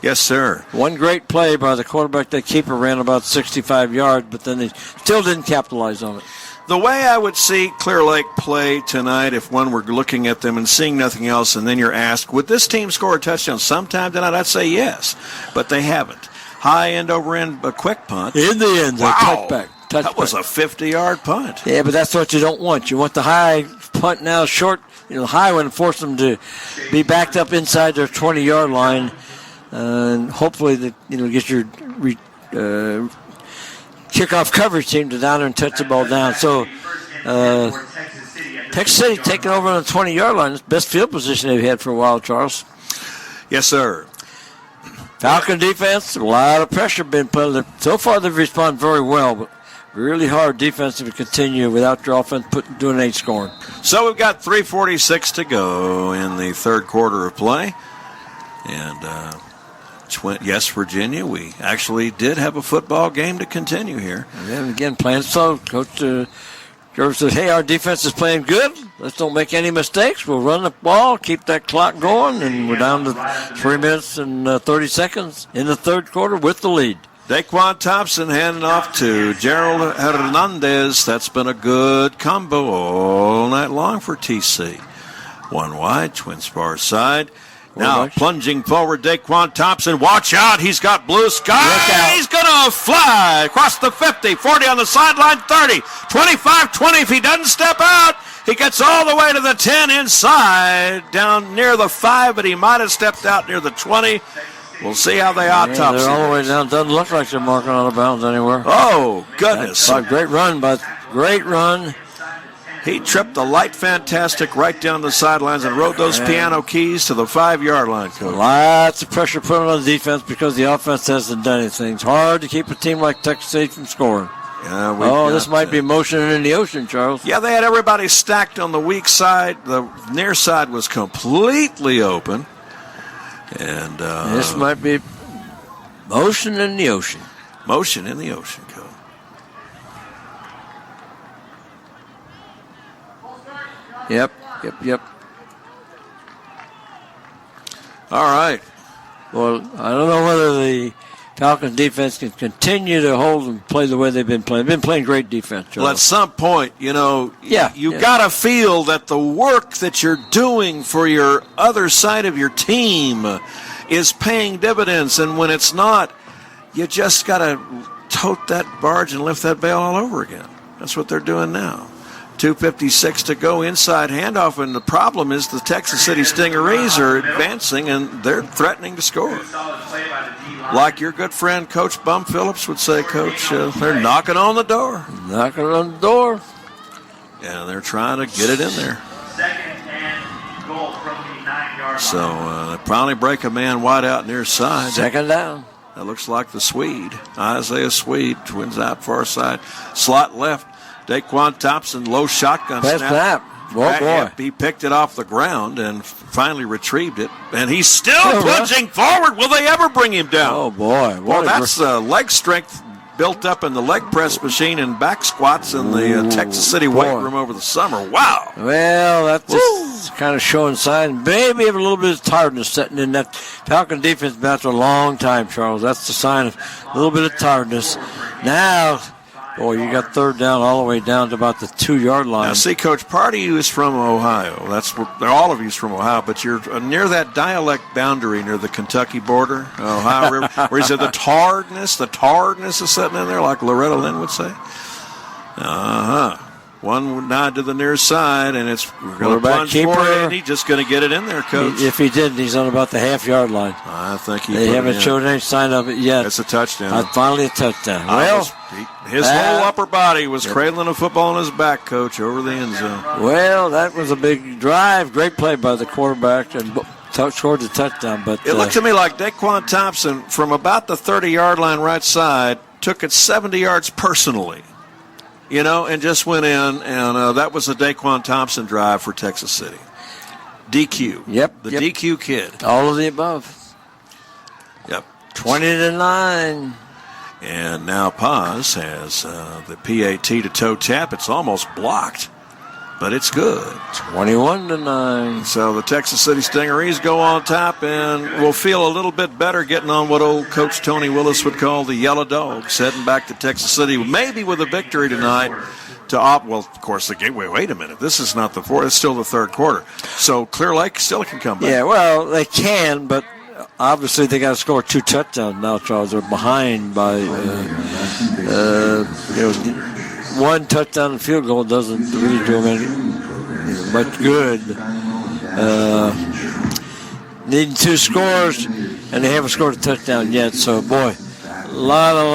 Yes, sir. One great play by the quarterback. That keeper ran about 65 yards, but then they still didn't capitalize on it. The way I would see Clear Lake play tonight, if one were looking at them and seeing nothing else, and then you're asked, would this team score a touchdown sometime tonight? I'd say yes, but they haven't. High end over end, a quick punt. In the end, wow. Touchback. That was a 50-yard punt. Yeah, but that's what you don't want. You want the high punt now, short, the high one, and force them to be backed up inside their 20-yard line, and hopefully get your kickoff coverage team to down there and touch the ball down. So Texas City taking over on the 20-yard line. It's the best field position they've had for a while, Charles. Yes, sir. Falcon defense, a lot of pressure been put on them. So far they've responded very well, but really hard defensive to continue without your offense doing any scoring. So we've got 3:46 to go in the third quarter of play. And yes, Virginia, we actually did have a football game to continue here. And then again, playing slow. Coach Gerber says, hey, our defense is playing good. Let's don't make any mistakes. We'll run the ball, keep that clock going, and we're down to 3 minutes and 30 seconds in the third quarter with the lead. Daquan Thompson handing off to Gerald Hernandez. That's been a good combo all night long for TC. One wide, Twins far side. Now plunging forward, Daquan Thompson. Watch out. He's got blue sky. He's going to fly across the 50, 40 on the sideline, 30, 25, 20. If he doesn't step out, he gets all the way to the 10 inside, down near the 5, but he might have stepped out near the 20. We'll see how they autopsy. They're all the way down. Doesn't look like they're marking out of bounds anywhere. Oh, goodness. Great run. He tripped the light fantastic right down the sidelines and rode those piano keys to the 5-yard line, Coach. Lots of pressure put on the defense because the offense hasn't done anything. It's hard to keep a team like Texas State from scoring. Yeah, this might be motion in the ocean, Charles. Yeah, they had everybody stacked on the weak side. The near side was completely open. And this might be motion in the ocean. Motion in the ocean, Coach. Yep. All right. Well, I don't know whether the Falcons defense can continue to hold and play the way they've been playing. They've been playing great defense, Charles. Well, at some point, you got to feel that the work that you're doing for your other side of your team is paying dividends. And when it's not, you just got to tote that barge and lift that bale all over again. That's what they're doing now. 2:56 to go, inside handoff, and the problem is the Texas City Stingarees are advancing and they're threatening to score. Like your good friend Coach Bum Phillips would say, Coach, they're knocking on the door. Knocking on the door. and they're trying to get it in there. Second and goal from the 9-yard line. So they finally break a man wide out near side. Second down. That looks like the Swede, Isaiah Swede, twins out far side. Slot left, Daquan Thompson, low shotgun Best snap. Boy. He picked it off the ground and finally retrieved it. And he's still plunging forward. Will they ever bring him down? Oh, boy. Well, that's leg strength built up in the leg press machine and back squats in the Texas City weight room over the summer. Wow. Well, that's just kind of showing signs. Maybe a little bit of tiredness setting in. That Falcon defense been out for a long time, Charles. That's the sign of a little bit of tiredness. Now, boy, you got third down all the way down to about the 2-yard line. Now, see, Coach, part of you is from Ohio. That's where all of you is from Ohio, but you're near that dialect boundary near the Kentucky border, Ohio River, where he said the tiredness is sitting in there, like Loretta Lynn would say. One nod to the near side, and it's going to plunge forward, and he's just going to get it in there, Coach. If he didn't, he's on about the half-yard line. I think they haven't showed any sign of it yet. It's a touchdown. Finally a touchdown. His whole upper body was cradling a football on his back, Coach, over the end zone. Well, that was a big drive. Great play by the quarterback, and scored the touchdown. But it looked to me like Daquan Thompson, from about the 30-yard line right side, took it 70 yards personally. And just went in, and that was a Daquan Thompson drive for Texas City. DQ. Yep. DQ kid. All of the above. Yep. 20-9. And now Paz has the PAT to toe tap. It's almost blocked, but it's good. 21-9. So the Texas City Stingarees go on top and will feel a little bit better getting on what old Coach Tony Willis would call the Yellow Dogs, heading back to Texas City, maybe with a victory tonight. Well, of course, the gateway. Wait a minute. This is not the fourth. It's still the third quarter. So Clear Lake still can come back. Yeah, well, they can, but obviously they got to score 2 touchdowns now, Charles. They're behind by, one touchdown and field goal doesn't really do them much good. Needing 2 scores, and they haven't scored a touchdown yet. So, boy, lots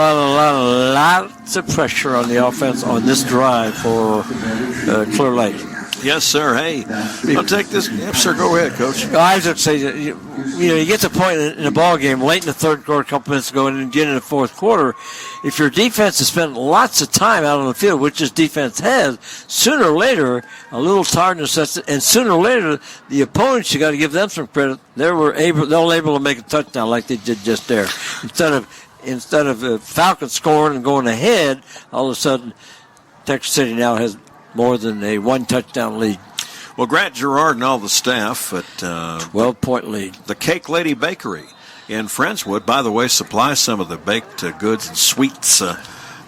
of pressure on the offense on this drive for Clear Lake. Yes, sir. Hey, I'll take this. Yes, sir. Go ahead, Coach. I was going to say, you get to a point in a ball game late in the third quarter, a couple minutes ago, and again in the fourth quarter. If your defense has spent lots of time out on the field, which this defense has, sooner or later, a little tiredness sets in, and sooner or later, the opponents, you got to give them some credit. They're able to make a touchdown like they did just there. Instead of Falcons scoring and going ahead, all of a sudden, Texas City now has more than a 1 touchdown lead. Well, Grant Gerard and all the staff at 12-point lead. The Cake Lady Bakery in Friendswood, by the way, supplies some of the baked goods and sweets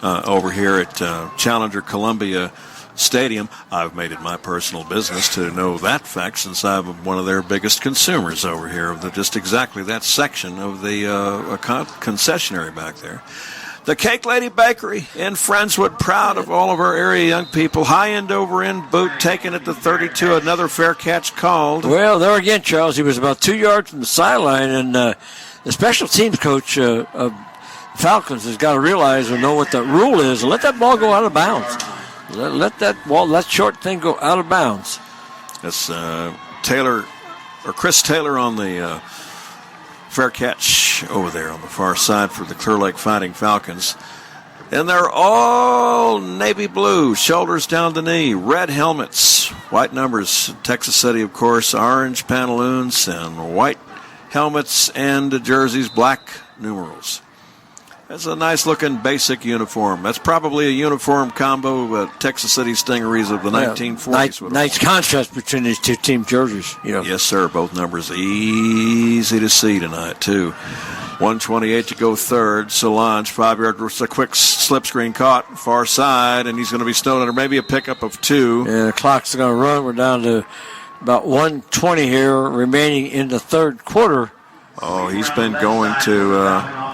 over here at Challenger Columbia Stadium. I've made it my personal business to know that fact since I'm one of their biggest consumers over here of just exactly that section of the concessionary back there. The Cake Lady Bakery in Friendswood, proud of all of our area young people. High end over end boot, taking it to 32. Another fair catch called. Well, there again, Charles, he was about 2 yards from the sideline, and the special teams coach of Falcons has got to realize or know what the rule is and let that ball go out of bounds. Let that short thing go out of bounds. That's Chris Taylor on the fair catch over there on the far side for the Clear Lake Fighting Falcons. And they're all navy blue, shoulders down the knee, red helmets, white numbers. Texas City, of course, orange pantaloons and white helmets and jerseys, black numerals. That's a nice-looking basic uniform. That's probably a uniform combo of Texas City Stingarees of the 1940s. Nice contrast between these two team jerseys. Yes, sir. Both numbers easy to see tonight, too. 128 to go third. Solange, 5-yard, a quick slip screen caught, far side, and he's going to be snowed under. Maybe a pickup of 2. Yeah, the clock's going to run. We're down to about 1:20 here remaining in the third quarter. Oh, he's been going to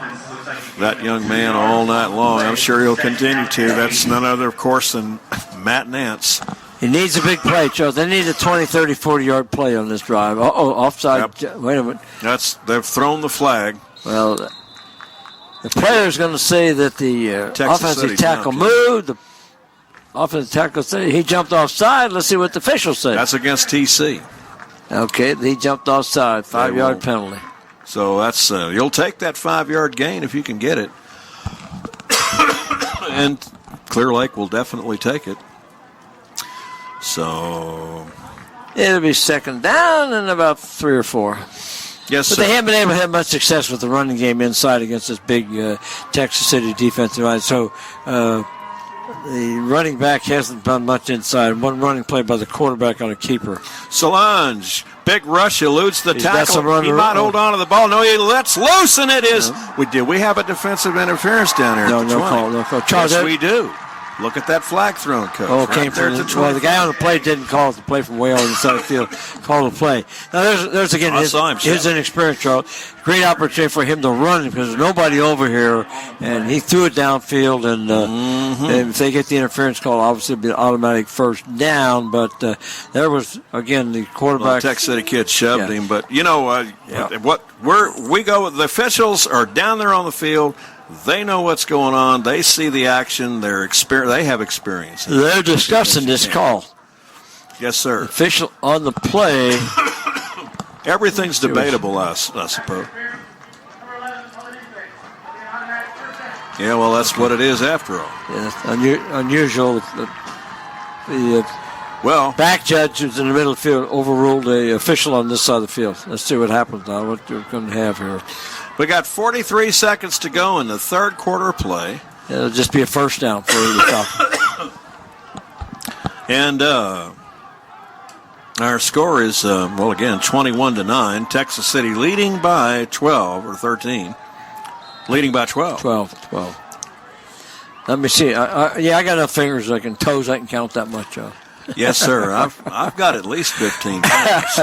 that young man all night long. I'm sure he'll continue to. That's none other, of course, than Matt Nance. He needs a big play, Charles. They need a 20, 30, 40-yard play on this drive. Offside. Yep. Wait a minute. They've thrown the flag. Well, the player is going to say that the offensive tackle moved. The offensive tackle said he jumped offside. Let's see what the officials say. That's against TC. Okay, he jumped offside. 5-yard penalty. So that's you'll take that 5-yard gain if you can get it. And Clear Lake will definitely take it. So it'll be second down and about 3 or 4. Yes, but sir. they haven't been able to have much success with the running game inside against this big Texas City defensive line. So the running back hasn't done much inside. One running play by the quarterback on a keeper. Solange, big rush, eludes the tackle. He might hold on to the ball. No, he lets loose, and it is. We have a defensive interference down here. No call. Yes, we do. Look at that flag thrown, Coach. Oh, came from the guy on the play didn't call it the play from way on the side of the field. Called the play. Now, there's again his inexperience, Charles. Great opportunity for him to run because there's nobody over here, and he threw it downfield. And if they get the interference call, obviously it'll be an automatic first down. But there was again the quarterback. Well, Texas City kid shoved him, but we go. The officials are down there on the field. They know what's going on. They see the action. They have experience. They're discussing this call. Yes, sir. Official on the play. Everything's debatable, I suppose. Yeah, well, that's what it is after all. Yeah, unusual. The back judge who's in the middle of the field overruled the official on this side of the field. Let's see what happens now, what we're going to have here. We got 43 seconds to go in the third quarter play. It'll just be a first down for the Falcons. And our score is, again, 21-9. Texas City leading by 12 or 13. Leading by 12. 12. Let me see. I got enough fingers, toes, I can count that much. Yes, sir. I've got at least 15 fingers.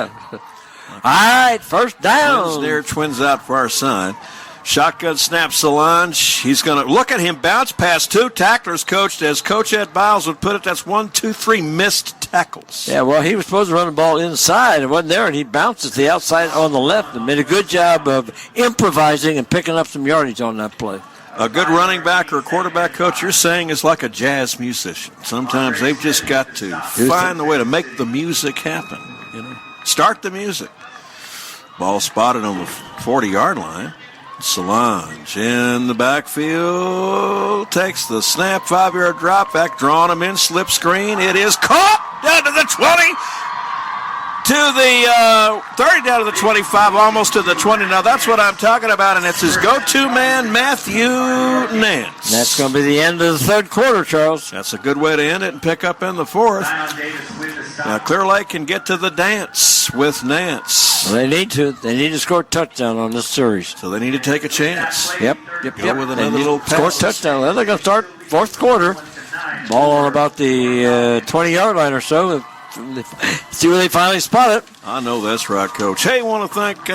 All right, first down. Twins near, Twins out far side. Shotgun snap, Solange. He's going to look at him bounce past 2 tacklers, Coach. As Coach Ed Biles would put it, that's 1, 2, 3 missed tackles. Yeah, well, he was supposed to run the ball inside. It wasn't there, and he bounced to the outside on the left and made a good job of improvising and picking up some yardage on that play. A good running back or a quarterback, Coach, you're saying is like a jazz musician. Sometimes they've just got to find the way to make the music happen. Start the music. Ball spotted on the 40-yard line. Solange in the backfield. Takes the snap, 5-yard drop back, drawing him in, slip screen. It is caught down to the 20. To the 30, down to the 25, almost to the 20. Now, that's what I'm talking about, and it's his go-to man, Matthew Nance. That's going to be the end of the third quarter, Charles. That's a good way to end it and pick up in the fourth. Now, Clear Lake can get to the dance with Nance. Well, they need to. They need to score a touchdown on this series. So they need to take a chance. Yep. Go with another little pass. Score a touchdown. Well, they're going to start fourth quarter. Ball on about the 20-yard line or so. See where they finally spot it. I know that's right, Coach. Hey, I want to thank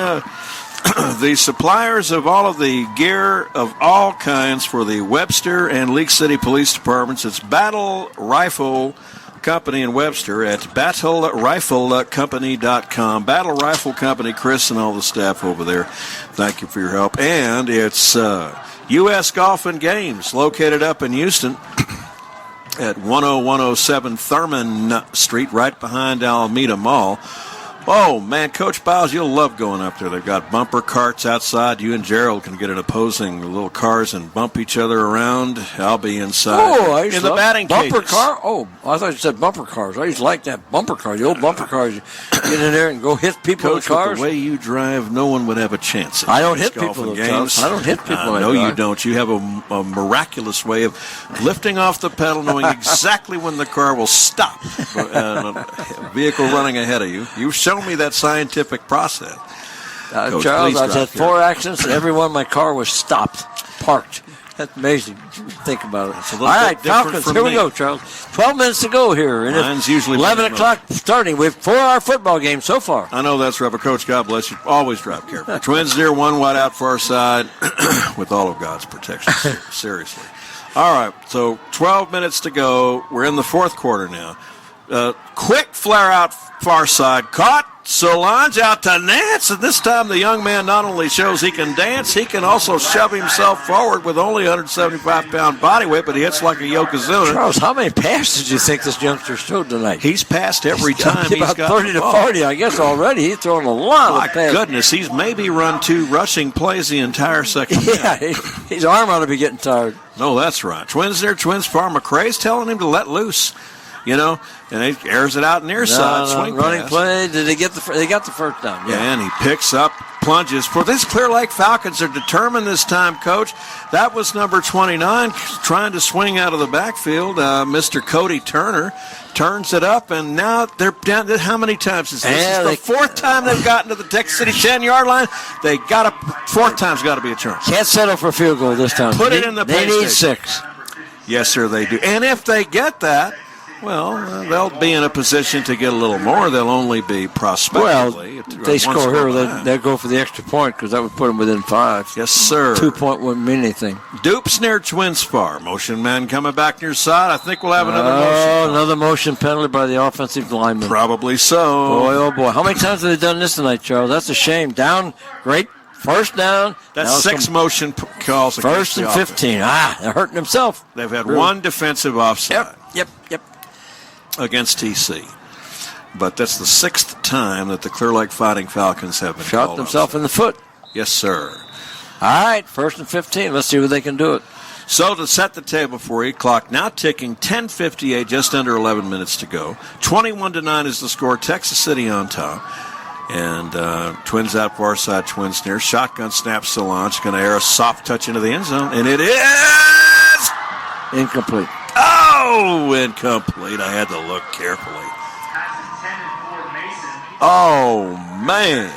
the suppliers of all of the gear of all kinds for the Webster and League City Police Departments. It's Battle Rifle Company in Webster at battleriflecompany.com. Battle Rifle Company, Chris and all the staff over there, thank you for your help. And it's U.S. Golf and Games, located up in Houston at 10107 Thurman Street, right behind Alameda Mall. Oh, man, Coach Biles, you'll love going up there. They've got bumper carts outside. You and Gerald can get in opposing little cars and bump each other around. I'll be inside. Oh, I used in to the batting bumper cages. car? Oh, I thought you said bumper cars. I used to like that bumper car, the old bumper cars. You get in there and go hit people Coach, with cars. With the way you drive, no one would have a chance. I don't hit people with cars. I don't hit people No, you don't. You have a miraculous way of lifting off the pedal, knowing exactly when the car will stop. A vehicle running ahead of you. You've shown me that scientific process. Coach, Charles, I've had 4 accidents, and every one my car was stopped, parked. That's amazing. Think about it. All right, Falcons, here we go, Charles. 12 minutes to go here. Mine's usually 11 o'clock starting. We have 4-hour football game so far. I know that's right, but Coach, God bless you. Always drive careful. Twins near, 1 wide out far side with all of God's protection. Seriously. All right, so 12 minutes to go. We're in the fourth quarter now. Quick flare out far side. Caught. Solange out to Nance, and this time the young man not only shows he can dance, he can also shove himself forward with only 175-pound body weight, but he hits like a Yokozuna. Charles, how many passes do you think this youngster showed tonight? He's passed every time he's about got 30 to 40, I guess, already. He's thrown a lot My of passes. goodness, he's maybe run 2 rushing plays the entire second half. Yeah, his arm ought to be getting tired. No, that's right. Twins there, Twins Farm. McCrae's telling him to let loose, and he airs it out near side. Swing running pass. play. Did they get they got the first down? Yeah, and he picks up, plunges. For this Clear Lake Falcons are determined this time, Coach. That was number 29 trying to swing out of the backfield. Mr. Cody Turner turns it up, and now they're down. How many times is this? Yeah, This is the 4th time they've gotten to the Texas City 10-yard line. They got 4th time's got to be a charm. Can't settle for a field goal this time. Put it in the They pay need station. 6. Yes, sir, they do. And if they get that, well, they'll be in a position to get a little more. They'll only be prospectively. Well, they score here, they'll go for the extra point because that would put them within 5. Yes, sir. 2 point wouldn't mean anything. Dupes near Twins Far. Motion man coming back near side. I think we'll have another motion. Another motion penalty by the offensive lineman. Probably so. Boy, oh boy. How many times have they done this tonight, Charles? That's a shame. Down, great. First down. That's 6 motion calls. First and 15. They're hurting themselves. They've had one defensive offside. Yep. Against TC. But that's the 6th time that the Clear Lake Fighting Falcons have been Shot called themselves offside. in the foot. Yes, sir. All right, first and 15. Let's see if they can do it. So to set the table for you, clock now ticking, 10:58, just under 11 minutes to go. 21-9 is the score. Texas City on top. And Twins out far side, Twins near. Shotgun snap, Solange going to air a soft touch into the end zone. And it is incomplete. Oh, incomplete. I had to look carefully. Oh, man.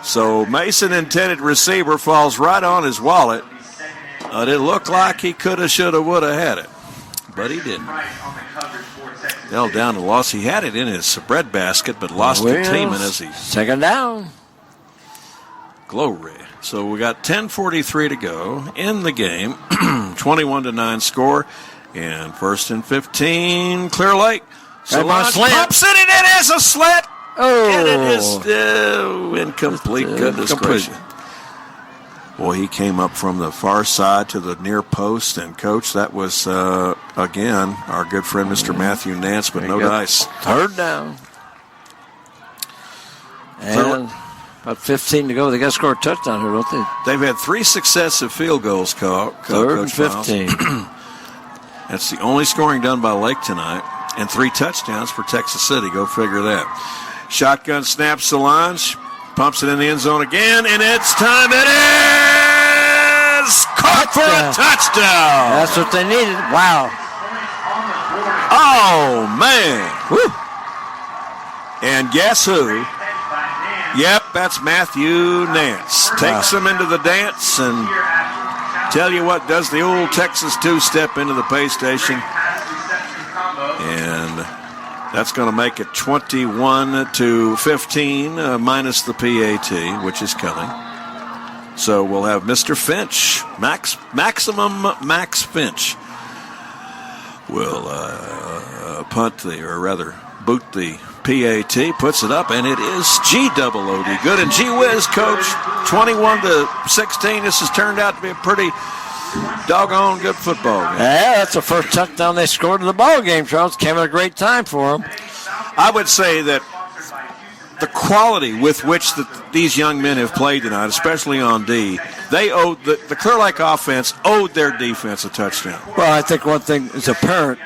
So Mason intended receiver falls right on his wallet. It looked like he coulda, shoulda, woulda had it. But he didn't. Fell down and lost. He had it in his bread basket, but lost containment as he... Second down. Glory. So we got 10:43 to go in the game. 21-9 score. And first and 15, Clear Lake. So pumps it, and it is a slant. Oh. And it is incomplete. Goodness gracious. Boy, he came up from the far side to the near post, and, Coach, that was, again, our good friend Mr. Matthew Nance, but no dice. Third down. And about 15 to go. They got to score a touchdown here, don't they? They've had 3 successive field goals, Third and 15. That's the only scoring done by Lake tonight, and 3 touchdowns for Texas City. Go figure that. Shotgun snap, Solange. Pumps it in the end zone again, and it's time. It is caught for a touchdown. That's what they needed. Wow. Oh, man. Woo. And guess who? Yep, that's Matthew Nance. Takes them into the dance, and tell you what, does the old Texas two-step into the pay station. And that's going to make it 21-15 minus the PAT, which is coming. So we'll have Mr. Finch, Maximum Max Finch, will boot the PAT, puts it up, and it is G-double-O-D. Good, and gee-whiz, Coach, 21-16. This has turned out to be a pretty doggone good football game. Yeah, that's the first touchdown they scored in the ball game, Charles. Came at a great time for them. I would say that the quality with which these young men have played tonight, especially on D, they owed the Clear Lake offense owed their defense a touchdown. Well, I think one thing is apparent: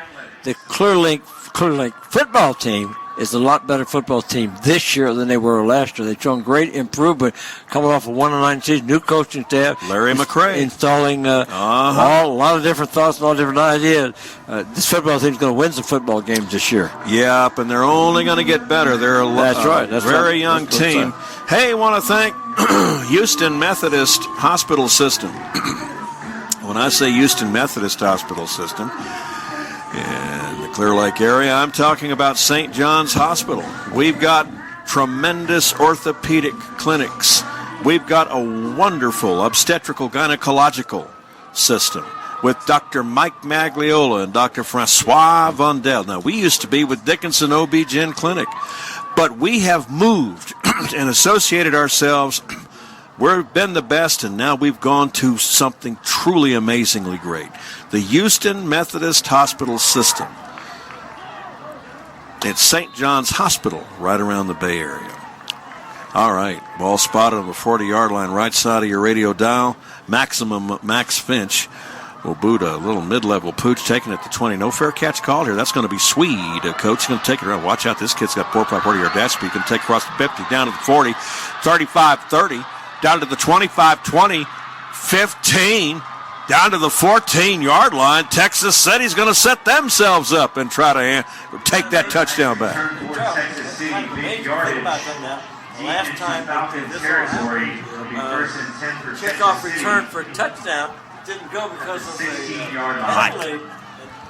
the Clear Lake football team is a lot better football team this year than they were last year. They've shown great improvement coming off a 1-9 season, new coaching staff. Larry McCrae. Installing a lot of different thoughts and all different ideas. This football team is going to win some football games this year. Yep, and they're only going to get better. They're a very young team. Hey, I want to thank Houston Methodist Hospital System. When I say Houston Methodist Hospital System, in the Clear Lake area, I'm talking about St. John's Hospital. We've got tremendous orthopedic clinics. We've got a wonderful obstetrical gynecological system with Dr. Mike Magliola and Dr. Francois Vondel. Now, we used to be with Dickinson OB-GYN Clinic, but we have moved and associated ourselves. We've been the best, and now we've gone to something truly amazingly great. The Houston Methodist Hospital System. It's St. John's Hospital right around the Bay Area. All right, ball spotted on the 40-yard line, right side of your radio dial. Maximum Max Finch will boot a little mid-level pooch, taking it to 20. No fair catch called here. That's going to be Swede. Coach is going to take it around. Watch out, this kid's got 40-yard dash speed. Can take across the 50, down to the 40, 35-30, down to the 25-20, 15, down to the 14-yard line. Texas City's going to set themselves up and try to take that touchdown back. Last time this kickoff return for a touchdown didn't go because of the penalty,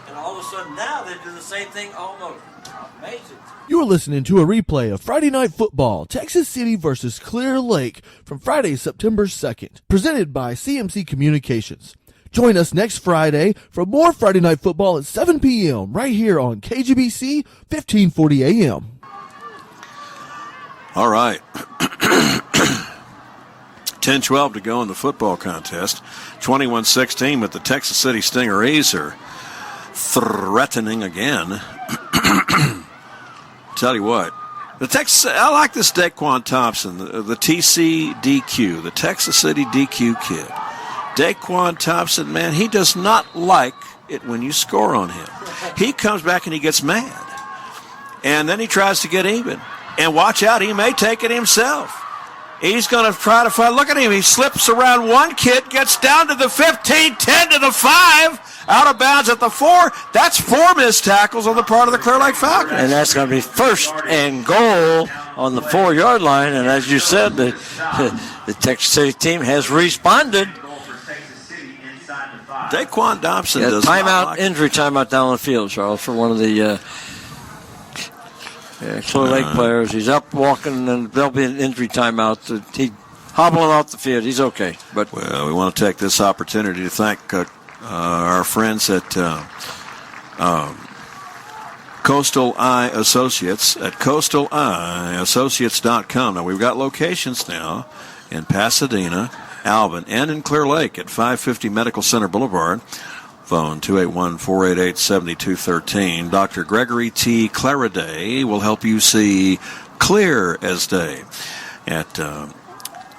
and all of a sudden now they do the same thing almost. Amazing. You are listening to a replay of Friday Night Football, Texas City versus Clear Lake from Friday, September 2nd, presented by CMC Communications. Join us next Friday for more Friday Night Football at 7 p.m. right here on KGBC 1540 AM. All right. 10-12 to go in the football contest. 21-16, but the Texas City Stingerees are threatening again. Tell you what, I like this Daquan Thompson, the TCDQ, the Texas City DQ kid. Daquan Thompson, man, he does not like it when you score on him. He comes back and he gets mad. And then he tries to get even. And watch out, he may take it himself. He's going to try to find. Look at him. He slips around one kid, gets down to the 15, 10 to the 5, out of bounds at the 4. That's 4 missed tackles on the part of the Clear Lake Falcons. And that's going to be first and goal on the 4-yard line. And as you said, the Texas City team has responded. Daquan Thompson does timeout, not like injury timeout down the field, Charles, for one of the Clear Lake players. He's up walking, and there'll be an injury timeout. He's hobbling off the field. He's okay. But well, we want to take this opportunity to thank our friends at Coastal Eye Associates at coastaleyeassociates.com. Now, we've got locations now in Pasadena, Alvin, and in Clear Lake at 550 Medical Center Boulevard. Phone 281-488-7213. Dr. Gregory T. Clariday will help you see clear as day. At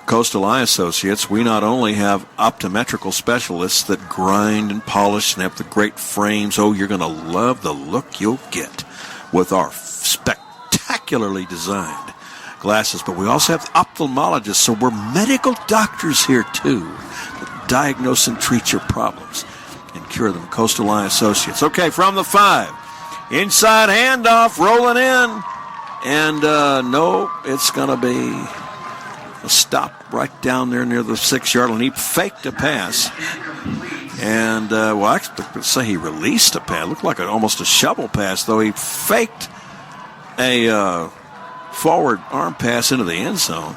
Coastal Eye Associates, we not only have optometrical specialists that grind and polish and have the great frames. Oh, you're going to love the look you'll get with our spectacularly designed glasses. But we also have ophthalmologists, so we're medical doctors here too that diagnose and treat your problems and cure them. Coastal Eye Associates. Okay, from the 5. Inside handoff, rolling in. And no, it's going to be a stop right down there near the 6-yard line. He faked a pass. And, I expect to say he released a pass. It looked like almost a shovel pass, though. He faked a forward arm pass into the end zone.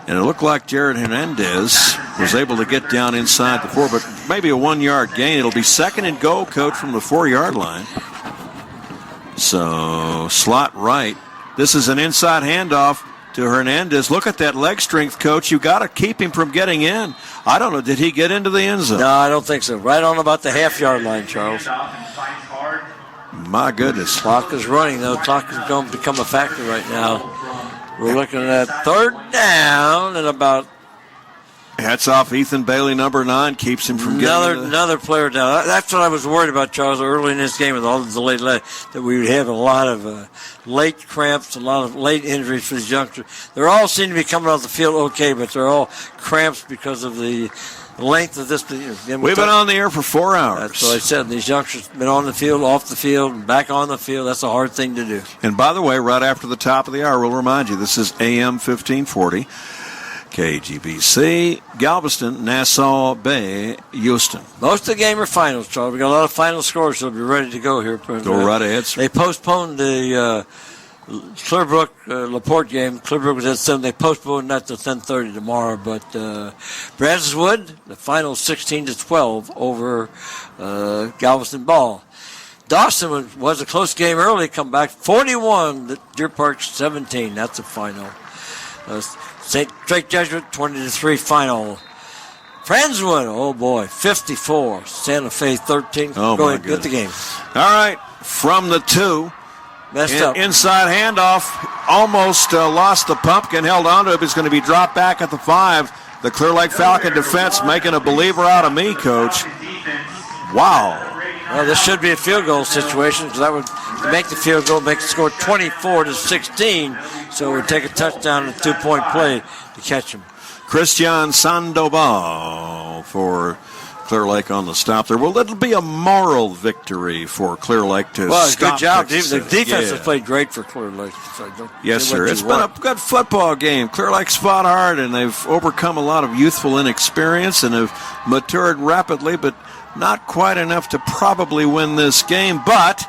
And it looked like Jared Hernandez was able to get down inside the 4, but maybe a 1-yard gain. It'll be second and goal, Coach, from the 4-yard line. So, slot right. This is an inside handoff to Hernandez. Look at that leg strength, Coach. You got to keep him from getting in. I don't know. Did he get into the end zone? No, I don't think so. Right on about the half-yard line, Charles. My goodness. Clock is running, though. Clock is going to become a factor right now. We're looking at 3rd down and about. Hats off Ethan Bailey, number 9, keeps him from getting another player down. That's what I was worried about, Charles, early in this game with all the delayed that we would have a lot of late cramps, a lot of late injuries for these youngsters. They're all seem to be coming off the field okay, but they're all cramps because of the length of this. We've been on the air for 4 hours. That's what I said. These youngsters have been on the field, off the field, and back on the field. That's a hard thing to do. And by the way, right after the top of the hour, we'll remind you, this is AM 1540, KGBC, Galveston, Nassau Bay, Houston. Most of the game are finals, Charles. We got a lot of final scores, so we'll be ready to go here. Go right ahead, sir. They postponed the Clearbrook LaPorte game. Clearbrook was at 7. They postponed that to 10:30 tomorrow. But Brazoswood, the final 16-12 over Galveston Ball. Dawson was a close game early. Come back 41. Deer Park 17. That's the final. St. Drake Jesuit 20-3 final. Friendswood, oh boy, 54. Santa Fe 13. Oh, Go my ahead, get the game. All right, from the 2. Messed up. Inside handoff, almost lost the pumpkin, held onto it. It's going to be dropped back at the 5. The Clear Lake Falcon defense making a believer out of me, Coach. Wow. Well, this should be a field goal situation because that would make the field goal, make the score 24-16. So it would take a touchdown and a 2-point play to catch him. Christian Sandoval for Clear Lake on the stop there. Well, it'll be a moral victory for Clear Lake to stop. Good job. Texas. The defense has played great for Clear Lake. So yes, sir. It's been a good football game. Clear Lake's fought hard, and they've overcome a lot of youthful inexperience and have matured rapidly, but not quite enough to probably win this game. But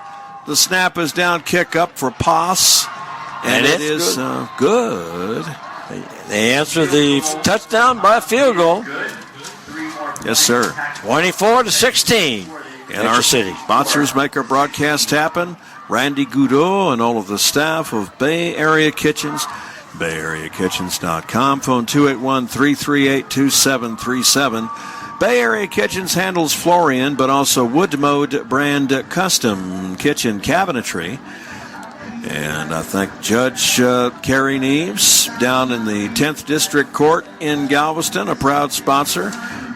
the snap is down, kick up for Poss, and it is good. They answer the touchdown by a field goal. Yes, sir. 24-16. And our City sponsors make our broadcast happen. Randy Goudreau and all of the staff of Bay Area Kitchens. BayAreaKitchens.com. Phone 281-338-2737. Bay Area Kitchens handles Florian, but also Woodmode brand custom kitchen cabinetry. And I thank Judge Kerry Neves down in the 10th District Court in Galveston, a proud sponsor.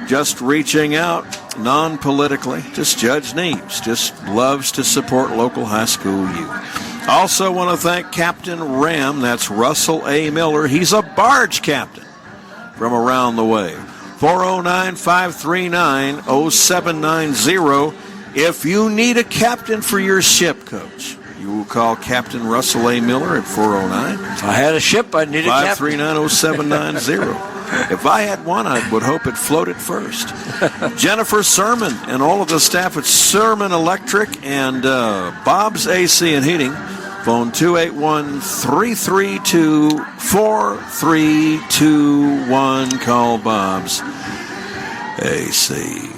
Just reaching out non-politically, just Judge Neves, just loves to support local high school youth. Also want to thank Captain Ram, that's Russell A. Miller. He's a barge captain from around the way. 409-539-0790. If you need a captain for your ship, Coach, you will call Captain Russell A. Miller at 409. If I had a ship, I'd need a captain. 539-0790. If I had one, I would hope it floated first. Jennifer Sermon and all of the staff at Sermon Electric and Bob's AC and Heating. Phone 281-332-4321. Call Bob's AC.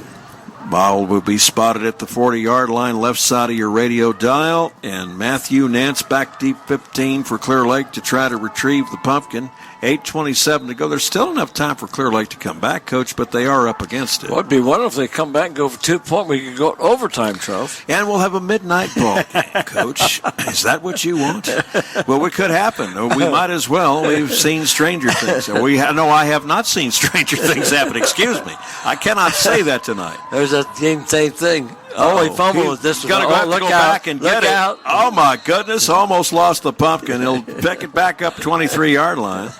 Ball will be spotted at the 40-yard line, left side of your radio dial. And Matthew Nance back deep 15 for Clear Lake to try to retrieve the pumpkin. 8:27 to go. There's still enough time for Clear Lake to come back, Coach, but they are up against it. Well, it'd be wonderful if they come back and go for 2 points. We could go overtime, Charles. And we'll have a midnight ball game, Coach. Is that what you want? Well, it could happen. We might as well. We've seen stranger things. No, I have not seen stranger things happen. Excuse me. I cannot say that tonight. There's that same thing. Oh, he fumbled with this one. Going to have to go back and get it. Out. Oh, my goodness. Almost lost the pumpkin. He'll pick it back up 23-yard line.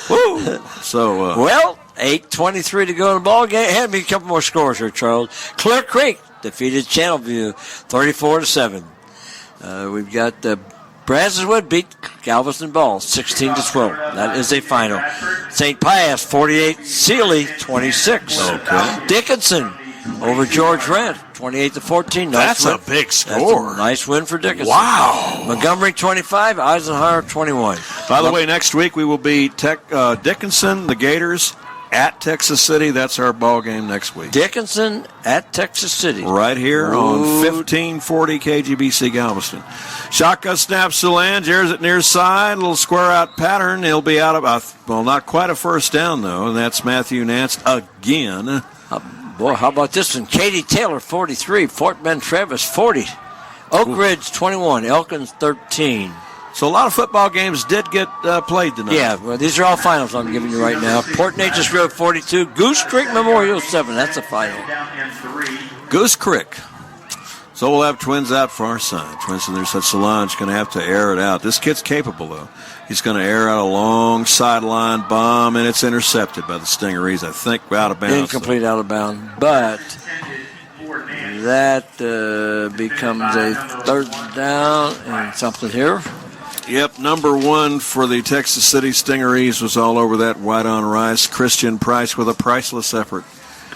Woo! So, well, 8:23 to go in the ball game. Hand me a couple more scores here, Charles. Clear Creek defeated Channelview 34-7. We've got Brazenwood beat Galveston Ball 16-12. That is a final. St. Pius 48, Sealy 26. Okay. Dickinson over George Rent 28-14. That's a big score. That's a nice win for Dickinson. Wow. Montgomery 25, Eisenhower 21. By the way, next week we will be Dickinson, the Gators, at Texas City. That's our ball game next week. Dickinson at Texas City. Right here on 1540 KGBC Galveston. Shotgun snaps to Lange. Airs it near side. Little square out pattern. He'll be out of, not quite a first down, though. And that's Matthew Nance again. Boy, how about this one? Katie Taylor, 43. Fort Bend Travis, 40. Oak Ridge, 21. Elkins, 13. So a lot of football games did get played tonight. Yeah, well, these are all finals I'm giving you right now. Port Neches Road, 42. Goose Creek Memorial, 7. That's a final. Goose Creek. So we'll have Twins out far side. Twins and there's such Solange going to have to air it out. This kid's capable, though. He's going to air out a long sideline bomb, and it's intercepted by the Stingerees, I think, out of bounds. Incomplete, out of bounds. But that becomes a third down and something here. Yep, number one for the Texas City Stingerees was all over that white on rice. Christian Price with a priceless effort.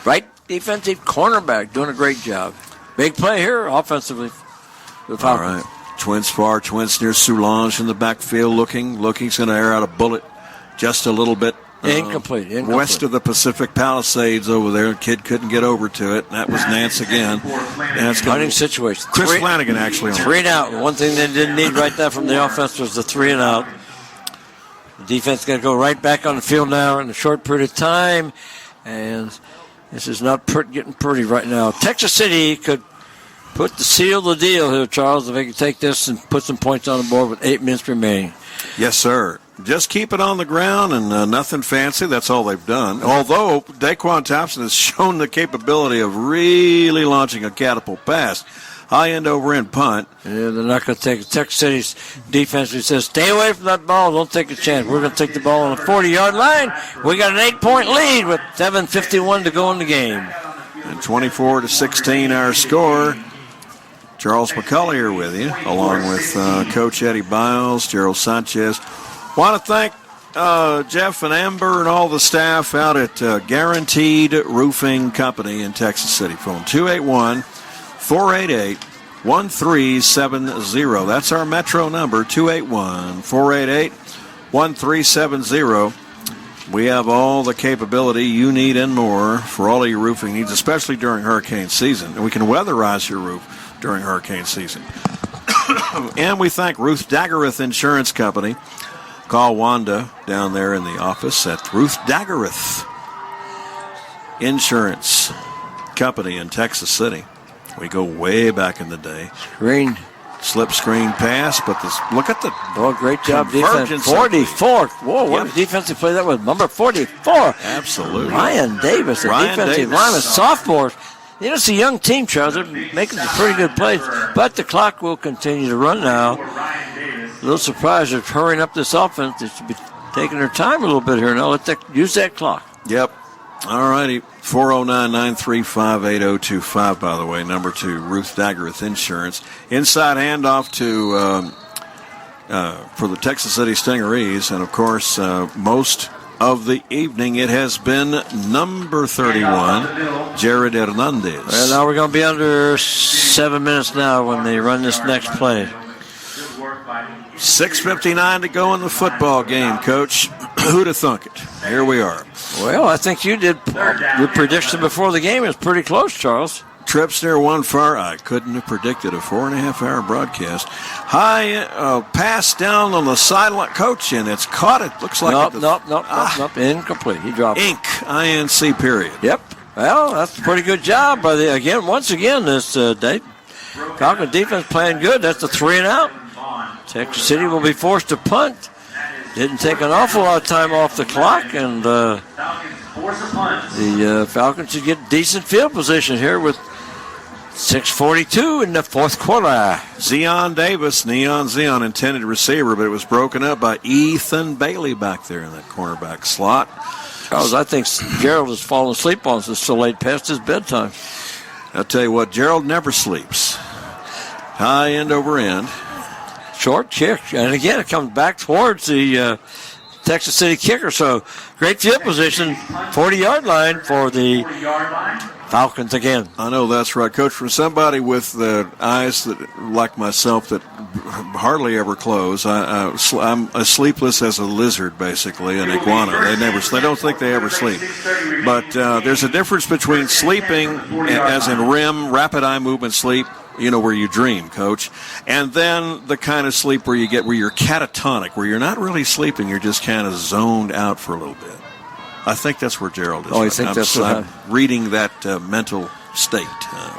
Right defensive cornerback doing a great job. Big play here offensively. All right. Twins far, Twins near Solange in the backfield looking. He's going to air out a bullet just a little bit. Incomplete. West of the Pacific Palisades over there. Kid couldn't get over to it. That was Nance again. Hunting situation. Chris Flanagan actually. 3 and out. One thing they didn't need right there from the offense was the 3 and out. Defense got to go right back on the field now in a short period of time. And this is not getting pretty right now. Texas City could put the seal of the deal here, Charles, if they could take this and put some points on the board with 8 minutes remaining. Yes, sir. Just keep it on the ground and nothing fancy. That's all they've done. Although Daquan Thompson has shown the capability of really launching a catapult pass. High end over end punt. Yeah, they're not going to take it. Texas City's defense says, stay away from that ball. Don't take a chance. We're going to take the ball on the 40-yard line. We got an 8-point lead with 7:51 to go in the game. And 24-16 our score. Charles McCulley here with you, along with Coach Eddie Biles, Gerald Sanchez. Want to thank Jeff and Amber and all the staff out at Guaranteed Roofing Company in Texas City. Phone 281-488-1370. That's our metro number, 281-488-1370. We have all the capability you need and more for all of your roofing needs, especially during hurricane season. And we can weatherize your roof during hurricane season. And we thank Ruth Daggerath Insurance Company. Call Wanda down there in the office at Ruth Daggerath Insurance Company in Texas City. We go way back in the day. Slip screen pass, but look at the great job defense. 44. Whoa, what a defensive play that was. Number 44. Absolutely. Ryan Davis, a defensive lineman, sophomore. You know, it's a young team, Charles. They're making some pretty good plays, but the clock will continue to run now. A little surprised they're hurrying up this offense. They should be taking their time a little bit here. Now use that clock. Yep. All righty. 409-935-8025, by the way, number 2, Ruth Daggerath Insurance. Inside handoff to for the Texas City Stingarees, and of course, most of the evening it has been number 31, Jared Hernandez. Well, now we're going to be under 7 minutes now when they run this next play. 6:59 to go in the football game, Coach. Who'd have thunk it? Here we are. Well, I think you did. Your prediction before the game is pretty close, Charles. Trips near one far. I couldn't have predicted a 4.5-hour broadcast. High pass down on the sideline. Coach, and it's caught. It looks like nope. Incomplete. He dropped it. INC, period. Yep. Well, that's a pretty good job by once again, this Falcon defense playing good. That's the 3-and-out. Texas City will be forced to punt. Didn't take an awful lot of time off the clock, and the Falcons should get decent field position here with 6:42 in the fourth quarter. Zion Davis, Neon Zion, intended receiver, but it was broken up by Ethan Bailey back there in that cornerback slot. Charles, I think Gerald has fallen asleep on us. It's so late past his bedtime. I'll tell you what, Gerald never sleeps. High end over end. Short kick, and again, it comes back towards the Texas City kicker. So great field position, 40-yard line for the Falcons again. I know that's right, Coach. For somebody with the eyes that, like myself, that hardly ever close, I'm as sleepless as a lizard, basically, an iguana. They don't think they ever sleep. But there's a difference between sleeping, as in REM, rapid eye movement sleep, where you dream, Coach, and then the kind of sleep where you're catatonic, where you're not really sleeping, you're just kind of zoned out for a little bit. I think that's where Gerald is. Oh, I think that's what I'm reading that mental state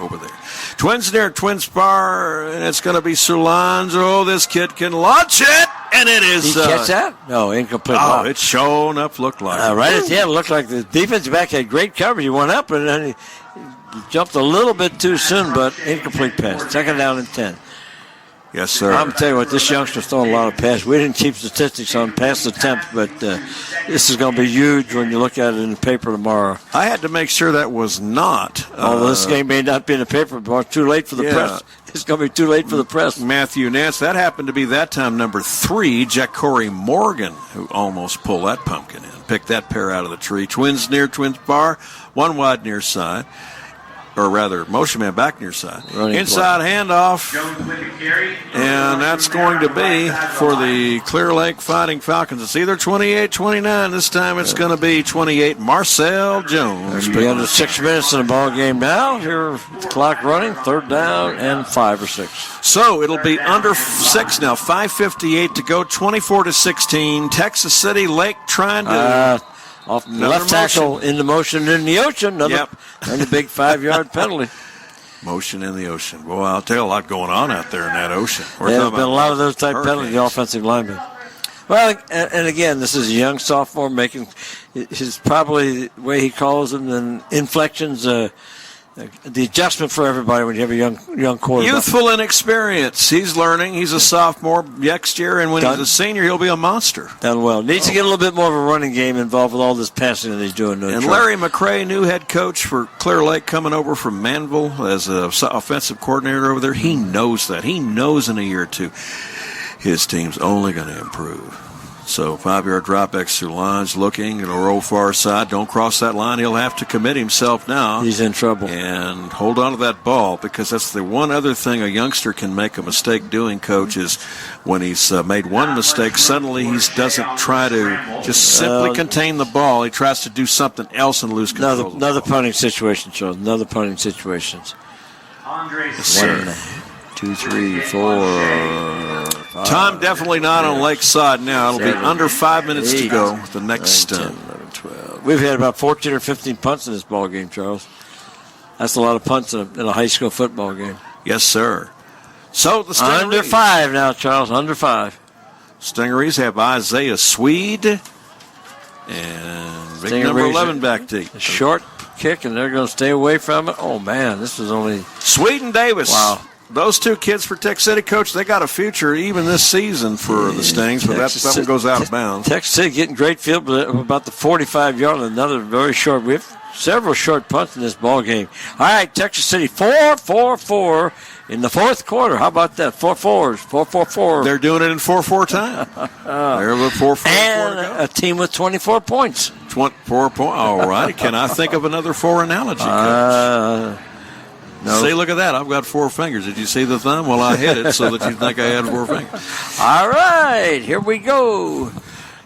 over there. Twins near Twins Bar, and it's going to be Solange. Oh, this kid can launch it, and it is. Did he catch that? No, incomplete. Oh, it sure enough looked like it. Right at the end, it looked like the defensive back had great coverage. He went up, and then he jumped a little bit too soon, but incomplete pass. Second down and 10. Yes, sir. I'm telling you what, this youngster's throwing a lot of passes. We didn't keep statistics on pass attempts, but this is going to be huge when you look at it in the paper tomorrow. I had to make sure that was not. Although this game may not be in the paper, but it's too late for the press. It's going to be too late for the press. Matthew Nance, that happened to be that time number 3, Jacory Morgan, who almost pulled that pumpkin in. Picked that pair out of the tree. Twins near Twins Bar, one wide near side. or rather, motion man back near side. Running Inside handoff, Jones with the carry. and that's going to be for the Clear Lake Fighting Falcons. It's either 28-29. This time it's going to be 28. Marcel Jones. Be under 6 minutes in the ball game now. Here, the clock running. 3rd down and 5 or 6. So it'll be under 6 now. 5:58 to go. 24-16. Texas City Lake trying to. Off the Another left tackle in the motion in the ocean. Another big 5-yard penalty. Motion in the ocean. Boy, I'll tell you, a lot going on out there in that ocean. There's been a lot of those type penalties, the offensive linemen. Well, and again, this is a young sophomore making his probably the way he calls them and inflections. The adjustment for everybody when you have a young quarterback. Youthful inexperience. He's learning. He's a sophomore next year, and when he's a senior, he'll be a monster. Done well. Needs to get a little bit more of a running game involved with all this passing that he's doing. And Larry McCray, new head coach for Clear Lake, coming over from Manville as an offensive coordinator over there. He knows that. He knows in a year or two his team's only going to improve. So 5-yard drop, extra lines, looking, it'll roll far side. Don't cross that line. He'll have to commit himself now. He's in trouble. And hold on to that ball, because that's the one other thing a youngster can make a mistake doing, Coach, is when he's made one mistake, suddenly he doesn't try to just simply contain the ball. He tries to do something else and lose control. Another punting situation, Charles. Another punting situation. Yes, 1, 2, 3, 4... Time definitely not on Lakeside now. It'll be under 5 minutes to go. The next 9, 10, 11, 12. We've had about 14 or 15 punts in this ball game, Charles. That's a lot of punts in a high school football game. Yes, sir. So the Stingeries. Under 5 now, Charles. Under 5. Stingeries have Isaiah Swede and big number 11 back deep. A short kick, and they're going to stay away from it. Oh, man, this is only... Swede and Davis. Wow. Those two kids for Texas City, Coach, they got a future even this season for the Stings, but that one goes out of bounds. Texas City getting great field, but about the 45-yard, another very short. We have several short punts in this ball game. All right, Texas City 4-4-4 in the 4th quarter. How about that? 4-4s, 4-4-4. They're doing it in 4-4 time. They're with 4-4. And a team with 24 points. 24 points. All right. Can I think of another 4 analogy, Coach? No. See, look at that. I've got 4 fingers. Did you see the thumb? Well, I hit it so that you think I had 4 fingers. All right, here we go.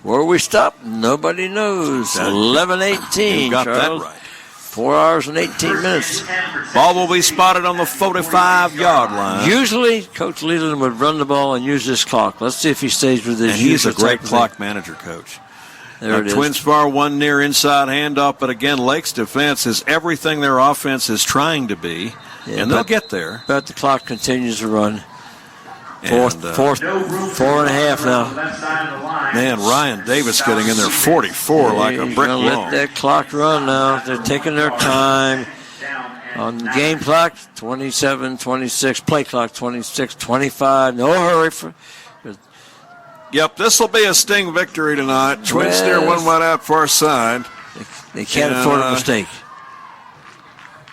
Where we stop, nobody knows. 11:18. You got Charles. that right. 4 hours and 18 minutes. Ball will be spotted on the 45-yard line. Usually, Coach Leland would run the ball and use this clock. Let's see if he stays with this. And he's a great clock manager, Coach. There it is. Twins far, one near inside handoff, but again, Lake's defense is everything their offense is trying to be, and they'll get there. But the clock continues to run. And, 4.5 now. Man, Ryan Davis getting in there 44 like a brick wall. Let that clock run now. They're taking their time. On the game clock, 27, 26. Play clock, 26, 25. No hurry. Yep, this will be a Sting victory tonight. Twins steer one wide out far side. They can't afford a mistake.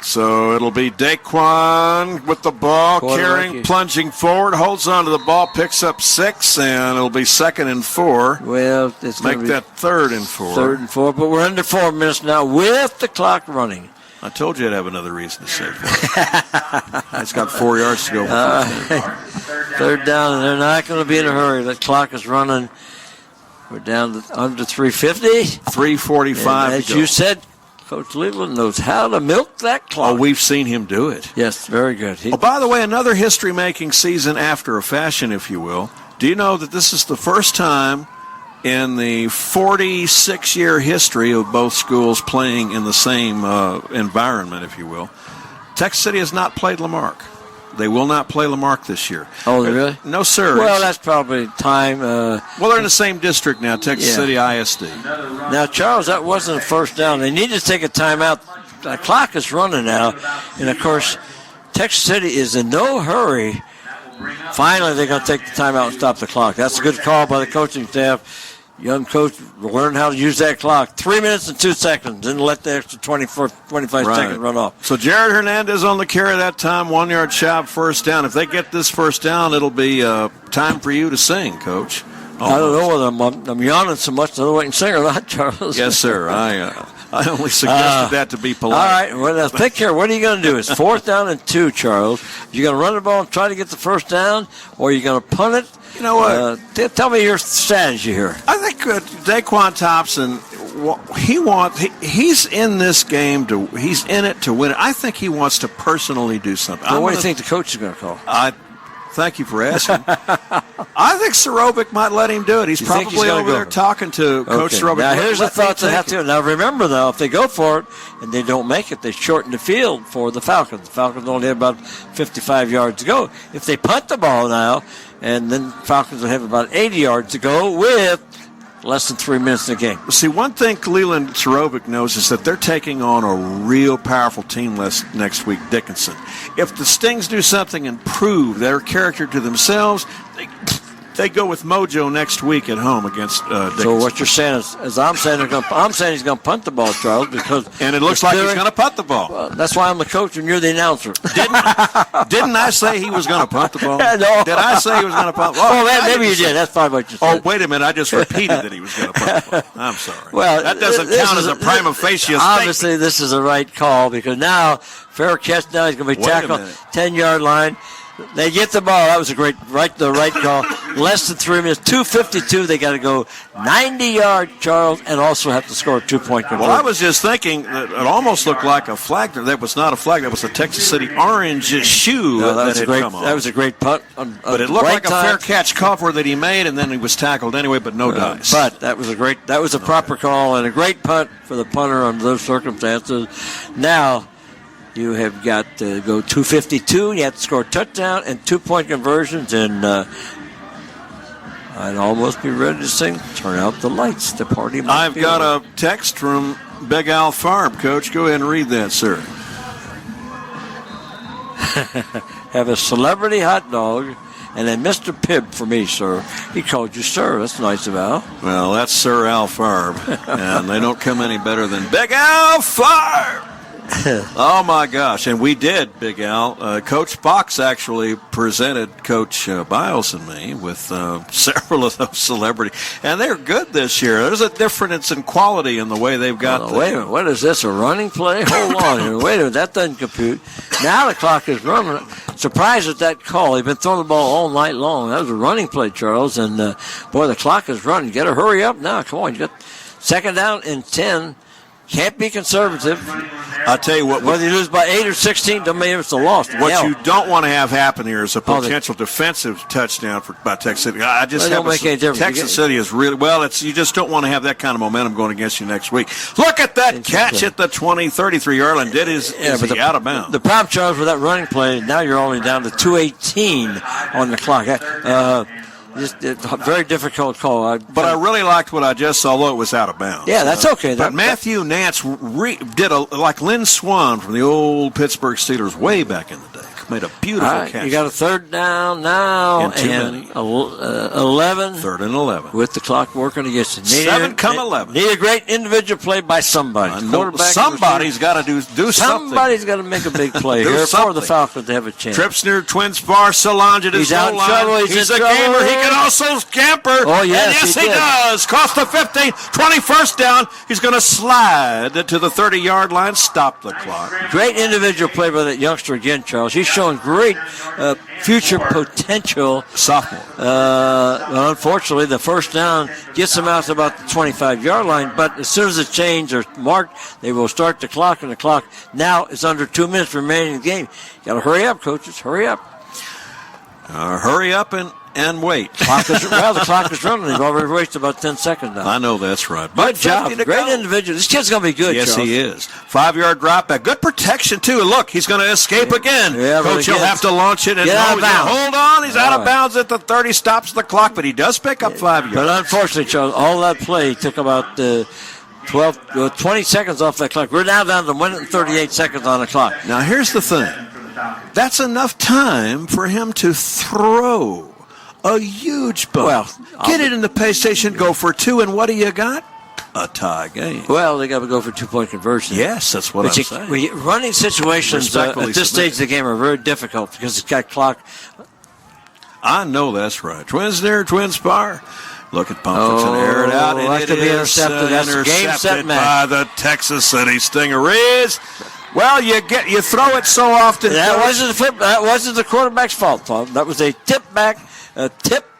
So it'll be Daquan with the ball, carrying, plunging forward, holds on to the ball, picks up 6, and it'll be 2nd and 4. Well, it's make that 3rd and 4. 3rd and 4, but we're under 4 minutes now with the clock running. I told you I'd have another reason to say it. It's got 4 yards to go. 3rd down, and they're not going to be in a hurry. The clock is running. We're down to under 3:50. 3:45. As you said, Coach Leland knows how to milk that clock. Oh, we've seen him do it. Yes, very good. By the way, another history-making season after a fashion, if you will. Do you know that this is the first time in the 46-year history of both schools playing in the same environment, if you will? Texas City has not played Lamarck. They will not play Lamarck this year. Oh, really? No, sir. Well, that's probably time. Well, they're in the same district now, Texas City ISD. Now, Charles, that wasn't a first down. They need to take a timeout. The clock is running now. And, of course, Texas City is in no hurry. Finally, they're going to take the timeout and stop the clock. That's a good call by the coaching staff. Young coach learn how to use that clock. 3 minutes and 2 seconds. Didn't let the extra 25 seconds run off. So Jared Hernandez on the carry that time, 1 yard shy of first down. If they get this first down, it'll be time for you to sing, Coach. I don't know whether I'm yawning so much I don't know what I can sing or not, Charles. Yes, sir. I only suggested that to be polite. All right. Well, now think here. What are you going to do? It's 4th down and 2, Charles. You going to run the ball and try to get the first down, or are you going to punt it? You know what? Tell me your strategy here. I think Daquan Thompson, he's in this game he's in it to win it. I think he wants to personally do something. Well, what do you think the coach is going to call? Thank you for asking. I think Sorovic might let him do it. He's probably over there talking to Coach Sorovic. Now, here's the thoughts that have to. Now, remember, though, if they go for it and they don't make it, they shorten the field for the Falcons. The Falcons only have about 55 yards to go. If they punt the ball now, and then Falcons will have about 80 yards to go with less than 3 minutes in the game. See, one thing Leland Sorovic knows is that they're taking on a real powerful team next week, Dickinson. If the Stings do something and prove their character to themselves, they go with mojo next week at home against Dickinson. So what you're saying is I'm saying he's going to punt the ball, Charles, and it looks like he's going to punt the ball. Well, that's why I'm the coach and you're the announcer. Didn't I say he was going to punt the ball? No. Did I say he was going to punt the ball? Oh, maybe you did. That's probably what you said. Oh, wait a minute. I just repeated that he was going to punt the ball. I'm sorry. Well, that doesn't count as a prima facie statement. Obviously, this is the right call because now, fair catch now, he's going to be tackled 10-yard line. They get the ball. That was the right call. Less than 3 minutes. 2:52. They got to go 90 yards, Charles, and also have to score a 2-point conversion. Well, I was just thinking that it almost looked like a flag. That was not a flag. That was a Texas City Orange shoe that had come on. That was a great punt. But it looked like a fair catch cover that he made, and then he was tackled anyway, but no dice. But that was a proper call and a great punt for the punter under those circumstances. Now, you have got to go 2:52. You have to score a touchdown and 2-point conversions. And I'd almost be ready to sing, turn out the lights. The party might I've got a text from Big Al Farm, Coach. Go ahead and read that, sir. Have a celebrity hot dog and a Mr. Pibb for me, sir. He called you sir. That's nice of Al. Well, that's Sir Al Farb. And they don't come any better than Big Al Farb. Oh, my gosh. And we did, Big Al. Coach Fox actually presented Coach Biles and me with several of those celebrities. And they're good this year. There's a difference in quality in the way they've got wait a minute. What is this, a running play? Hold on here. Wait a minute. That doesn't compute. Now the clock is running. Surprised at that call. They've been throwing the ball all night long. That was a running play, Charles. And, boy, the clock is running. You got to hurry up now. Come on. You got 2nd down and 10. Can't be conservative. I'll tell you what. Whether you lose by 8 or 16, doesn't matter if it's a loss. What you don't want to have happen here is a potential defensive touchdown by Texas City. I just don't make any difference. Texas City is really you just don't want to have that kind of momentum going against you next week. Look at that catch at the 33-yard line. Is he out of bounds? The problem, Charles, with that running play, now you're only down to 2:18 on the clock. Just a very difficult call. But I really liked what I just saw, although it was out of bounds. Yeah, that's okay. But Matthew Nance did like Lynn Swan from the old Pittsburgh Steelers way back in the day. Made a beautiful catch. You got a 3rd down now and 11. 3rd and 11. With the clock working against you. 7-11. Need a great individual play by somebody. Somebody's got to do something. Somebody's got to make a big play here for the Falcons to have a chance. Trips near Twin Spar, Solange at his goal line. He's a gamer. He can also scamper. Oh, yes, and yes, he does. Cost the 15. 21st down. He's going to slide to the 30-yard line. Stop the clock. Great individual play by that youngster again, Charles. He's showing great future potential. Sophomore. Unfortunately, the 1st down gets them out to about the 25-yard line, but as soon as the chains are marked, they will start the clock, and the clock now is under 2 minutes remaining in the game. Got to hurry up, coaches. Hurry up. Hurry up and wait. The clock is running. They've already wasted about 10 seconds now. I know that's right. Good job. Great individual. This kid's going to be good, Yes, Charles. he is. 5-yard drop back. Good protection, too. Look, he's going to escape again. Yeah, Coach, he'll have to launch it. Get out of bounds. Hold on. He's out of bounds at the 30. Stops the clock, but he does pick up 5 yards. But unfortunately, Charles, all that play took about 20 seconds off that clock. We're now down to 1 minute and 38 seconds on the clock. Now, here's the thing. That's enough time for him to throw a huge ball. Well, get it in the pay station, go for 2, and what do you got? A tie game. Well, they got to go for 2-point conversion. Yes, that's what I'm saying. Running situations at this stage of the game are very difficult because it's got clock. I know that's right. Twins near Twin Spar. Look at Pumpkins and air it out. That could be intercepted. That's a game set by match. the Texas City Stingarees. Well, you throw it so often. That wasn't the quarterback's fault, Tom. That was a tip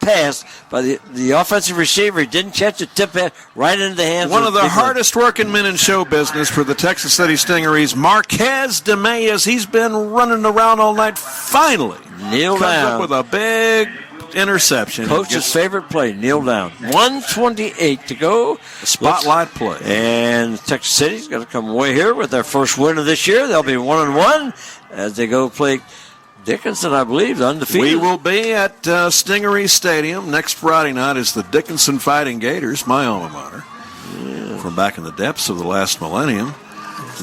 pass by the offensive receiver. He didn't catch a tip pass right into the hands. One of the hardest working men in show business for the Texas City Stingarees, Marquez DeMayas. He's been running around all night. Finally, comes up with a big interception. Coach's favorite play, kneel down. 1:28 to go. Spotlight play. And Texas City's got to come away here with their first win of this year. They'll be 1-1 as they go play Dickinson, I believe, undefeated. We will be at Stingaree Stadium next Friday night as the Dickinson Fighting Gators, my alma mater, from back in the depths of the last millennium.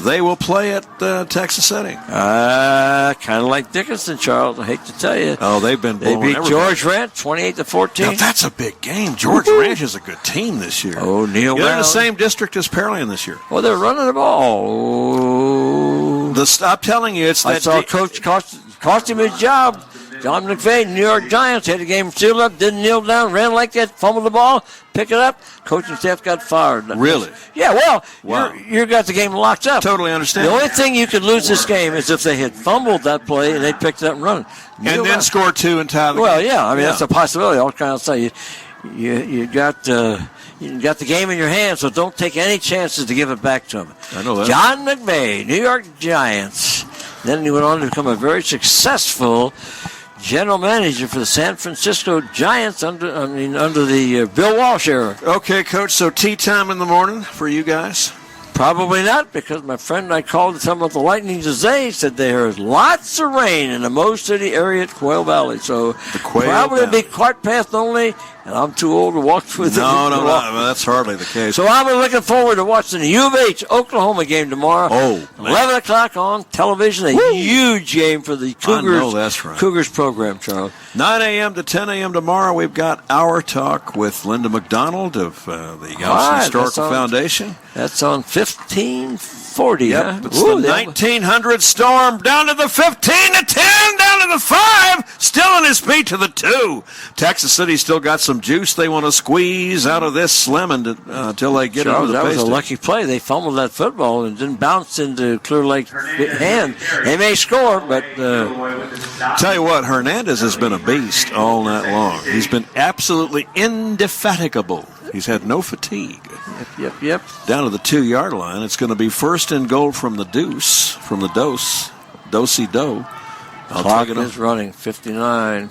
They will play at Texas City. Kind of like Dickinson, Charles. I hate to tell you. Oh, they beat George Ranch 28-14. Now, that's a big game. George Ranch is a good team this year. Oh, Neil. They're in the same district as Pearland this year. Well, they're running the ball. I'm telling you, it's that. I saw Coach cost him his job. John McVay, New York Giants, had the game sealed up, didn't kneel down, ran like that, fumbled the ball, pick it up. Coaching staff got fired. Really? Yeah, well, wow. you got the game locked up. Totally understand. The only thing you could lose this game is if they had fumbled that play and they picked it up and run. And then score 2 and tie the game. Well, yeah, I mean, that's a possibility. I'll kind of say you got the game in your hands, so don't take any chances to give it back to them. I know that. John McVay, New York Giants. Then he went on to become a very successful general manager for the San Francisco Giants under the Bill Walsh era. Okay, Coach, so tea time in the morning for you guys? Probably not, because my friend I called to tell him about the lightning today said there is lots of rain in the Mo City area at Quail Valley. So probably be cart path only, and I'm too old to walk through the No, that's hardly the case. So I'm looking forward to watching the U of H Oklahoma game tomorrow. Oh, 11 o'clock on television. A huge game for the Cougars. I know that's right. Cougars program, Charles. 9 a.m. to 10 a.m. tomorrow, we've got Our Talk with Linda McDonald of the Galveston Historical Foundation. That's on 1540. Yep, huh? it's the 1900 Storm down to the 15 to 10, down to the 5, still in his feet to the 2. Texas City still got some juice they want to squeeze out of this lemon until they get into the that was pasty. a lucky play. They fumbled that football and didn't bounce into Clear Lake's hand. They may score, but tell you what, Hernandez has been a beast all night long. He's been absolutely indefatigable. He's had no fatigue. Yep. Down to the 2-yard line. It's going to be first and goal from the deuce, from the do-si-do. Clock is running, 59.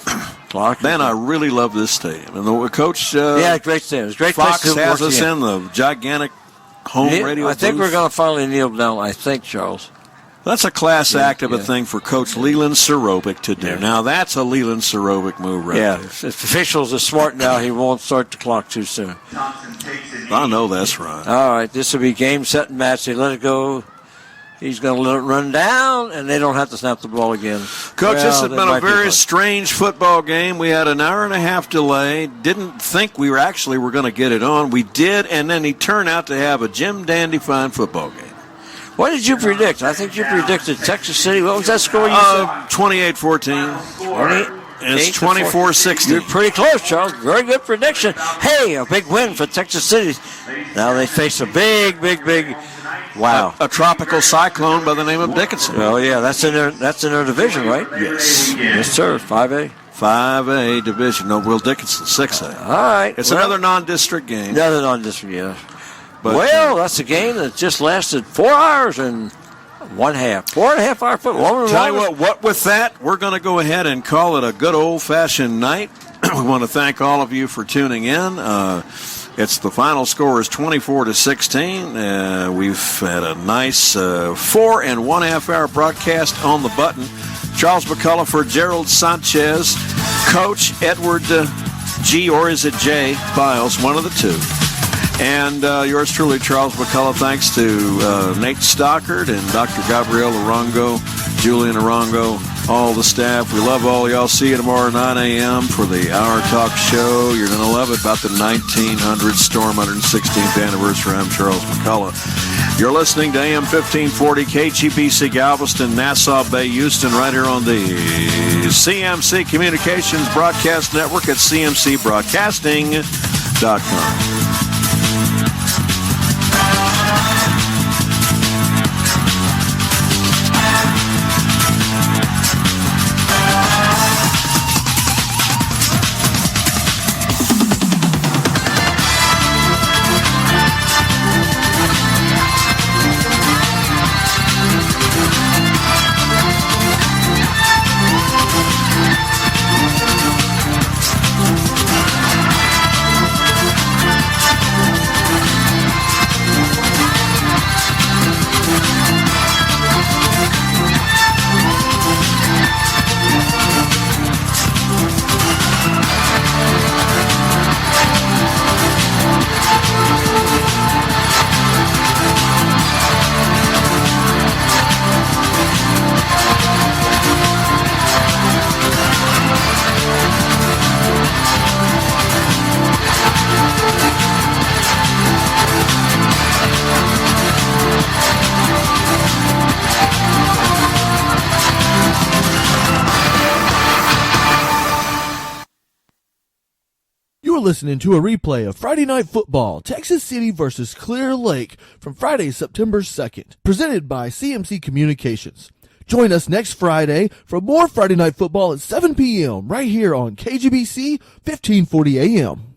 Clock. Man, I really love this stadium. And the coach, great stadium. It's great Fox place to has work us in the gigantic home radio I think booth. we're going to finally kneel down. I think, Charles. That's a class act of a thing for Coach Leland Serovic to do. Yeah. Now, that's a Leland Serovic move right there. If officials are smart now, he won't start the clock too soon. I know that's right. All right, this will be game, set, and match. They let it go. He's going to let it run down, and they don't have to snap the ball again. Coach, this has been a very strange football game. We had an hour and a half delay. Didn't think we were going to get it on. We did, and then he turned out to have a Jim Dandy fine football game. What did you predict? I think you predicted Texas City. What was that score you said? 28-14. It's 24-16. You're pretty close, Charles. Very good prediction. Hey, a big win for Texas City. Now they face a big. Wow. A tropical cyclone by the name of Dickinson. Oh yeah, that's in their division, right? Yes, sir. 5A. 5A division. No, Will Dickinson, 6A. All right. It's another non-district game. Another non-district, yeah. But, that's a game that just lasted 4 hours and 1/2. 4.5 hour football. Tell you what with that, we're going to go ahead and call it a good old-fashioned night. We want to thank all of you for tuning in. It's the final score is 24-16. We've had a nice 4 1/2 hour broadcast on the button. Charles McCullough for Gerald Sanchez, Coach Edward G, or is it J, Biles, one of the two. And yours truly, Charles McCullough. Thanks to Nate Stockard and Dr. Gabrielle Arango, Julian Arango, all the staff. We love all y'all. See you tomorrow 9 a.m. for the Hour Talk Show. You're going to love it about the 1900 Storm 116th anniversary. I'm Charles McCullough. You're listening to AM 1540 KGBC Galveston, Nassau Bay, Houston, right here on the CMC Communications Broadcast Network at CMCBroadcasting.com. You're listening to a replay of Friday Night Football, Texas City versus Clear Lake from Friday, September 2nd, presented by CMC Communications. Join us next Friday for more Friday Night Football at 7 p.m. right here on KGBC 1540 AM.